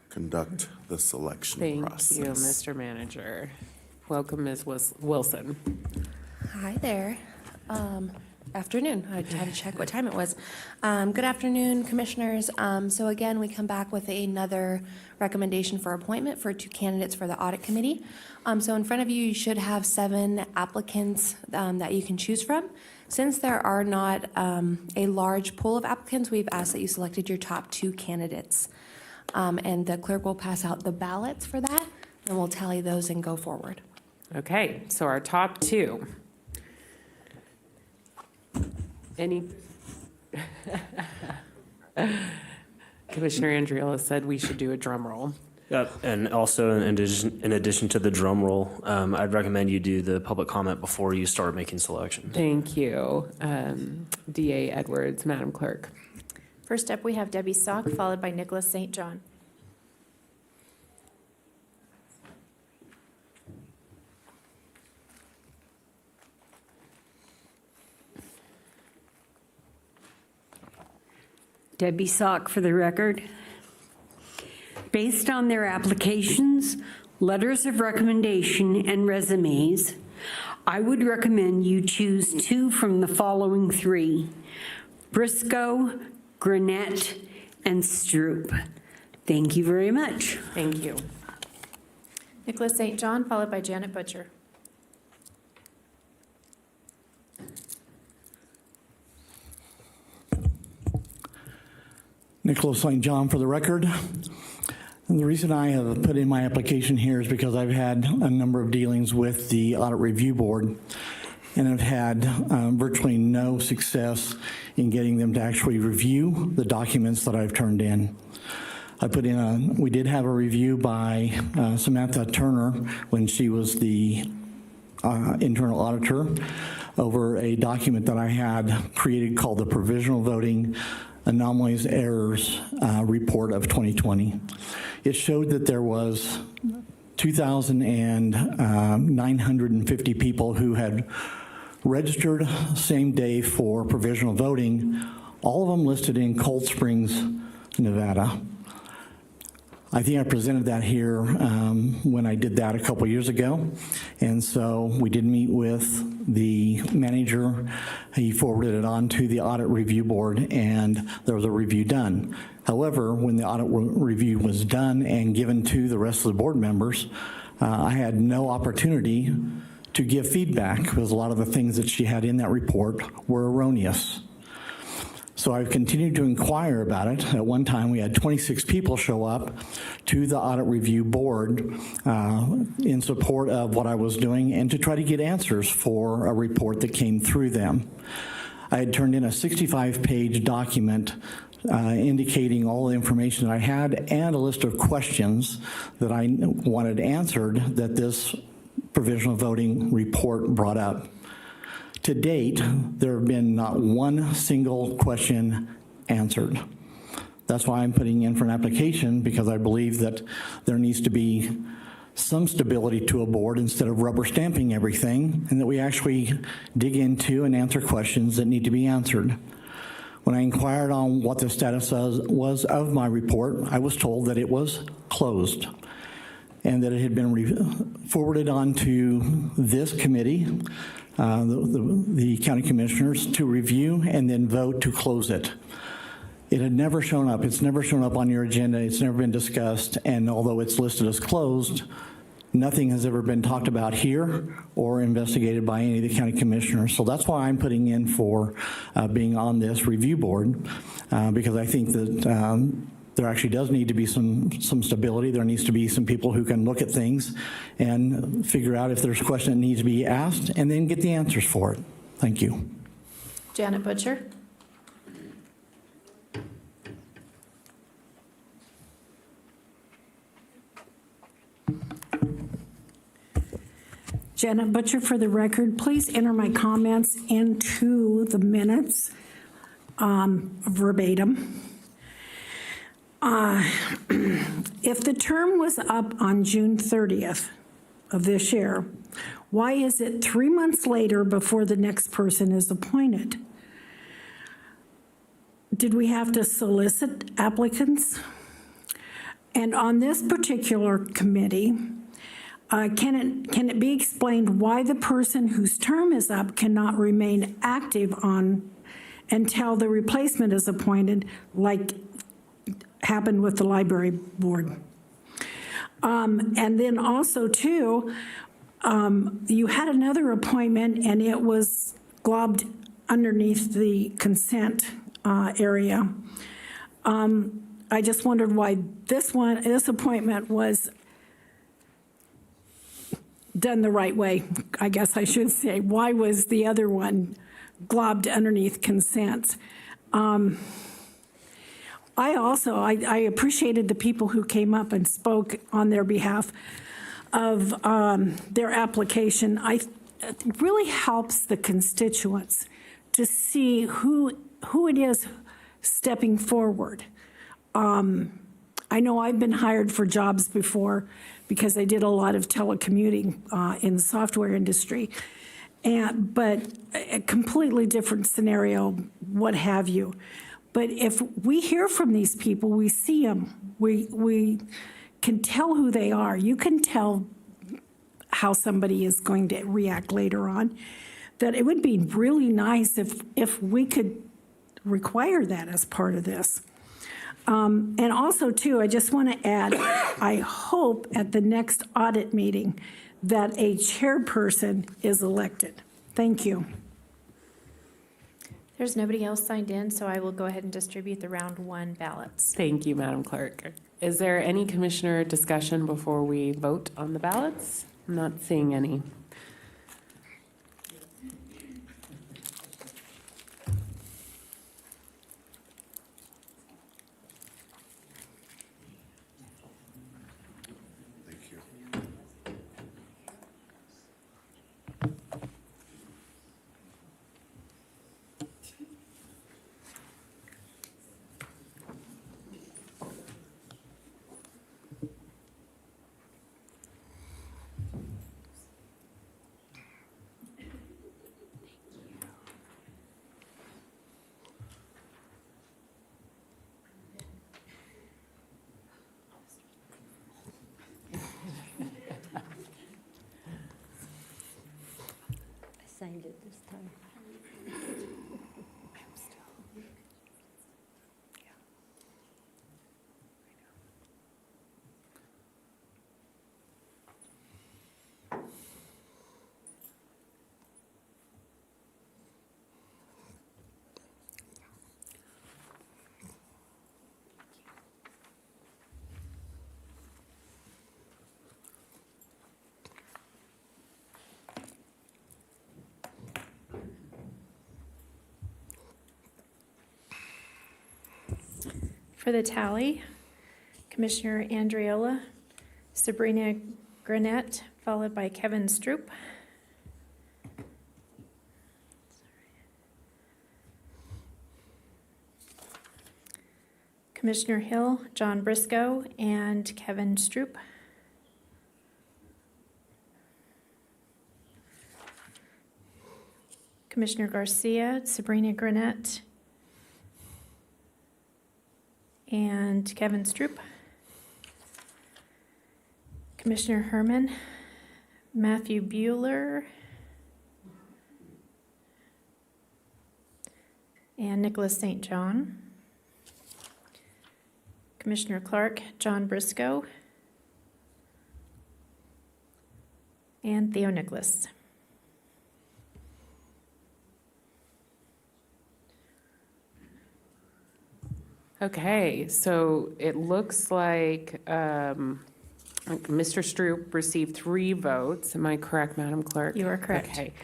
conduct the selection process. Thank you, Mr. Manager. Welcome, Ms. Wilson. Hi there. Afternoon. I had to check what time it was. Good afternoon, Commissioners. So again, we come back with another recommendation for appointment for 2 candidates for the Audit Committee. So in front of you, you should have 7 applicants that you can choose from. Since there are not a large pool of applicants, we've asked that you selected your top 2 candidates. And the clerk will pass out the ballots for that, and we'll tally those and go forward. Okay, so our top 2. Any? Commissioner Andriola said we should do a drum roll. Yep, and also in addition to the drum roll, I'd recommend you do the public comment before you start making selections. Thank you. DA Edwards, Madam Clerk. First up, we have Debbie Stock, followed by Nicholas St. John. Debbie Sock for the record. Based on their applications, letters of recommendation, and resumes, I would recommend you choose 2 from the following 3: Briscoe, Granette, and Stroop. Thank you very much. Thank you. Nicholas St. John, followed by Janet Butcher. Nicholas St. John for the record. And the reason I have put in my application here is because I've had a number of dealings with the Audit Review Board, and I've had virtually no success in getting them to actually review the documents that I've turned in. We did have a review by Samantha Turner when she was the internal auditor over a document that I had created called the Provisional Voting Anomalies Errors Report of 2020. It showed that there was 2,950 people who had registered same day for provisional voting, all of them listed in Cold Springs, Nevada. I think I presented that here when I did that a couple years ago. And so we did meet with the manager. He forwarded it on to the audit review board, and there was a review done. However, when the audit review was done and given to the rest of the board members, I had no opportunity to give feedback because a lot of the things that she had in that report were erroneous. So I've continued to inquire about it. At one time, we had 26 people show up to the audit review board in support of what I was doing and to try to get answers for a report that came through them. I had turned in a 65-page document indicating all the information that I had and a list of questions that I wanted answered that this provisional voting report brought up. To date, there have been not one single question answered. That's why I'm putting in for an application, because I believe that there needs to be some stability to a board instead of rubber stamping everything, and that we actually dig into and answer questions that need to be answered. When I inquired on what the status was of my report, I was told that it was closed and that it had been forwarded on to this committee, the county commissioners, to review and then vote to close it. It had never shown up. It's never shown up on your agenda. It's never been discussed. And although it's listed as closed, nothing has ever been talked about here or investigated by any of the county commissioners. So that's why I'm putting in for being on this review board, because I think that there actually does need to be some stability. There needs to be some people who can look at things and figure out if there's a question that needs to be asked and then get the answers for it. Thank you. Janet Butcher. Janet Butcher, for the record, please enter my comments into the minutes verbatim. If the term was up on June 30th of this year, why is it 3 months later before the next person is appointed? Did we have to solicit applicants? And on this particular committee, can it be explained why the person whose term is up cannot remain active on until the replacement is appointed, like happened with the library board? And then also too, you had another appointment and it was globbed underneath the consent area. I just wondered why this appointment was done the right way, I guess I should say. Why was the other one globbed underneath consent? I appreciated the people who came up and spoke on their behalf of their application. It really helps the constituents to see who it is stepping forward. I know I've been hired for jobs before because I did a lot of telecommuting in the software industry, but a completely different scenario, what have you. But if we hear from these people, we see them, we can tell who they are. You can tell how somebody is going to react later on. That it would be really nice if we could require that as part of this. And also, too, I just want to add, I hope at the next audit meeting that a chairperson is elected. Thank you. There's nobody else signed in, so I will go ahead and distribute the round 1 ballots. Thank you, Madam Clerk. Is there any commissioner discussion before we vote on the ballots? I'm not seeing any. signed it this time. For the tally, Commissioner Andriola, Sabrina Granette, followed by Kevin Stroop. Commissioner Hill, John Briscoe, and Kevin Stroop. Commissioner Garcia, Sabrina Granette, and Kevin Stroop. Commissioner Herman, Matthew Bueller, and Nicholas St. John. Commissioner Clark, John Briscoe, and Theo Nicholas. Okay, so it looks like Mr. Stroop received 3 votes. Am I correct, Madam Clerk? You are correct. Okay.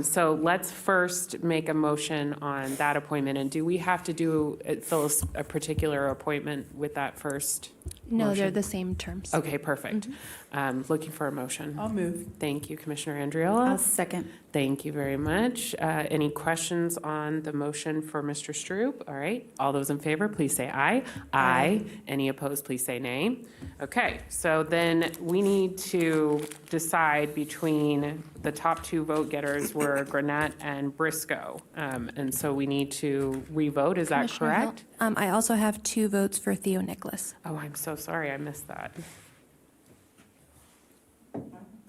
So let's first make a motion on that appointment. And do we have to fill a particular appointment with that first? No, motion? they're the same terms. Okay, perfect. Looking for a motion. I'll move. Thank you, Commissioner Andriola. I'll second. Thank you very much. Any questions on the motion for Mr. Stroop? All right, all those in favor, please say aye. Aye. Any opposed, please say nay. Okay, so then we need to decide between the top 2 vote getters were Granette and Briscoe. And so we need to re-vote, is that Commissioner Hill, correct? I also have 2 votes for Theo Nicholas. Oh, I'm so sorry, I missed that.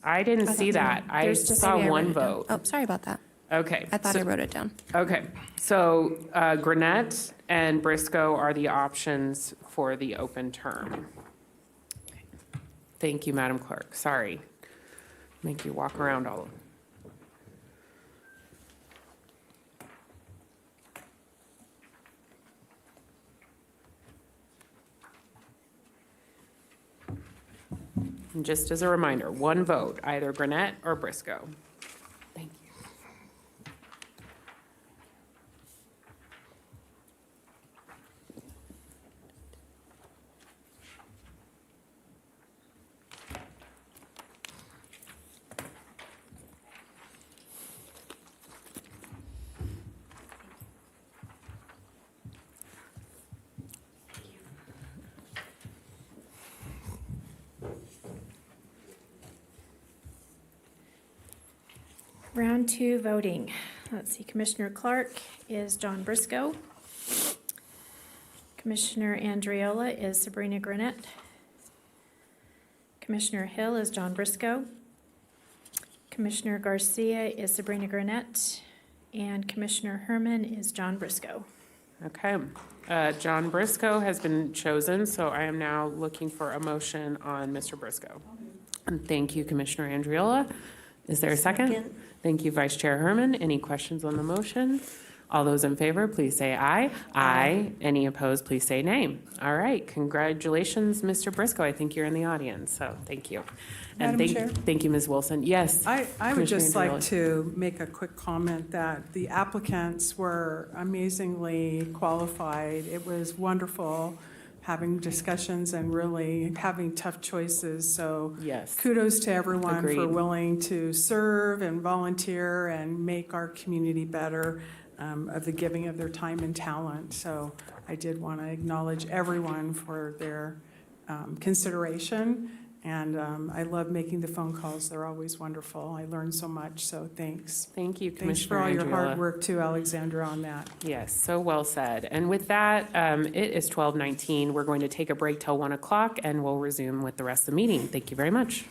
I didn't see that. I There's just- saw maybe I wrote one it down. vote. Oh, sorry about that. Okay. I thought so- I wrote it down. Okay, so Granette and Briscoe are the options for the open term. Thank you, Madam Clerk. Sorry. Make you walk around all. And just as a reminder, 1 vote, either Granette or Briscoe. Thank you. Round 2 voting. Let's see, Commissioner Clark is John Briscoe. Commissioner Andriola is Sabrina Granette. Commissioner Hill is John Briscoe. Commissioner Garcia is Sabrina Granette. And Commissioner Herman is John Briscoe. Okay, John Briscoe has been chosen, so I am now looking for a motion on Mr. Briscoe. And thank you, Commissioner Andriola. Is there a second? Thank you, Vice Chair Herman. Any questions on the motion? All those in favor, please say aye. Aye. Any opposed, please say nay. All right, congratulations, Mr. Briscoe. I think you're in the audience, so thank you. And Madam Chair? thank you, Ms. Wilson. Yes. I would Commissioner just like Andriola. to make a quick comment that the applicants were amazingly qualified. It was wonderful having discussions and really having tough choices. So Yes. kudos to everyone for Agreed. willing to serve and volunteer and make our community better, of the giving of their time and talent. So I did want to acknowledge everyone for their consideration. And I love making the phone calls. They're always wonderful. I learned so much, so thanks. Thank you, Thanks Commissioner for all your hard Andriola. work too, Alexandra, on that. Yes, so well said. And with that, it is 12:19. We're going to take a break till 1 o'clock, and we'll resume with the rest of the meeting. Thank you very much.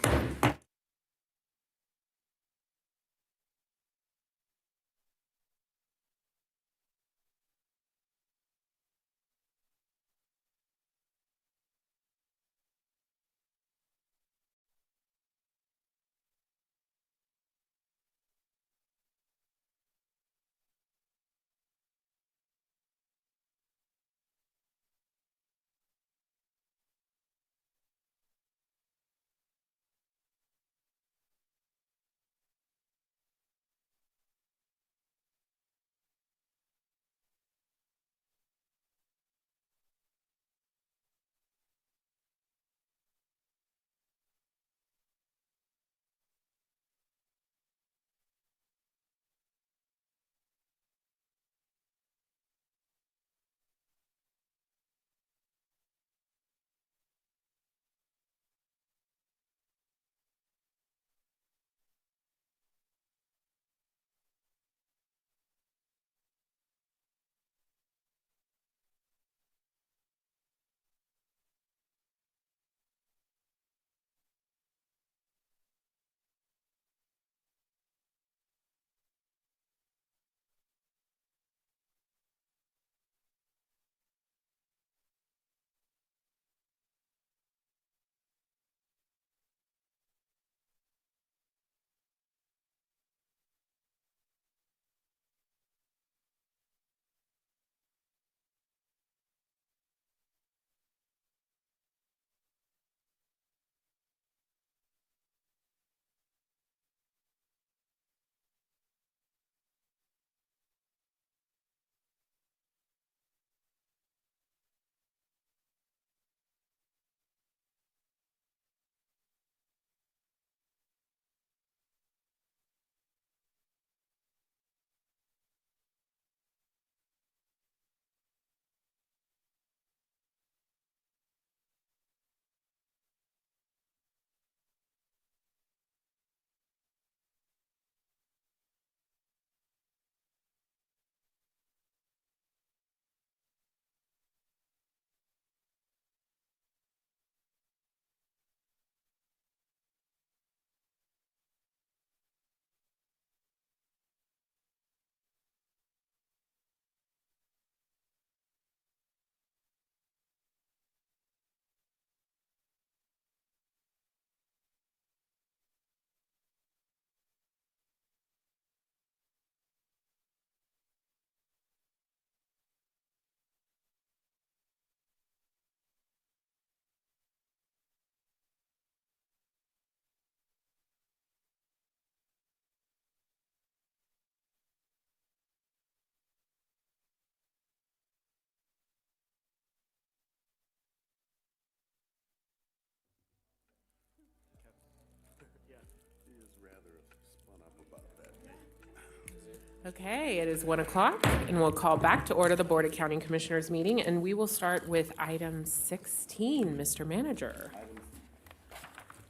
Okay, it is 1 o'clock, and we'll call back to order the Board of County Commissioners meeting, and we will start with item 16. Mr. Manager.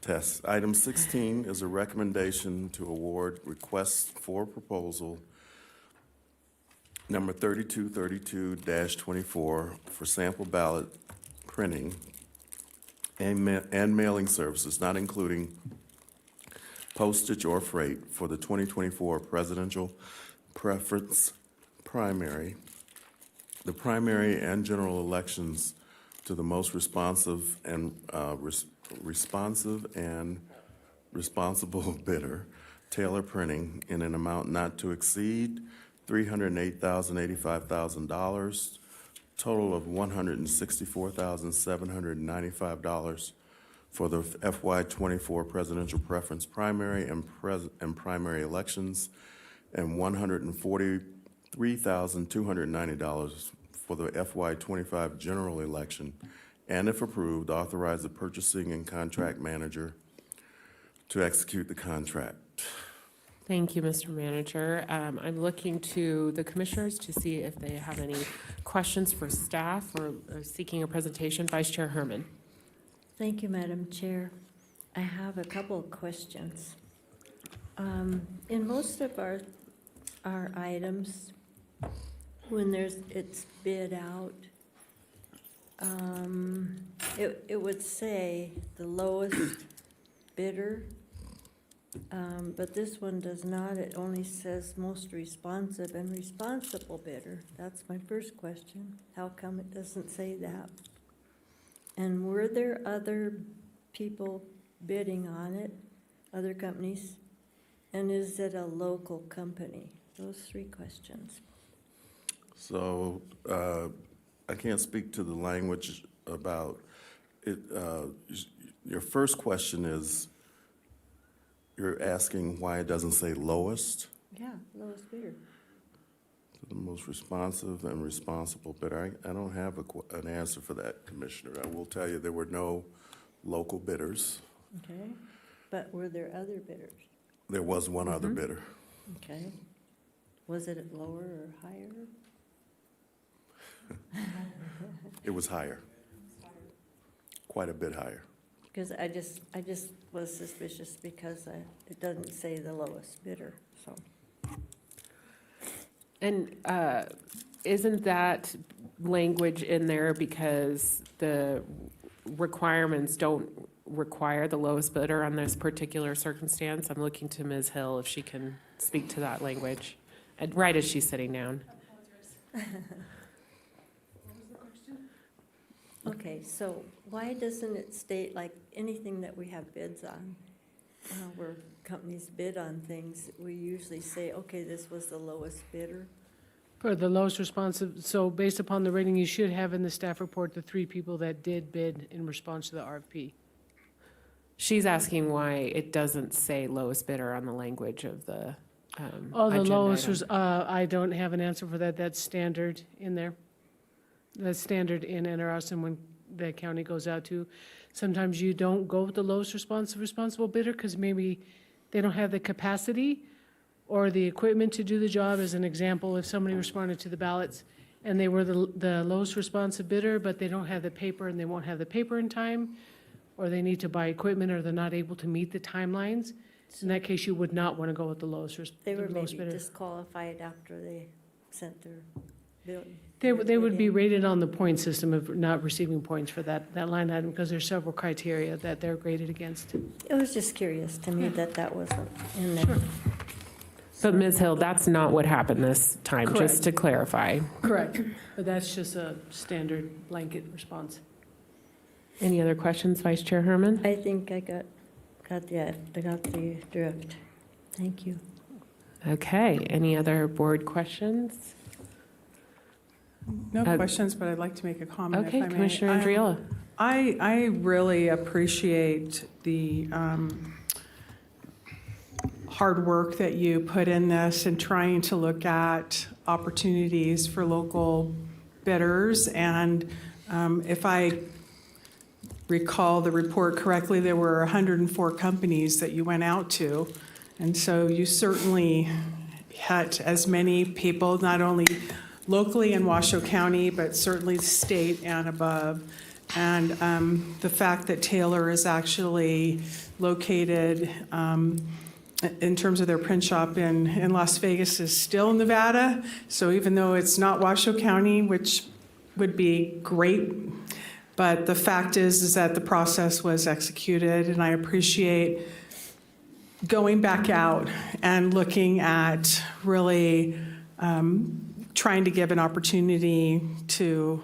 Test. Item 16 is a recommendation to award request for proposal number 3232-24 for sample ballot printing and mailing services, not including postage or freight, for the 2024 presidential preference primary, the primary and general elections to the most responsive and responsible bidder, Taylor Printing, in an amount not to exceed $308,085,000, total of $164,795 for the FY24 presidential preference primary and primary elections, and $143,290 for the FY25 general election, and if approved, authorize the purchasing and contract manager to execute the contract. Thank you, Mr. Manager. I'm looking to the commissioners to see if they have any questions for staff or seeking a presentation. Vice Chair Herman. Thank you, Madam Chair. I have a couple of questions. In most of our items, when it's bid out, it would say the lowest bidder, but this one does not. It only says most responsive and responsible bidder. That's my first question. How come it doesn't say that? And were there other people bidding on it, other companies? And is it a local company? Those three questions. So I can't speak to the language about it. Your first question is, you're asking why it doesn't say lowest? Yeah, lowest bidder. The most responsive and responsible bidder. I don't have an answer for that, Commissioner. I will tell you there were no local bidders. Okay, but were there other bidders? There was one other bidder. Okay. Was it lower or higher? It was higher. Quite a bit higher. Because I just was suspicious because it doesn't say the lowest bidder, so. And isn't that language in there because the requirements don't require the lowest bidder on this particular circumstance? I'm looking to Ms. Hill if she can speak to that language, right as she's sitting down. Okay, so why doesn't it state, like, anything that we have bids on, where companies bid on things, we usually say, okay, this was the lowest bidder? For the lowest responsive, so based upon the rating, you should have in the staff report the 3 people that did bid in response to the RFP. She's asking why it doesn't say lowest bidder on the language of the Oh, the agenda lowest item. was, I don't have an answer for that. That's standard in there. That's standard in NRS, and when the county goes out to, sometimes you don't go with the lowest responsible bidder because maybe they don't have the capacity or the equipment to do the job. As an example, if somebody responded to the ballots and they were the lowest responsive bidder, but they don't have the paper and they won't have the paper in time, or they need to buy equipment, or they're not able to meet the timelines, in that case, you would not want to go with the lowest They were lowest maybe bidder. disqualified after they sent their bill. They would be rated on the point system of not receiving points for that line item, because there's several criteria that they're graded against. It was just curious to me that wasn't in there. But Ms. Hill, that's not what happened this time, Correct. just to clarify. Correct, but that's just a standard blanket response. Any other questions, Vice Chair Herman? I think I got the drift. Thank you. Okay, any other board questions? No questions, but I'd like to make a comment if I Okay, may. Commissioner Andriola. I really appreciate the hard work that you put in this and trying to look at opportunities for local bidders. And if I recall the report correctly, there were 104 companies that you went out to. And so you certainly hit as many people, not only locally in Washoe County, but certainly state and above. And the fact that Taylor is actually located in terms of their print shop in Las Vegas is still Nevada. So even though it's not Washoe County, which would be great, but the fact is that the process was executed, and I appreciate going back out and looking at really trying to give an opportunity to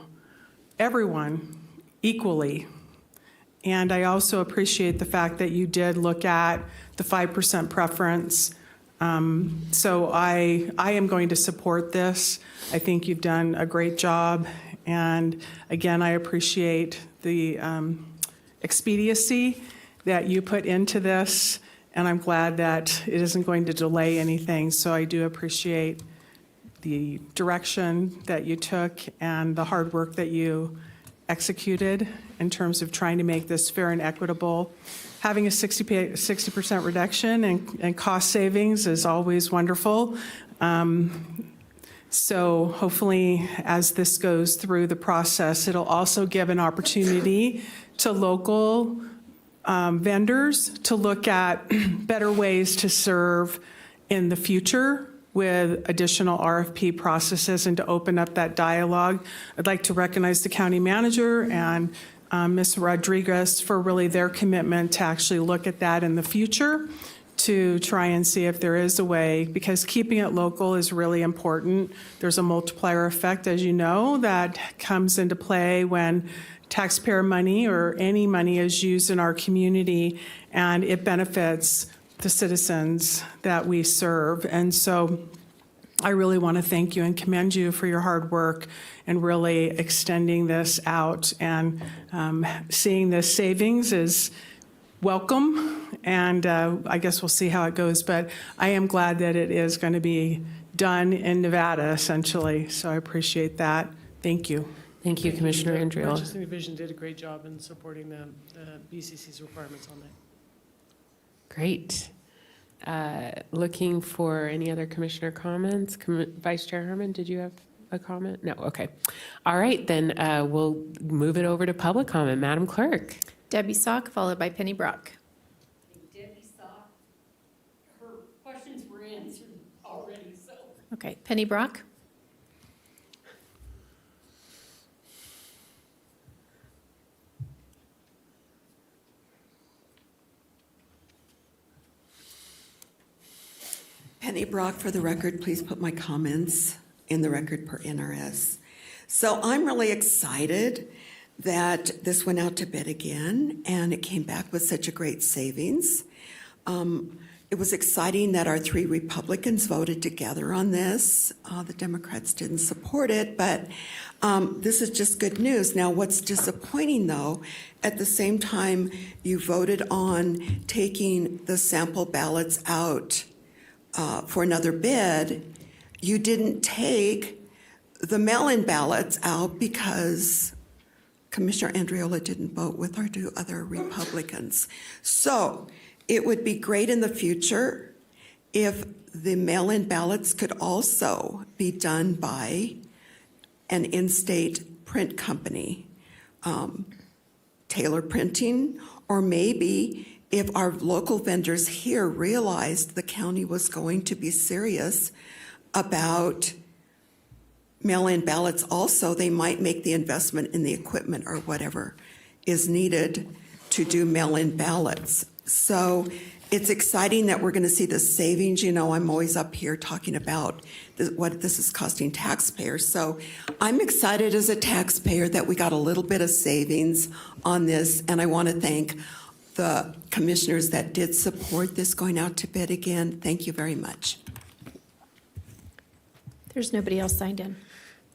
everyone equally. And I also appreciate the fact that you did look at the 5% preference. So I am going to support this. I think you've done a great job. And again, I appreciate the expediency that you put into this. And I'm glad that it isn't going to delay anything. So I do appreciate the direction that you took and the hard work that you executed in terms of trying to make this fair and equitable. Having a 60% reduction in cost savings is always wonderful. So hopefully, as this goes through the process, it'll also give an opportunity to local vendors to look at better ways to serve in the future with additional RFP processes and to open up that dialogue. I'd like to recognize the county manager and Ms. Rodriguez for really their commitment to actually look at that in the future to try and see if there is a way, because keeping it local is really important. There's a multiplier effect, as you know, that comes into play when taxpayer money or any money is used in our community, and it benefits the citizens that we serve. And so I really want to thank you and commend you for your hard work and really extending this out, and seeing this savings is welcome, and I guess we'll see how it goes, but I am glad that it is going to be done in Nevada, essentially, so I appreciate that. Thank you. Thank you, Commissioner Andreola. Purchasing Division did a great job in supporting the BCC's requirements on that. Great. Looking for any other commissioner comments? Vice Chair Herman, did you have a comment? No, okay. All right, then we'll move it over to public comment. Madam Clerk. Debbie Sock, followed by Penny Brock. Debbie Sock, her questions were answered already, so. Okay, Penny Brock. Penny Brock, for the record, please put my comments in the record per NRS. So I'm really excited that this went out to bid again, and it came back with such a great savings. It was exciting that our 3 Republicans voted together on this. The Democrats didn't support it, but this is just good news. Now, what's disappointing, though, at the same time you voted on taking the sample ballots out for another bid, you didn't take the mail-in ballots out because Commissioner Andreola didn't vote with our 2 other Republicans. So it would be great in the future if the mail-in ballots could also be done by an in-state print company, Taylor Printing, or maybe if our local vendors here realized the county was going to be serious about mail-in ballots also, they might make the investment in the equipment or whatever is needed to do mail-in ballots. So it's exciting that we're going to see the savings. You know, I'm always up here talking about what this is costing taxpayers. So I'm excited as a taxpayer that we got a little bit of savings on this, and I want to thank the commissioners that did support this going out to bid again. Thank you very much. There's nobody else signed in.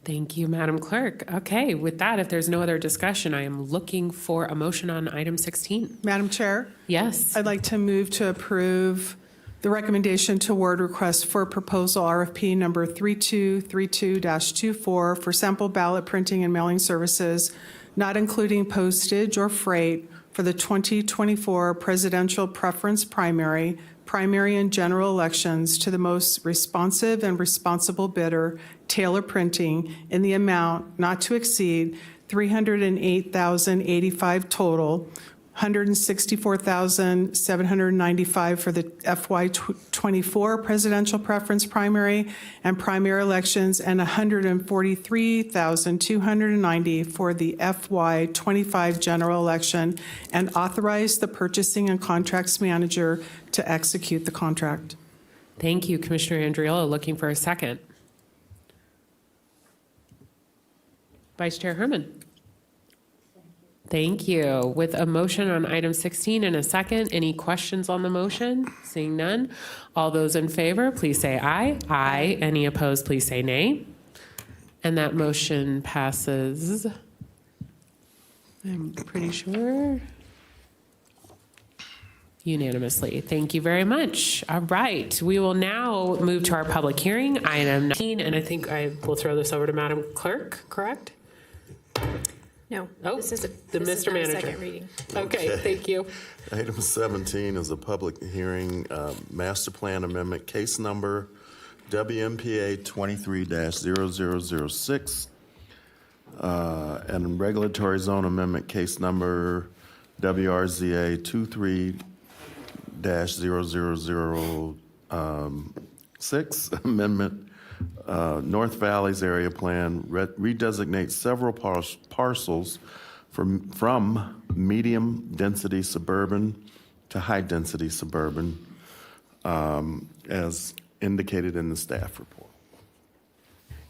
Thank you, Madam Clerk. Okay, with that, if there's no other discussion, I am looking for a motion on item 16. Madam Chair? Yes. I'd like to move to approve the recommendation to award request for proposal RFP number 3232-24 for sample ballot printing and mailing services, not including postage or freight, for the 2024 presidential preference primary, primary and general elections to the most responsive and responsible bidder, Taylor Printing, in the amount not to exceed $308,085 total, $164,795 for the FY24 presidential preference primary and primary elections, and $143,290 for the FY25 general election, and authorize the purchasing and contracts manager to execute the contract. Thank you, Commissioner Andriolo. Looking for a second. Vice Chair Herman. Thank you. With a motion on item 16 and a second, any questions on the motion? Seeing none. All those in favor, please say aye. Aye. Any opposed, please say nay. And that motion passes, I'm pretty sure, unanimously. Thank you very much. All right. We will now move to our public hearing, item 19, and I think I will throw this over to Madam Clerk, correct? No, Oh, this is the Mr. not a Manager. second reading. Okay, thank you. Item 17 is a public hearing, master plan amendment, case number WMPA 23-0006, and regulatory zone amendment, case number WRZA 23-0006, amendment, North Valley's area plan redesignates several parcels from medium-density suburban to high-density suburban, as indicated in the staff report.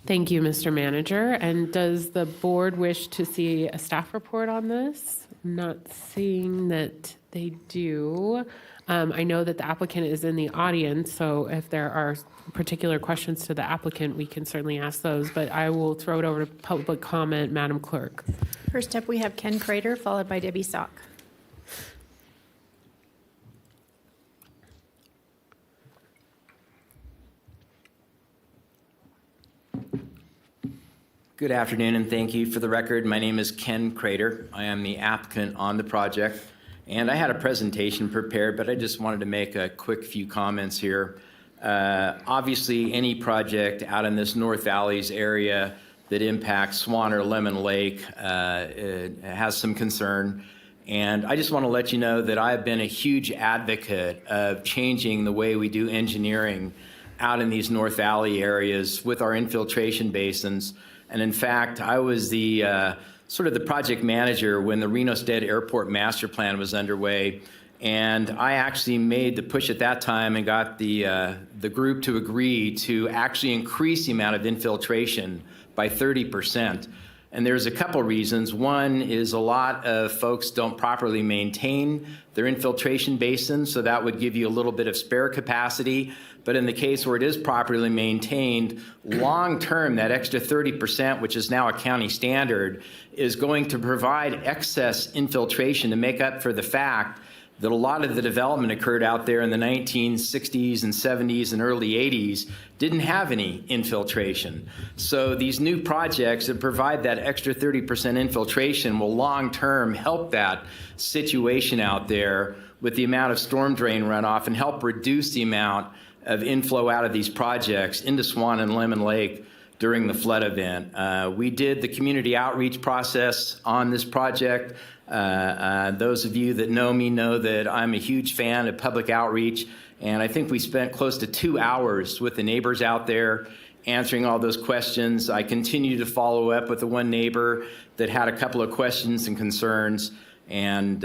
Thank you, Mr. Manager. And does the board wish to see a staff report on this? I'm not seeing that they do. I know that the applicant is in the audience, so if there are particular questions to the applicant, we can certainly ask those, but I will throw it over to public comment, Madam Clerk. First up, we have Ken Crater, followed by Debbie Sock. Good afternoon, and thank you. For the record, my name is Ken Crater. I am the applicant on the project, and I had a presentation prepared, but I just wanted to make a quick few comments here. Obviously, any project out in this North Valleys area that impacts Swan or Lemon Lake has some concern. And I just want to let you know that I've been a huge advocate of changing the way we do engineering out in these North Valley areas with our infiltration basins. And in fact, I was the sort of the project manager when the Reno-Stead Airport Master Plan was underway. And I actually made the push at that time and got the group to agree to actually increase the amount of infiltration by 30%. And there's a couple reasons. One is a lot of folks don't properly maintain their infiltration basins, so that would give you a little bit of spare capacity. But in the case where it is properly maintained, long-term, that extra 30%, which is now a county standard, is going to provide excess infiltration to make up for the fact that a lot of the development occurred out there in the 1960s and 70s and early 80s didn't have any infiltration. So these new projects that provide that extra 30% infiltration will long-term help that situation out there with the amount of storm drain runoff and help reduce the amount of inflow out of these projects into Swan and Lemon Lake during the flood event. We did the community outreach process on this project. Those of you that know me know that I'm a huge fan of public outreach, and I think we spent close to 2 hours with the neighbors out there answering all those questions. I continue to follow up with the one neighbor that had a couple of questions and concerns, and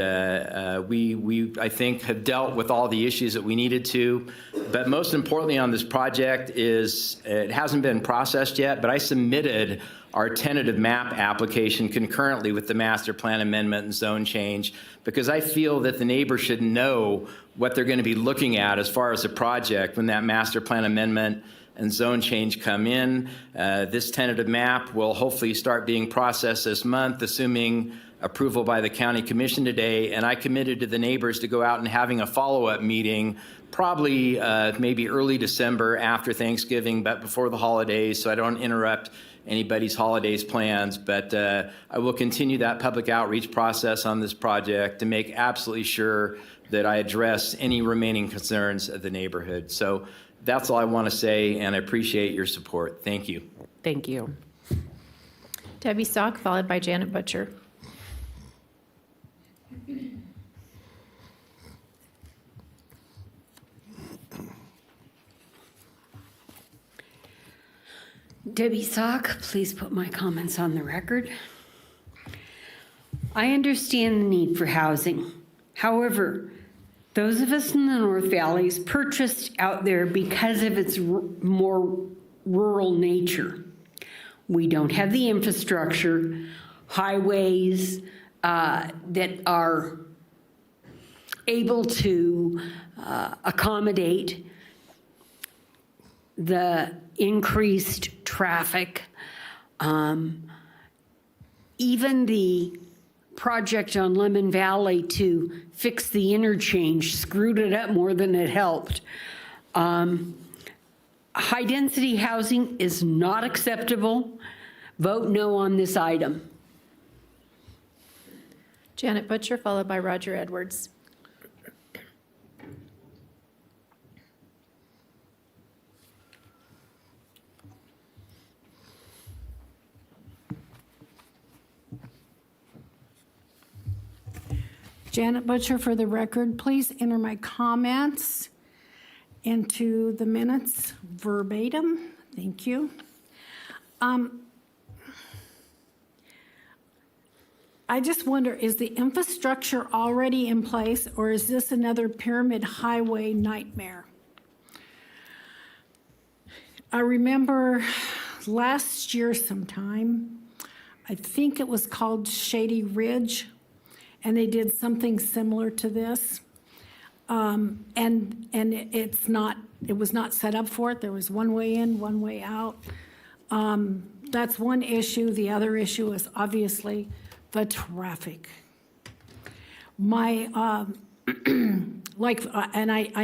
we I think, have dealt with all the issues that we needed to. But most importantly on this project is it hasn't been processed yet, but I submitted our tentative map application concurrently with the master plan amendment and zone change, because I feel that the neighbors should know what they're going to be looking at as far as the project when that master plan amendment and zone change come in. This tentative map will hopefully start being processed this month, assuming approval by the county commission today. And I committed to the neighbors to go out and having a follow-up meeting, probably maybe early December after Thanksgiving, but before the holidays, so I don't interrupt anybody's holidays plans. But I will continue that public outreach process on this project to make absolutely sure that I address any remaining concerns of the neighborhood. So that's all I want to say, and I appreciate your support. Thank you. Thank you. Debbie Sock, followed by Janet Butcher. Debbie Sock, please put my comments on the record. I understand the need for housing. However, those of us in the North Valleys purchased out there because of its more rural nature. We don't have the infrastructure, highways that are able to accommodate the increased traffic. Even the project on Lemon Valley to fix the interchange screwed it up more than it helped. High-density housing is not acceptable. Vote no on this item. Janet Butcher, followed by Roger Edwards. Janet Butcher, for the record, please enter my comments into the minutes verbatim. Thank you. I just wonder, is the infrastructure already in place, or is this another Pyramid Highway nightmare? I remember last year sometime, I think it was called Shady Ridge, and they did something similar to this. And it was not set up for it. There was one way in, one way out. That's one issue. The other issue is obviously the traffic. I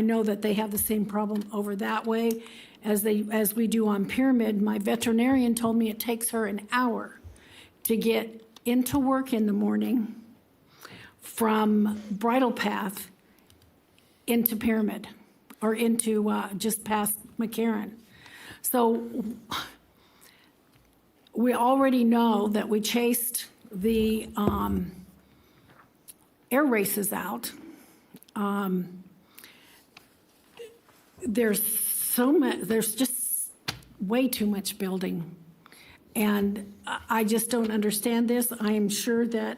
know that they have the same problem over that way as we do on Pyramid. My veterinarian told me it takes her an hour to get into work in the morning from Bridle Path into Pyramid, or into just past McCarran. So we already know that we chased the air races out. There's just way too much building. And I just don't understand this. I am sure that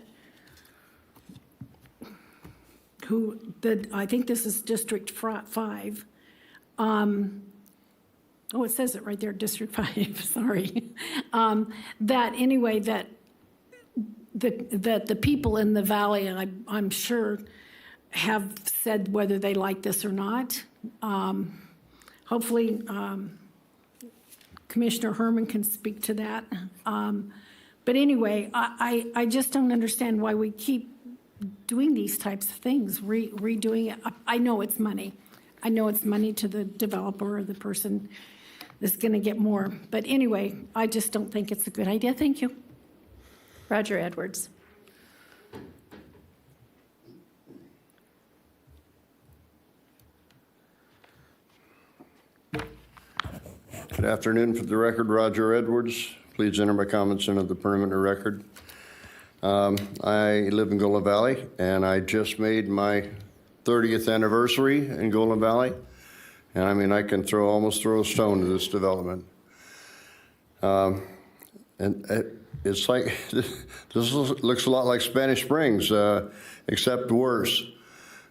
I think this is District 5. It says it right there, District 5, sorry. That the people in the valley, I'm sure, have said whether they like this or not. Hopefully, Commissioner Herman can speak to that. But anyway, I just don't understand why we keep doing these types of things, redoing it. I know it's money. I know it's money to the developer or the person that's going to get more. But anyway, I just don't think it's a good idea. Thank you. Roger Edwards. Good afternoon. For the record, Roger Edwards. Please enter my comments into the permanent record. I live in Golden Valley, and I just made my 30th anniversary in Golden Valley. And I mean, I can almost throw a stone to this development. It's like, this looks a lot like Spanish Springs, except worse.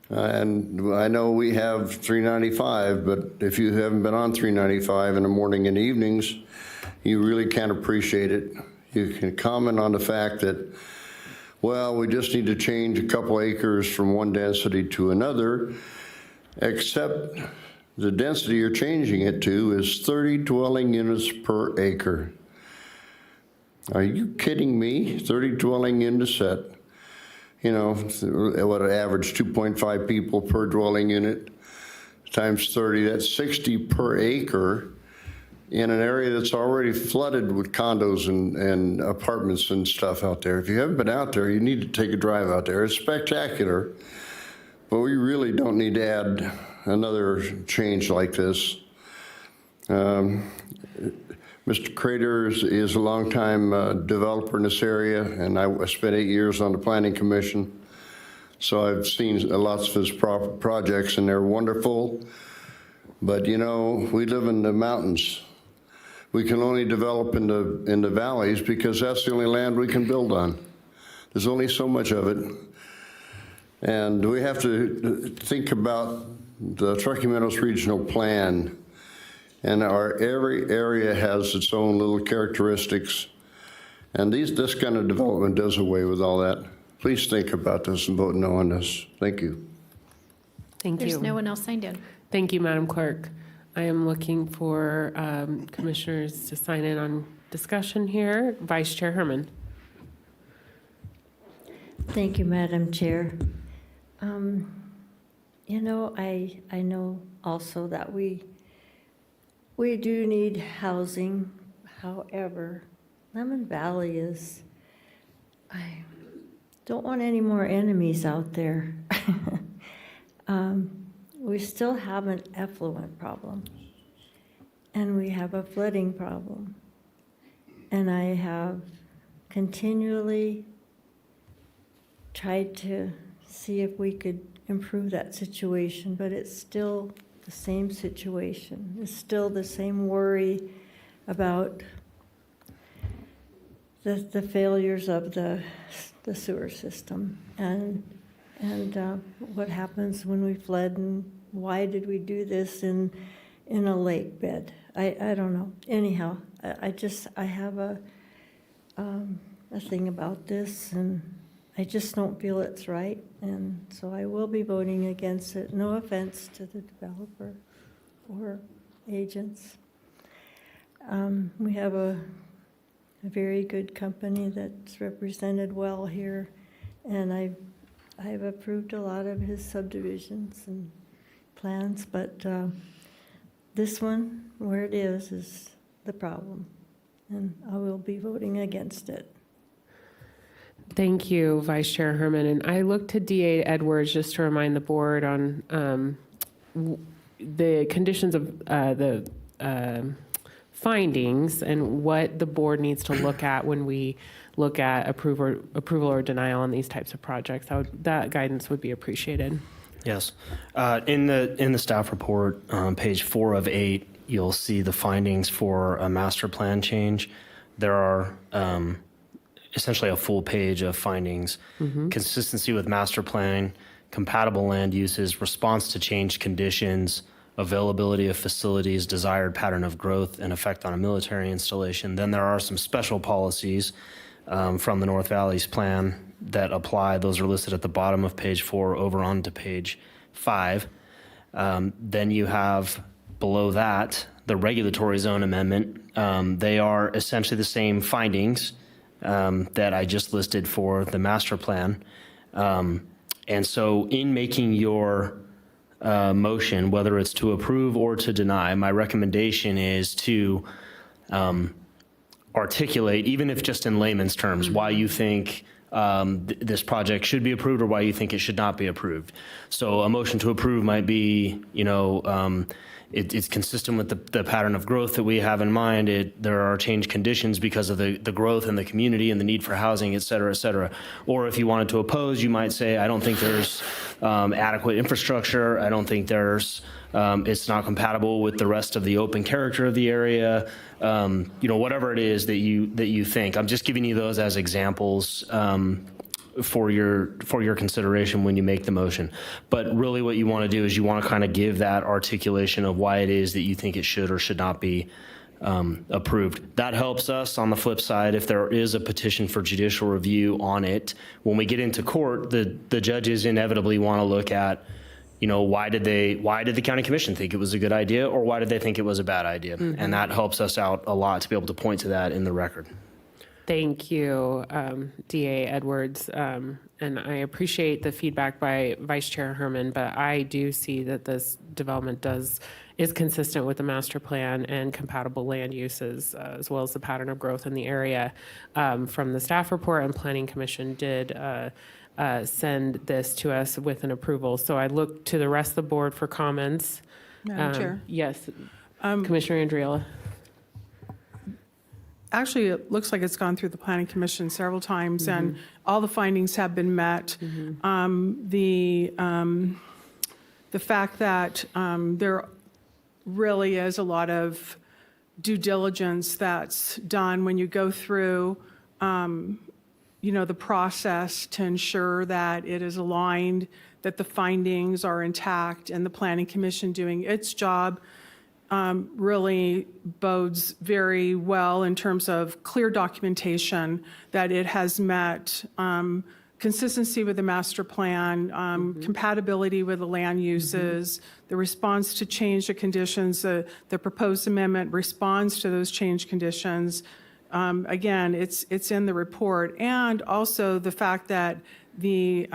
And I know we have 395, but if you haven't been on 395 in the morning and evenings, you really can't appreciate it. You can comment on the fact that, well, we just need to change a couple acres from one density to another, except the density you're changing it to is 30 dwelling units per acre. Are you kidding me? 30 dwelling units at, what an average 2.5 people per dwelling unit times 30, that's 60 per acre in an area that's already flooded with condos and apartments and stuff out there. If you haven't been out there, you need to take a drive out there. It's spectacular. but we really don't need to add another change like this. Mr. Crater is a longtime developer in this area, and I spent 8 years on the Planning Commission. So I've seen lots of his projects, and they're wonderful. But you know, we live in the mountains. We can only develop in the valleys because that's the only land we can build on. There's only so much of it. And we have to think about the Truckee Meadows Regional Plan. And every area has its own little characteristics. And this kind of development does away with all that. Please think about this and vote no on this. Thank you. Thank you. There's no one else signed in. Thank you, Madam Clerk. I am looking for commissioners to sign in on discussion here. Vice Chair Herman. Thank you, Madam Chair. You know, I know also that we do need housing. However, Lemon Valley is, I don't want any more enemies out there. We still have an effluent problem, and we have a flooding problem. And I have continually tried to see if we could improve that situation, but it's still the same situation. It's still the same worry about the failures of the sewer system and what happens when we flood, and why did we do this in a lake bed? I don't know. Anyhow, I have a thing about this, and I just don't feel it's right, and so I will be voting against it. No offense to the developer or agents. We have a very good company that's represented well here, and I've approved a lot of his subdivisions and plans, but this one, where it is the problem, and I will be voting against it. Thank you, Vice Chair Herman. And I look to DA Edwards just to remind the board on the conditions of the findings and what the board needs to look at when we look at approval or denial on these types of projects. That guidance would be appreciated. Yes. In the staff report, page 4 of 8, you'll see the findings for a master plan change. There are essentially a full page of findings. Consistency with master planning, compatible land uses, response to changed conditions, availability of facilities, desired pattern of growth, and effect on a military installation. Then there are some special policies from the North Valley's plan that apply. Those are listed at the bottom of page 4 over on to page 5. Then you have below that the regulatory zone amendment. They are essentially the same findings that I just listed for the master plan. And so in making your motion, whether it's to approve or to deny, my recommendation is to articulate, even if just in layman's terms, why you think this project should be approved or why you think it should not be approved. So a motion to approve might be, it's consistent with the pattern of growth that we have in mind. There are changed conditions because of the growth in the community and the need for housing, et cetera, et cetera. Or if you wanted to oppose, you might say, I don't think there's adequate infrastructure. I don't think it's not compatible with the rest of the open character of the area. Whatever it is that you think. I'm just giving you those as examples for your consideration when you make the motion. But really what you want to do is you want to kind of give that articulation of why it is that you think it should or should not be approved. That helps us on the flip side if there is a petition for judicial review on it. When we get into court, the judges inevitably want to look at, why did the county commission think it was a good idea, or why did they think it was a bad idea? Mm-hmm. And that helps us out a lot to be able to point to that in the record. Thank you, DA Edwards. And I appreciate the feedback by Vice Chair Herman, but I do see that this development is consistent with the master plan and compatible land uses, as well as the pattern of growth in the area. From the staff report, and Planning Commission did send this to us with an approval. So I look to the rest of the board for comments. Madam Chair? Yes, Commissioner Andriola. Actually, it looks like it's gone through the Planning Commission several times, and all the findings have been met. The fact that there really is a lot of due diligence that's done when you go through, the process to ensure that it is aligned, that the findings are intact, and the Planning Commission doing its job really bodes very well in terms of clear documentation that it has met consistency with the master plan, compatibility with the land uses, the response to change the conditions, the proposed amendment responds to those change conditions. Again, it's in the report. And also the fact that the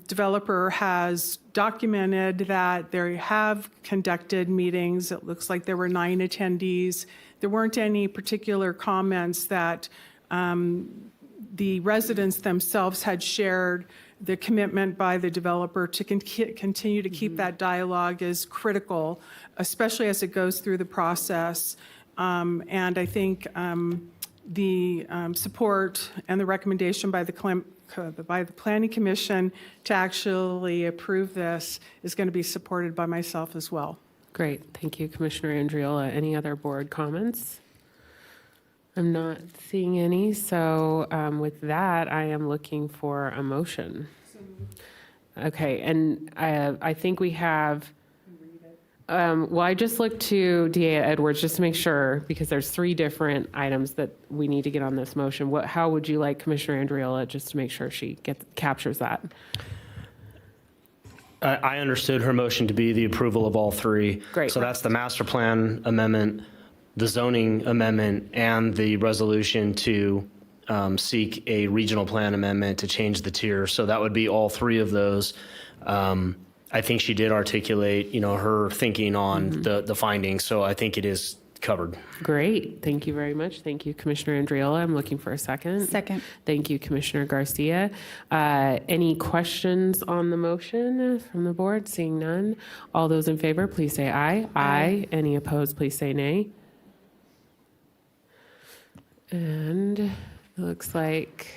developer has documented that they have conducted meetings. It looks like there were 9 attendees. There weren't any particular comments that the residents themselves had shared. The commitment by the developer to continue to keep that dialogue is critical, especially as it goes through the process. And I think the support and the recommendation by the Planning Commission to actually approve this is going to be supported by myself as well. Great. Thank you, Commissioner Andriola. Any other board comments? I'm not seeing any. So with that, I am looking for a motion. Okay. And I think we have, well, I just looked to DA Edwards just to make sure, because there's 3 different items that we need to get on this motion. How would you like Commissioner Andriola, just to make sure she captures that? I understood her motion to be the approval of all 3. Great. So that's the master plan amendment, the zoning amendment, and the resolution to seek a regional plan amendment to change the tier. So that would be all 3 of those. I think she did articulate, her thinking on the findings. So I think it is covered. Great. Thank you very much. Thank you, Commissioner Andriola. I'm looking for a second. Second. Thank you, Commissioner Garcia. Any questions on the motion from the board? Seeing none. All those in favor, please say aye. Aye. Any opposed, please say nay. And it looks like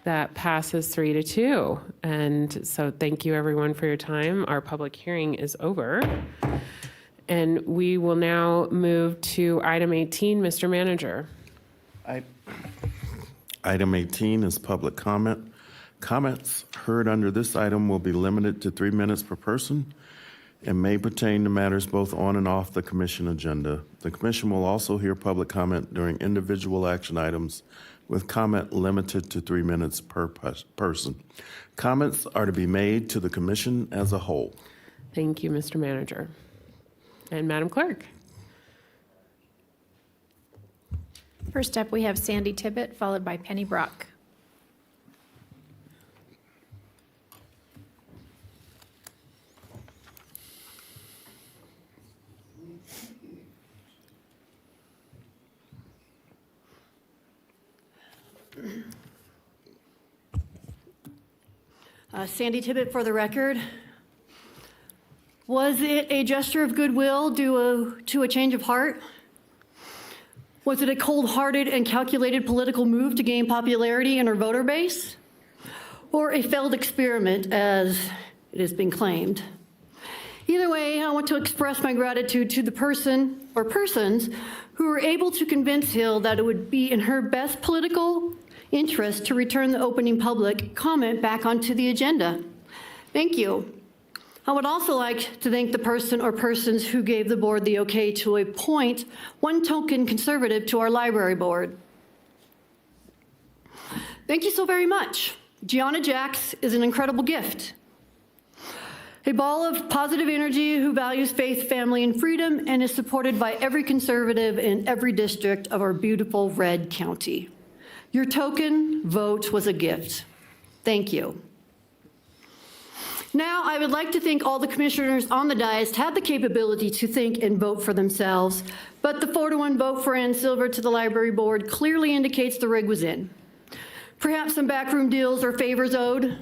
that passes 3-2. And so thank you everyone for your time. Our public hearing is over. And we will now move to item 18, Mr. Manager. Item 18 is public comment. Comments heard under this item will be limited to 3 minutes per person and may pertain to matters both on and off the commission agenda. The commission will also hear public comment during individual action items with comment limited to 3 minutes per person. Comments are to be made to the commission as a whole. Thank you, Mr. Manager. And Madam Clerk. First up, we have Sandy Tibbet, followed by Penny Brock. Sandy Tibbet for the record. Was it a gesture of goodwill due to a change of heart? Was it a cold-hearted and calculated political move to gain popularity in her voter base? Or a failed experiment, as it has been claimed? Either way, I want to express my gratitude to the person or persons who were able to convince Hill that it would be in her best political interest to return the opening public comment back onto the agenda. Thank you. I would also like to thank the person or persons who gave the board the okay to appoint one token conservative to our library board. Thank you so very much. Gianna Jax is an incredible gift. A ball of positive energy who values faith, family, and freedom and is supported by every conservative in every district of our beautiful red county. Your token vote was a gift. Thank you. Now, I would like to thank all the commissioners on the dais had the capability to think and vote for themselves, but the 4-1 vote for Ann Silver to the library board clearly indicates the rig was in. Perhaps some backroom deals or favors owed.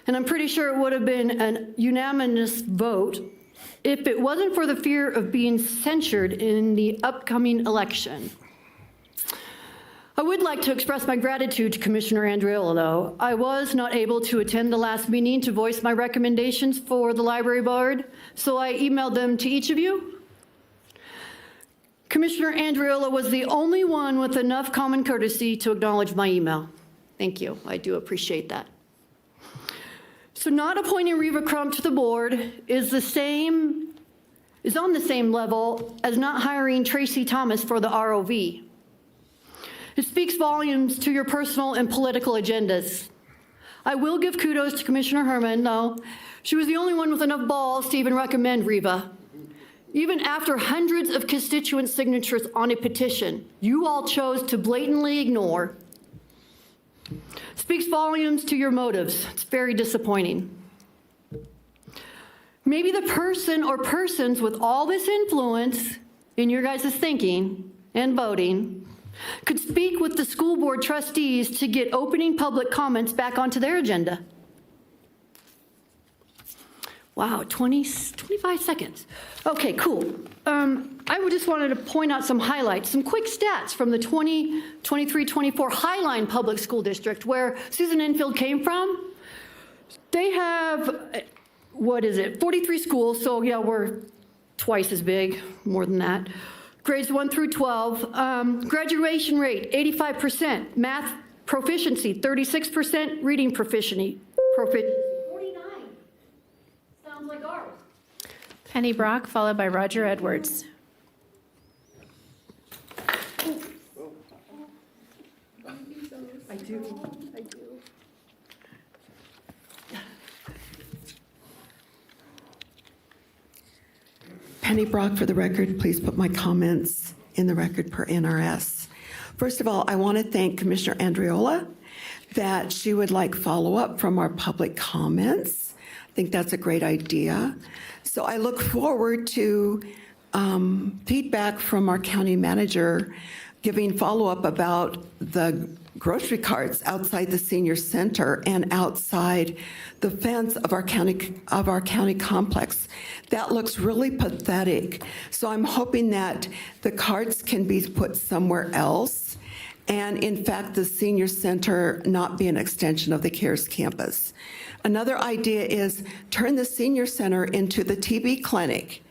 And I'm pretty sure it would have been a unanimous vote if it wasn't for the fear of being censured in the upcoming election. I would like to express my gratitude to Commissioner Andriola, though. I was not able to attend the last meeting to voice my recommendations for the library board, so I emailed them to each of you. Commissioner Andriola was the only one with enough common courtesy to acknowledge my email. Thank you. I do appreciate that. So not appointing Reva Crump to the board is on the same level as not hiring Tracy Thomas for the ROV. It speaks volumes to your personal and political agendas. I will give kudos to Commissioner Herman, though. She was the only one with enough balls to even recommend Reva. Even after hundreds of constituent signatures on a petition, you all chose to blatantly ignore. Speaks volumes to your motives. It's very disappointing. Maybe the person or persons with all this influence in your guys' thinking and voting could speak with the school board trustees to get opening public comments back onto their agenda. Wow, 25 seconds. Okay, cool. I just wanted to point out some highlights, some quick stats from the 2023-24 Highline Public School District, where Susan Enfield came from. They have, 43 schools, so yeah, we're twice as big, more than that. Grades 1 through 12. Graduation rate, 85%. Math proficiency, 36%. Reading proficiency, 49. Sounds like ours. Penny Brock, followed by Roger Edwards. I do. Penny Brock, for the record, please put my comments in the record per NRS. First of all, I want to thank Commissioner Andriola that she would like follow-up from our public comments. I think that's a great idea. So I look forward to feedback from our county manager giving follow-up about the grocery carts outside the senior center and outside the fence of our county complex. That looks really pathetic. So I'm hoping that the carts can be put somewhere else, and in fact, the senior center not be an extension of the CARES campus. Another idea is turn the senior center into the TB clinic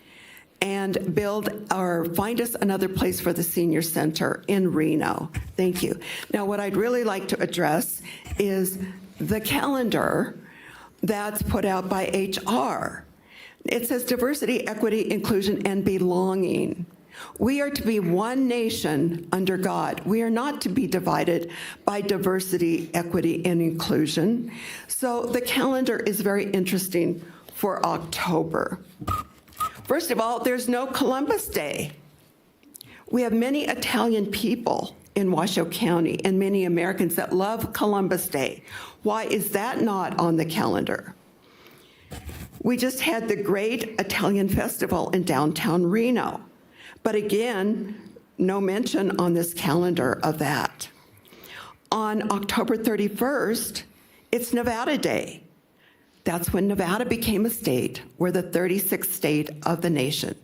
and build or find us another place for the senior center in Reno. Thank you. Now, what I'd really like to address is the calendar that's put out by HR. It says diversity, equity, inclusion, and belonging. We are to be one nation under God. We are not to be divided by diversity, equity, and inclusion. So the calendar is very interesting for October. First of all, there's no Columbus Day. We have many Italian people in Washoe County and many Americans that love Columbus Day. Why is that not on the calendar? We just had the Great Italian Festival in downtown Reno. But again, no mention on this calendar of that. On October 31st, it's Nevada Day. That's when Nevada became a state. We're the 36th state of the nation.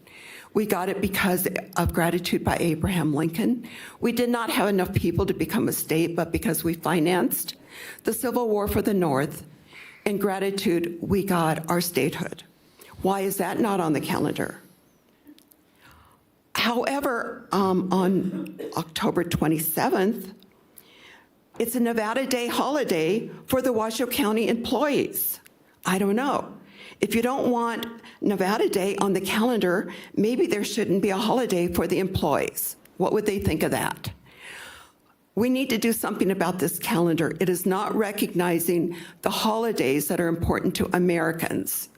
We got it because of gratitude by Abraham Lincoln. We did not have enough people to become a state, but because we financed the Civil War for the North, in gratitude, we got our statehood. Why is that not on the calendar? However, on October 27th, it's a Nevada Day holiday for the Washoe County employees. I don't know. If you don't want Nevada Day on the calendar, maybe there shouldn't be a holiday for the employees. What would they think of that? We need to do something about this calendar. It is not recognizing the holidays that are important to Americans.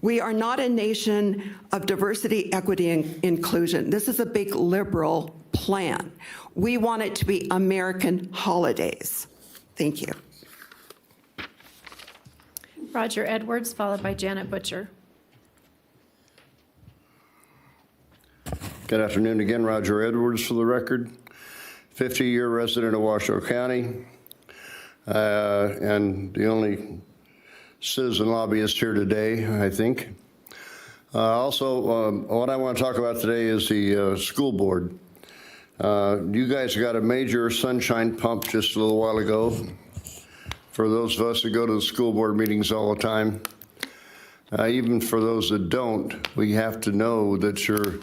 We are not a nation of diversity, equity, and inclusion. This is a big liberal plan. We want it to be American holidays. Thank you. Roger Edwards, followed by Janet Butcher. Good afternoon again, Roger Edwards for the record. 50-year resident of Washoe County, and the only citizen lobbyist here today, I think. Also, what I want to talk about today is the school board. You guys got a major sunshine pump just a little while ago. For those of us that go to the school board meetings all the time, even for those that don't, we have to know that your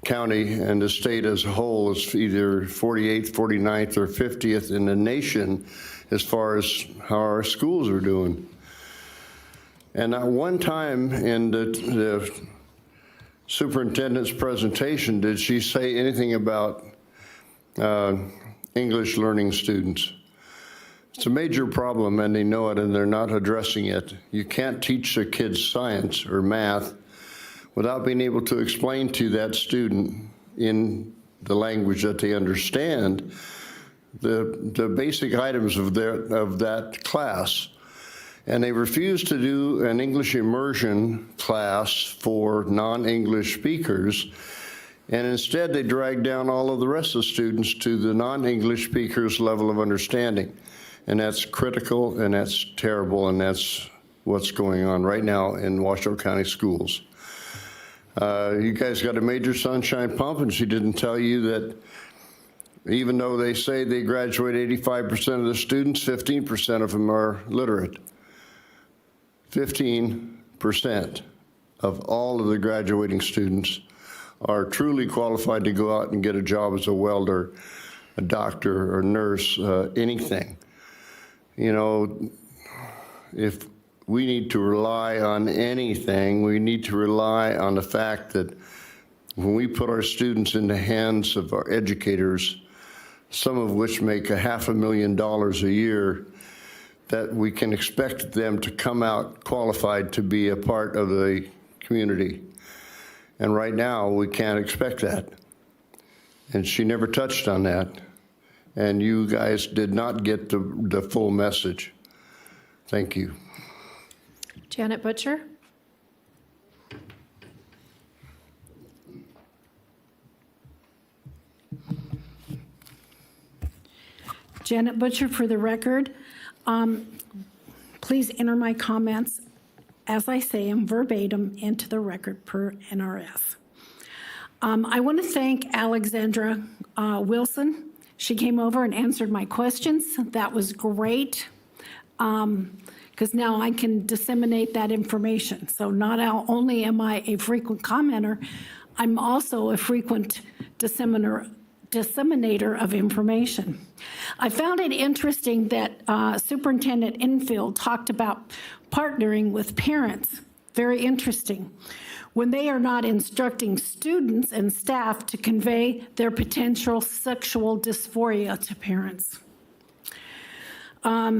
county and the state as a whole is either 48th, 49th, or 50th in the nation as far as how our schools are doing. And not one time in the superintendent's presentation did she say anything about English learning students. It's a major problem, and they know it, and they're not addressing it. You can't teach the kids science or math without being able to explain to that student in the language that they understand the basic items of that class. And they refuse to do an English immersion class for non-English speakers, and instead they drag down all of the rest of the students to the non-English speakers' level of understanding. And that's critical, and that's terrible, and that's what's going on right now in Washoe County schools. You guys got a major sunshine pump, and she didn't tell you that even though they say they graduate 85% of the students, 15% of them are literate. 15% of all of the graduating students are truly qualified to go out and get a job as a welder, a doctor, or nurse, anything. You know, if we need to rely on anything, we need to rely on the fact that when we put our students in the hands of our educators, some of which make $500,000 a year, that we can expect them to come out qualified to be a part of the community. And right now, we can't expect that. And she never touched on that. And you guys did not get the full message. Thank you. Janet Butcher? Janet Butcher for the record. Please enter my comments, as I say them, verbatim into the record per NRS. I want to thank Alexandra Wilson. She came over and answered my questions. That was great, because now I can disseminate that information. So not only am I a frequent commenter, I'm also a frequent disseminator of information. I found it interesting that Superintendent Enfield talked about partnering with parents. Very interesting. When they are not instructing students and staff to convey their potential sexual dysphoria to parents. I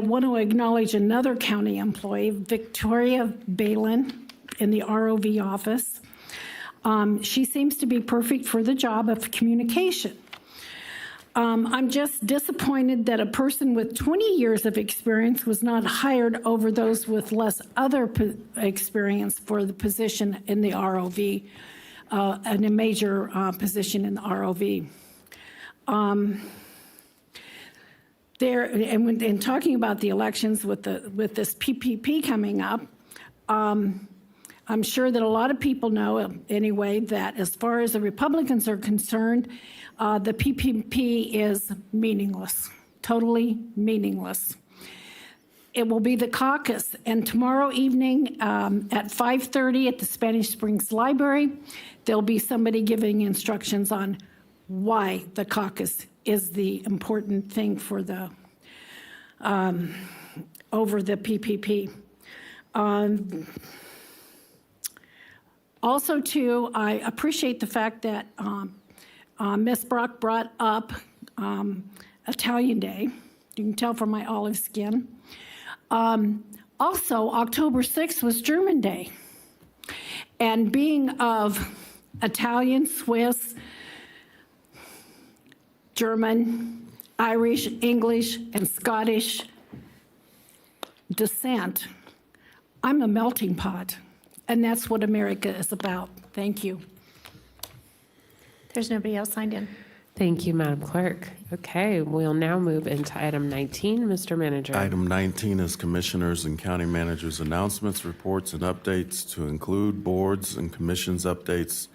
want to acknowledge another county employee, Victoria Balin, in the ROV office. She seems to be perfect for the job of communication. I'm just disappointed that a person with 20 years of experience was not hired over those with less other experience for the position in the ROV, and a major position in the ROV. And talking about the elections with this PPP coming up, I'm sure that a lot of people know anyway that as far as the Republicans are concerned, the PPP is meaningless, totally meaningless. It will be the caucus, and tomorrow evening at 5:30 at the Spanish Springs Library, there'll be somebody giving instructions on why the caucus is the important thing for the over the PPP. Also, too, I appreciate the fact that Ms. Brock brought up Italian Day. You can tell from my olive skin. Also, October 6th was German Day. And being of Italian, Swiss, German, Irish, English, and Scottish descent, I'm a melting pot, and that's what America is about. Thank you. There's nobody else signed in. Thank you, Madam Clerk. Okay, we'll now move into item 19. Mr. Manager. Item 19 is Commissioners and County Managers' announcements, reports, and updates to include boards and commissions updates,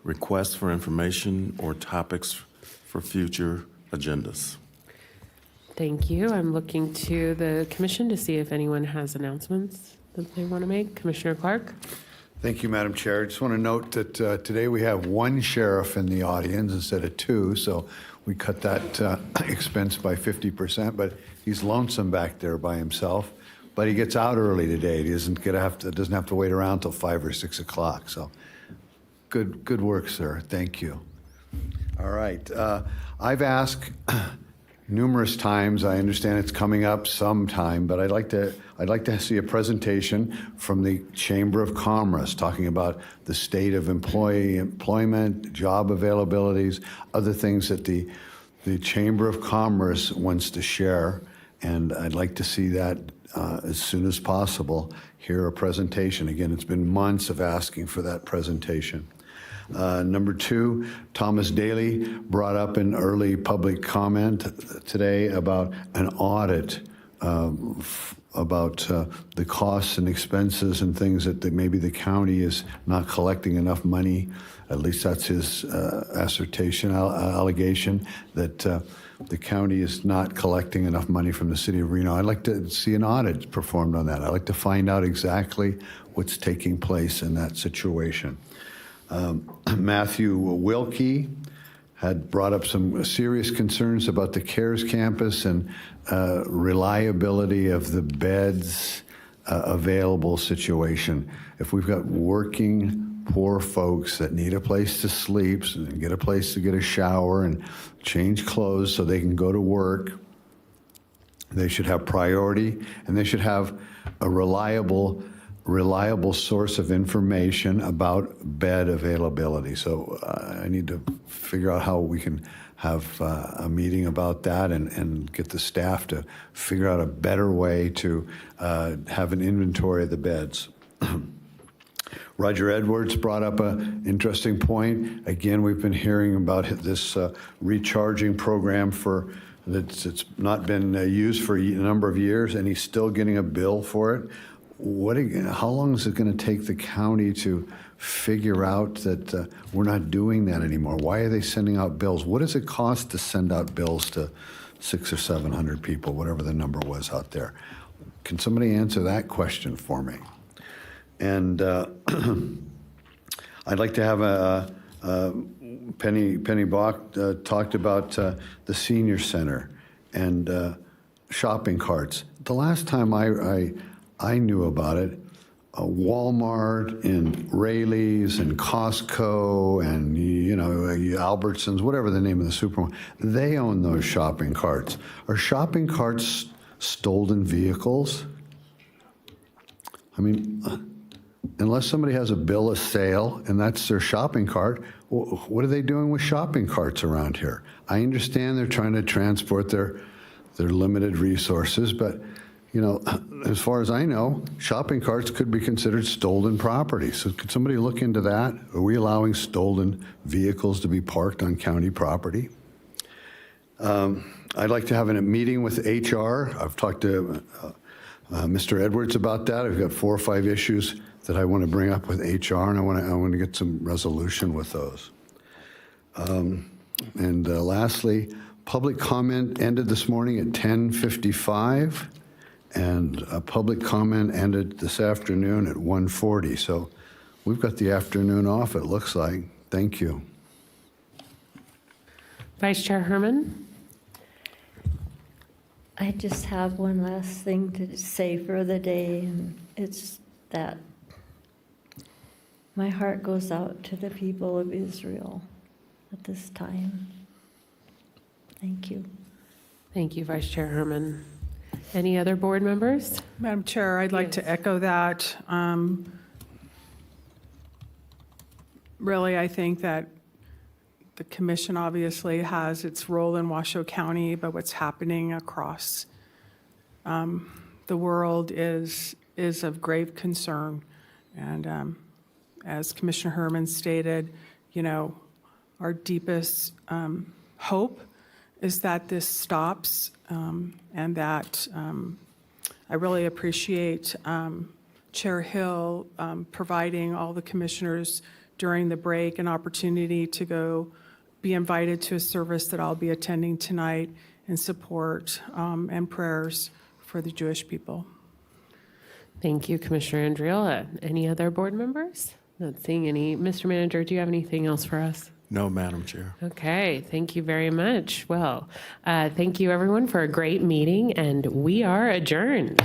requests for information, or topics for future agendas. Thank you. I'm looking to the commission to see if anyone has announcements that they want to make. Commissioner Clark? Thank you, Madam Chair. I just want to note that today we have one sheriff in the audience instead of two, so we cut that expense by 50%, but he's lonesome back there by himself. But he gets out early today. He doesn't have to wait around till 5 or 6 o'clock. So good work, sir. Thank you. All right. I've asked numerous times. I understand it's coming up sometime, but I'd like to see a presentation from the Chamber of Commerce talking about the state of employment, job availabilities, other things that the Chamber of Commerce wants to share, and I'd like to see that as soon as possible. Hear a presentation. Again, it's been months of asking for that presentation. Number two, Thomas Daly brought up an early public comment today about an audit about the costs and expenses and things that maybe the county is not collecting enough money. At least that's his allegation that the county is not collecting enough money from the city of Reno. I'd like to see an audit performed on that. I'd like to find out exactly what's taking place in that situation. Matthew Wilkie had brought up some serious concerns about the CARES campus and reliability of the beds available situation. If we've got working poor folks that need a place to sleep and get a place to get a shower and change clothes so they can go to work, they should have priority, and they should have a reliable source of information about bed availability. So I need to figure out how we can have a meeting about that and get the staff to figure out a better way to have an inventory of the beds. Roger Edwards brought up an interesting point. Again, we've been hearing about this recharging program it's not been used for a number of years, and he's still getting a bill for it. How long is it going to take the county to figure out that we're not doing that anymore? Why are they sending out bills? What does it cost to send out bills to 600 or 700 people, whatever the number was out there? Can somebody answer that question for me? And I'd like to have Penny Bach talked about the senior center and shopping carts. The last time I knew about it, Walmart and Rayleigh's and Costco and Albertsons, whatever the name of the supermarket, they own those shopping carts. Are shopping carts stolen vehicles? I mean, unless somebody has a bill of sale and that's their shopping cart, what are they doing with shopping carts around here? I understand they're trying to transport their limited resources, but as far as I know, shopping carts could be considered stolen property. So could somebody look into that? Are we allowing stolen vehicles to be parked on county property? I'd like to have a meeting with HR. I've talked to Mr. Edwards about that. I've got 4 or 5 issues that I want to bring up with HR, and I want to get some resolution with those. And lastly, public comment ended this morning at 10:55. And public comment ended this afternoon at 1:40. So we've got the afternoon off, it looks like. Thank you. Vice Chair Herman? I just have one last thing to say for the day, and it's that my heart goes out to the people of Israel at this time. Thank you. Thank you, Vice Chair Herman. Any other board members? Madam Chair, I'd like to echo that. Really, I think that the commission obviously has its role in Washoe County, but what's happening across the world is is of grave concern. And as Commissioner Herman stated, you know, our deepest hope is that this stops, and that I really appreciate Chair Hill providing all the commissioners during the break an opportunity to go be invited to a service that I'll be attending tonight in support and prayers for the Jewish people. Thank you, Commissioner Andriola. Any other board members? Not seeing any. Mr. Manager, do you have anything else for us? No, Madam Chair. Okay, thank you very much. Well, thank you everyone for a great meeting, and we are adjourned.